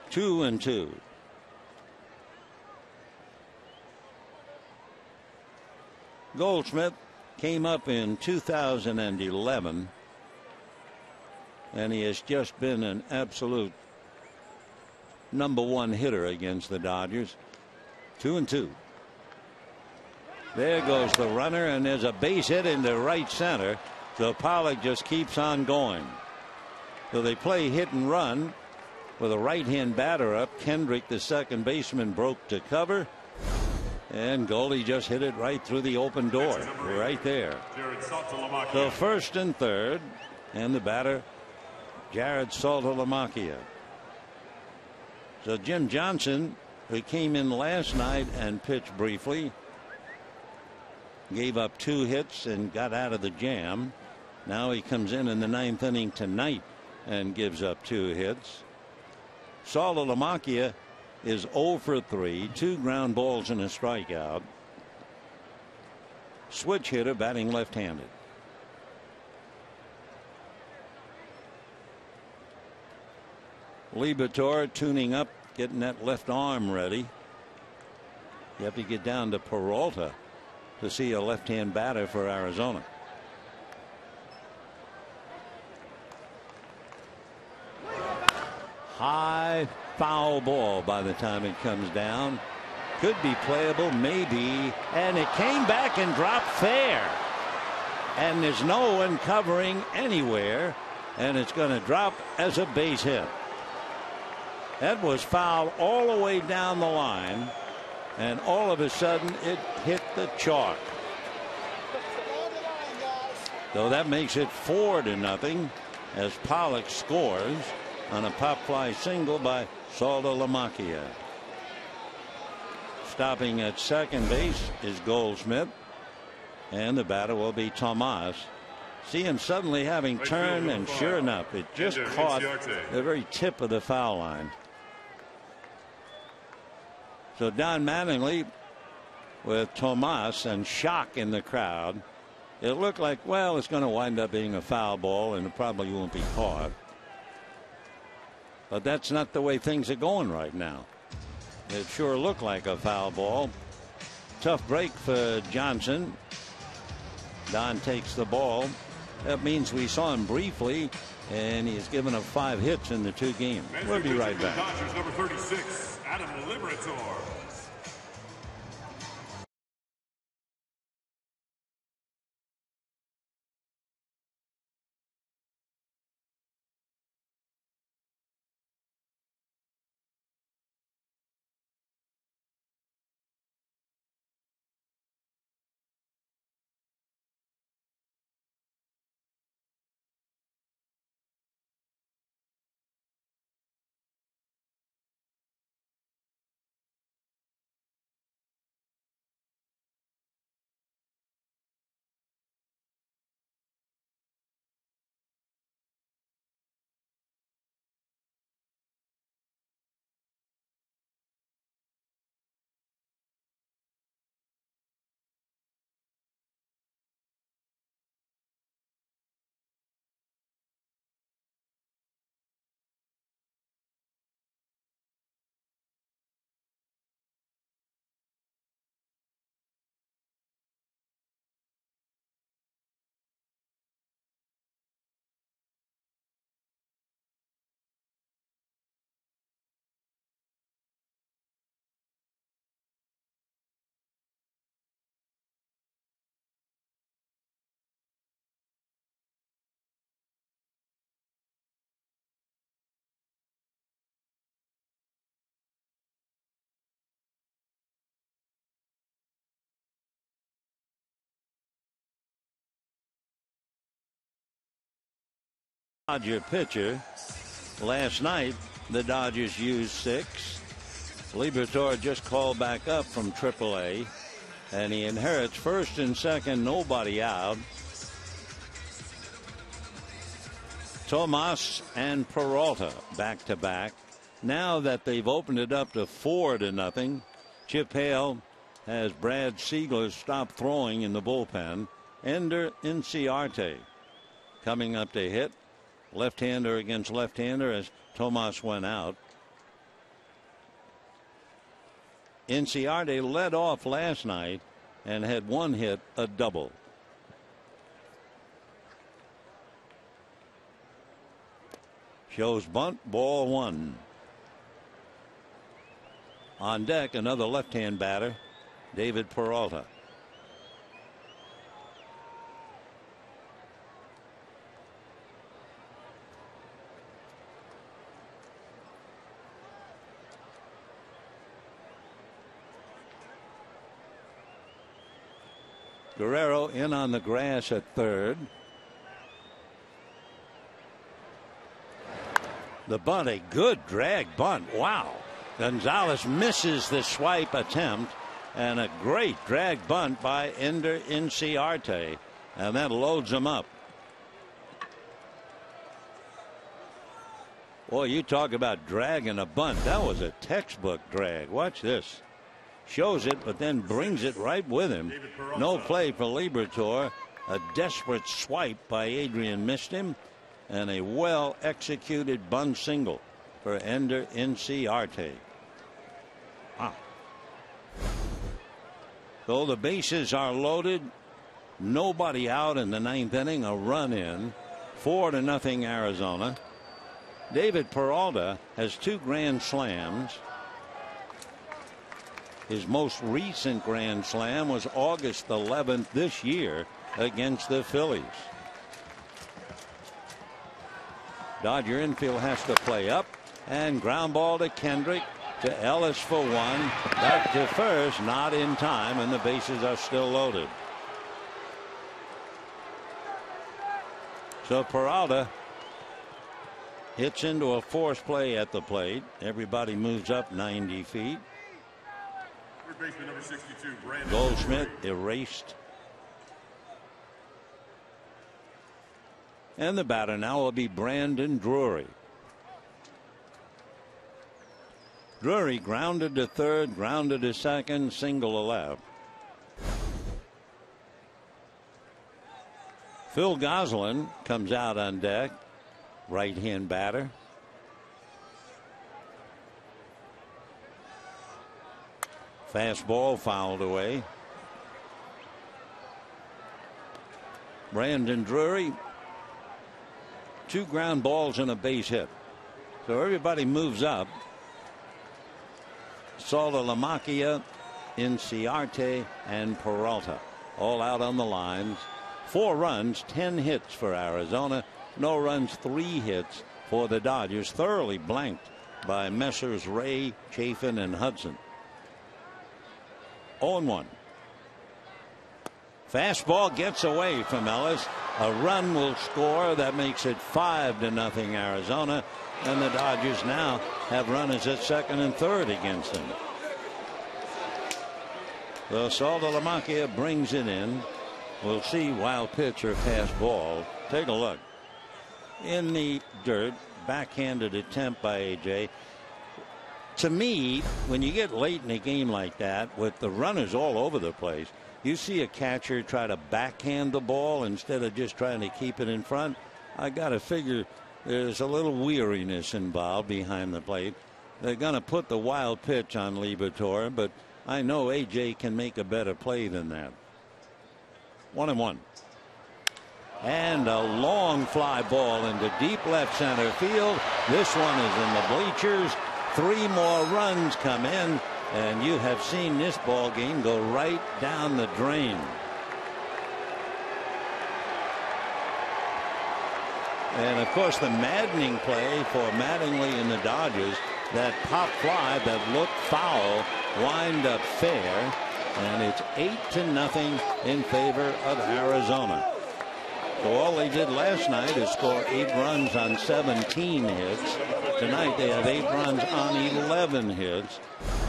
Two and two. Goldschmidt came up in 2011, and he has just been an absolute #1 hitter against the Dodgers. 2-2. There goes the runner, and there's a base hit into right center. So Pollock just keeps on going. So they play hit and run with a right-hand batter up. Kendrick, the second baseman, broke to cover. And Goldie just hit it right through the open door, right there. So first and third, and the batter, Jared Saltalamacchia. So Jim Johnson, who came in last night and pitched briefly, gave up 2 hits and got out of the jam. Now he comes in the 9th inning tonight and gives up 2 hits. Saltalamacchia is 0 for 3, 2 ground balls and a strikeout. Switch hitter, batting left-handed. Liberatore tuning up, getting that left arm ready. You have to get down to Peralta to see a left-hand batter for Arizona. High foul ball by the time it comes down. Could be playable, maybe, and it came back and dropped fair. And there's no one covering anywhere, and it's going to drop as a base hit. That was foul all the way down the line, and all of a sudden it hit the chalk. So that makes it 4-0 as Pollock scores on a pop fly single by Saltalamacchia. Stopping at second base is Goldschmidt, and the batter will be Tomas. See him suddenly having turned, and sure enough, it just caught the very tip of the foul line. So Don Mattingly with Tomas and shock in the crowd. It looked like, well, it's going to wind up being a foul ball, and it probably won't be caught. But that's not the way things are going right now. It sure looked like a foul ball. Tough break for Johnson. Don takes the ball. That means we saw him briefly, and he's given up 5 hits in the 2 games. We'll be right back. Dodgers number 36, Adam Liberator. Dodger pitcher. Last night, the Dodgers used 6. Liberatore just called back up from AAA, and he inherits first and second, nobody out. Tomas and Peralta back to back. Now that they've opened it up to 4-0, Chip Hale has Brad Siegler stop throwing in the bullpen. Ender Inciarte coming up to hit. Left-hander against left-hander as Tomas went out. Inciarte led off last night and had 1 hit, a double. Shows bunt, ball 1. On deck, another left-hand batter, David Peralta. Guerrero in on the grass at third. The bunt, a good drag bunt. Wow. Gonzalez misses the swipe attempt, and a great drag bunt by Ender Inciarte, and that loads him up. Boy, you talk about dragging a bunt. That was a textbook drag. Watch this. Shows it, but then brings it right with him. No play for Liberatore. A desperate swipe by Adrian missed him. And a well-executed bunt single for Ender Inciarte. Wow. So the bases are loaded. Nobody out in the ninth inning. A run in. 4-0 Arizona. David Peralta has 2 grand slams. His most recent grand slam was August 11th this year against the Phillies. Dodger infield has to play up, and ground ball to Kendrick, to Ellis for 1. Back to first, not in time, and the bases are still loaded. So Peralta hits into a force play at the plate. Everybody moves up 90 feet. Third baseman number 62, Brandon Goldschmidt erased. And the batter now will be Brandon Drury. Drury grounded to third, grounded to second, single to left. Phil Gosselin comes out on deck, right-hand batter. Fastball fouled away. Brandon Drury, 2 ground balls and a base hit. So everybody moves up. Saltalamacchia, Inciarte, and Peralta all out on the lines. 4 runs, 10 hits for Arizona. No runs, 3 hits for the Dodgers. Thoroughly blanked by Messrs. Ray, Chafin, and Hudson. 0-1. Fastball gets away from Ellis. A run will score. That makes it 5-0 Arizona. And the Dodgers now have runners at second and third against them. The Saltalamacchia brings it in. We'll see wild pitch or fastball. Take a look. In the dirt, backhanded attempt by AJ. To me, when you get late in a game like that with the runners all over the place, you see a catcher try to backhand the ball instead of just trying to keep it in front. I got to figure there's a little weariness involved behind the plate. They're going to put the wild pitch on Liberatore, but I know AJ can make a better play than that. 1-1. And a long fly ball into deep left center field. This one is in the bleachers. 3 more runs come in, and you have seen this ball game go right down the drain. And of course, the maddening play for Mattingly and the Dodgers, that pop fly that looked foul, wind up fair, and it's 8-0 in favor of Arizona. So all they did last night is score 8 runs on 17 hits. Tonight they have 8 runs on 11 hits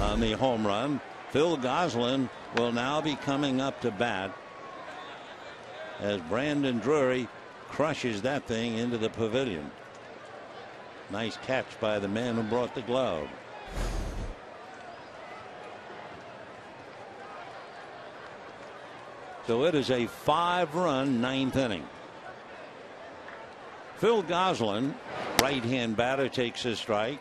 on the home run. Phil Gosselin will now be coming up to bat as Brandon Drury crushes that thing into the pavilion. Nice catch by the man who brought the glove. So it is a 5-run 9th inning. Phil Gosselin, right-hand batter, takes a strike.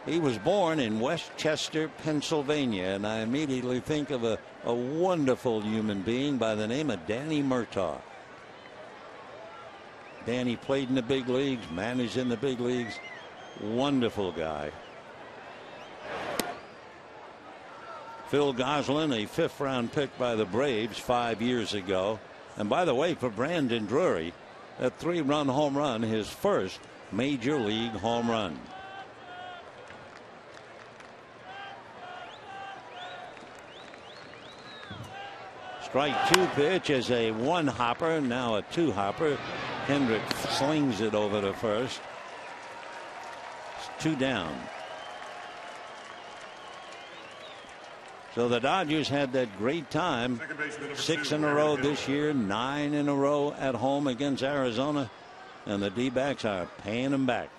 He was born in Westchester, Pennsylvania, and I immediately think of a wonderful human being by the name of Danny Murtaugh. Danny played in the big leagues, managed in the big leagues. Wonderful guy. Phil Gosselin, a 5th-round pick by the Braves 5 years ago. And by the way, for Brandon Drury, a 3-run home run, his first major league home run. Strike 2 pitch is a 1-hopper, now a 2-hopper. Hendrick slings it over to first. It's 2 down. So the Dodgers had that great time. 6 in a row this year, 9 in a row at home against Arizona. And the D-backs are paying them back.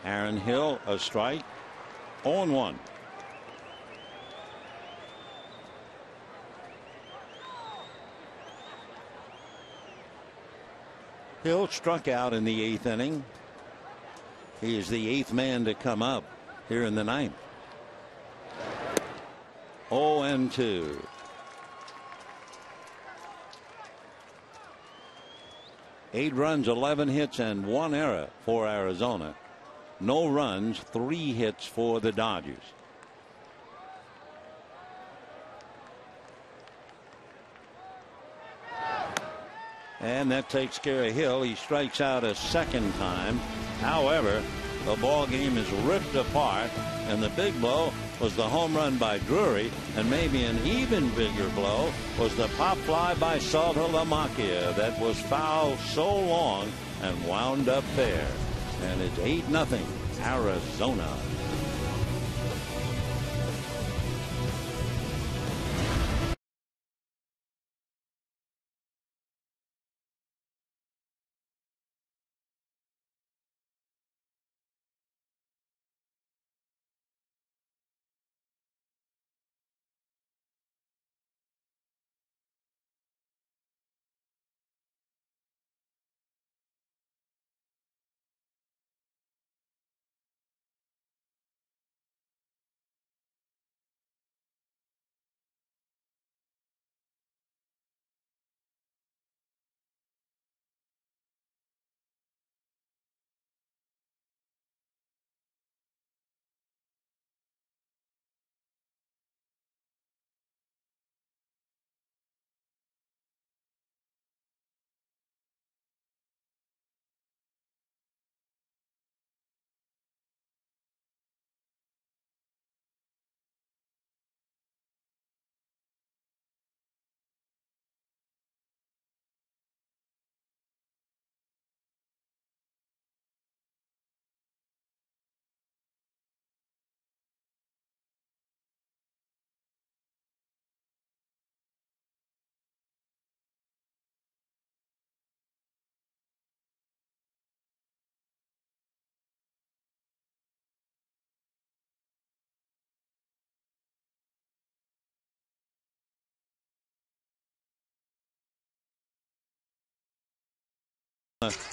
Aaron Hill, a strike. 0-1. Hill struck out in the 8th inning. He is the 8th man to come up here in the 9th. 0-2. Eight runs, 11 hits, and 1 error for Arizona. No runs, 3 hits for the Dodgers. And that takes care of Hill. He strikes out a second time. However, the ball game is ripped apart, and the big blow was the home run by Drury, and maybe an even bigger blow was the pop fly by Saltalamacchia that was fouled so long and wound up fair. And it's 8-0 Arizona.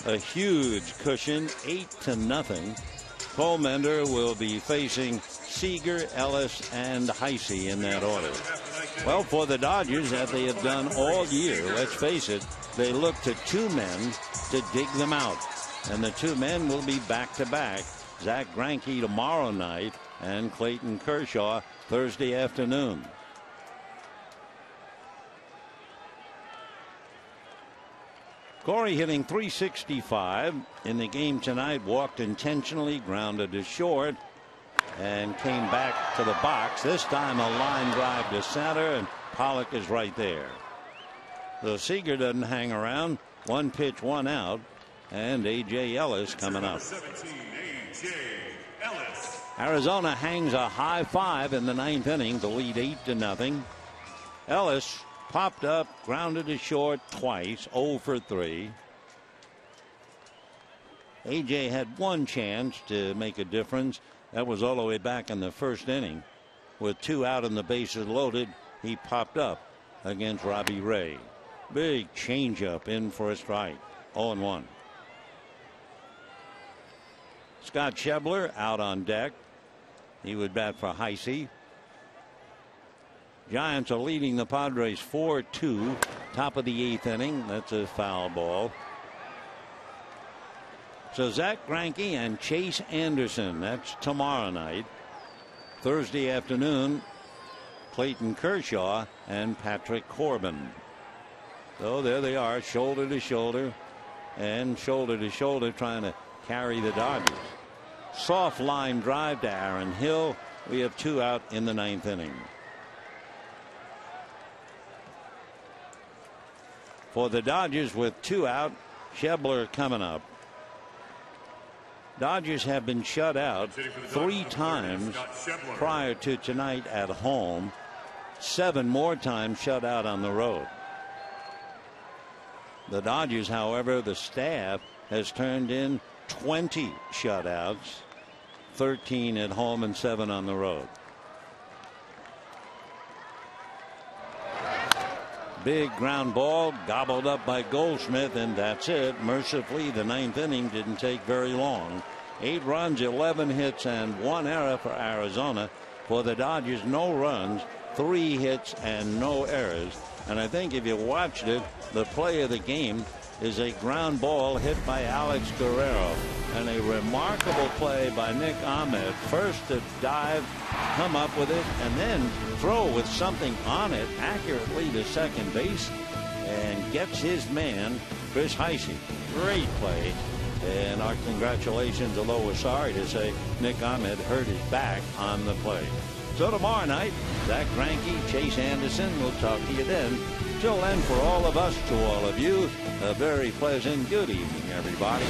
A huge cushion, 8-0. Comender will be facing Seager, Ellis, and Heisey in that order. Well, for the Dodgers, as they have done all year, let's face it, they look to 2 men to dig them out. And the 2 men will be back-to-back. Zach Greinke tomorrow night and Clayton Kershaw Thursday afternoon. Corey hitting .365 in the game tonight. Walked intentionally, grounded to short, and came back to the box. This time a line drive to center, and Pollock is right there. So Seager doesn't hang around. 1 pitch, 1 out, and A.J. Ellis coming up. 17, A.J. Ellis. Arizona hangs a high 5 in the 9th inning to lead 8-0. Ellis popped up, grounded to short twice, 0 for 3. A.J. had 1 chance to make a difference. That was all the way back in the 1st inning. With 2 out and the bases loaded, he popped up against Robbie Ray. Big changeup in for a strike. 0-1. Scott Schebler out on deck. He would bat for Heisey. Giants are leading the Padres 4-2. Top of the 8th inning. That's a foul ball. So Zach Greinke and Chase Anderson. That's tomorrow night. Thursday afternoon, Clayton Kershaw and Patrick Corbin. So there they are, shoulder to shoulder and shoulder to shoulder, trying to carry the Dodgers. Soft line drive to Aaron Hill. We have 2 out in the 9th inning. For the Dodgers with 2 out, Schebler coming up. Dodgers have been shut out 3 times prior to tonight at home. 7 more times shut out on the road. The Dodgers, however, the staff has turned in 20 shutouts. 13 at home and 7 on the road. Big ground ball gobbled up by Goldschmidt, and that's it. Mercifully, the 9th inning didn't take very long. 8 runs, 11 hits, and 1 error for Arizona. For the Dodgers, no runs, 3 hits, and no errors. And I think if you watched it, the play of the game is a ground ball hit by Alex Guerrero, and a remarkable play by Nick Ahmed. First to dive, come up with it, and then throw with something on it accurately to second base, and gets his man, Chris Heisey. Great play, and our congratulations, although we're sorry to say Nick Ahmed hurt his back on the play. So tomorrow night, Zach Greinke, Chase Anderson, we'll talk to you then. Till then, for all of us, to all of you, a very pleasant good evening, everybody.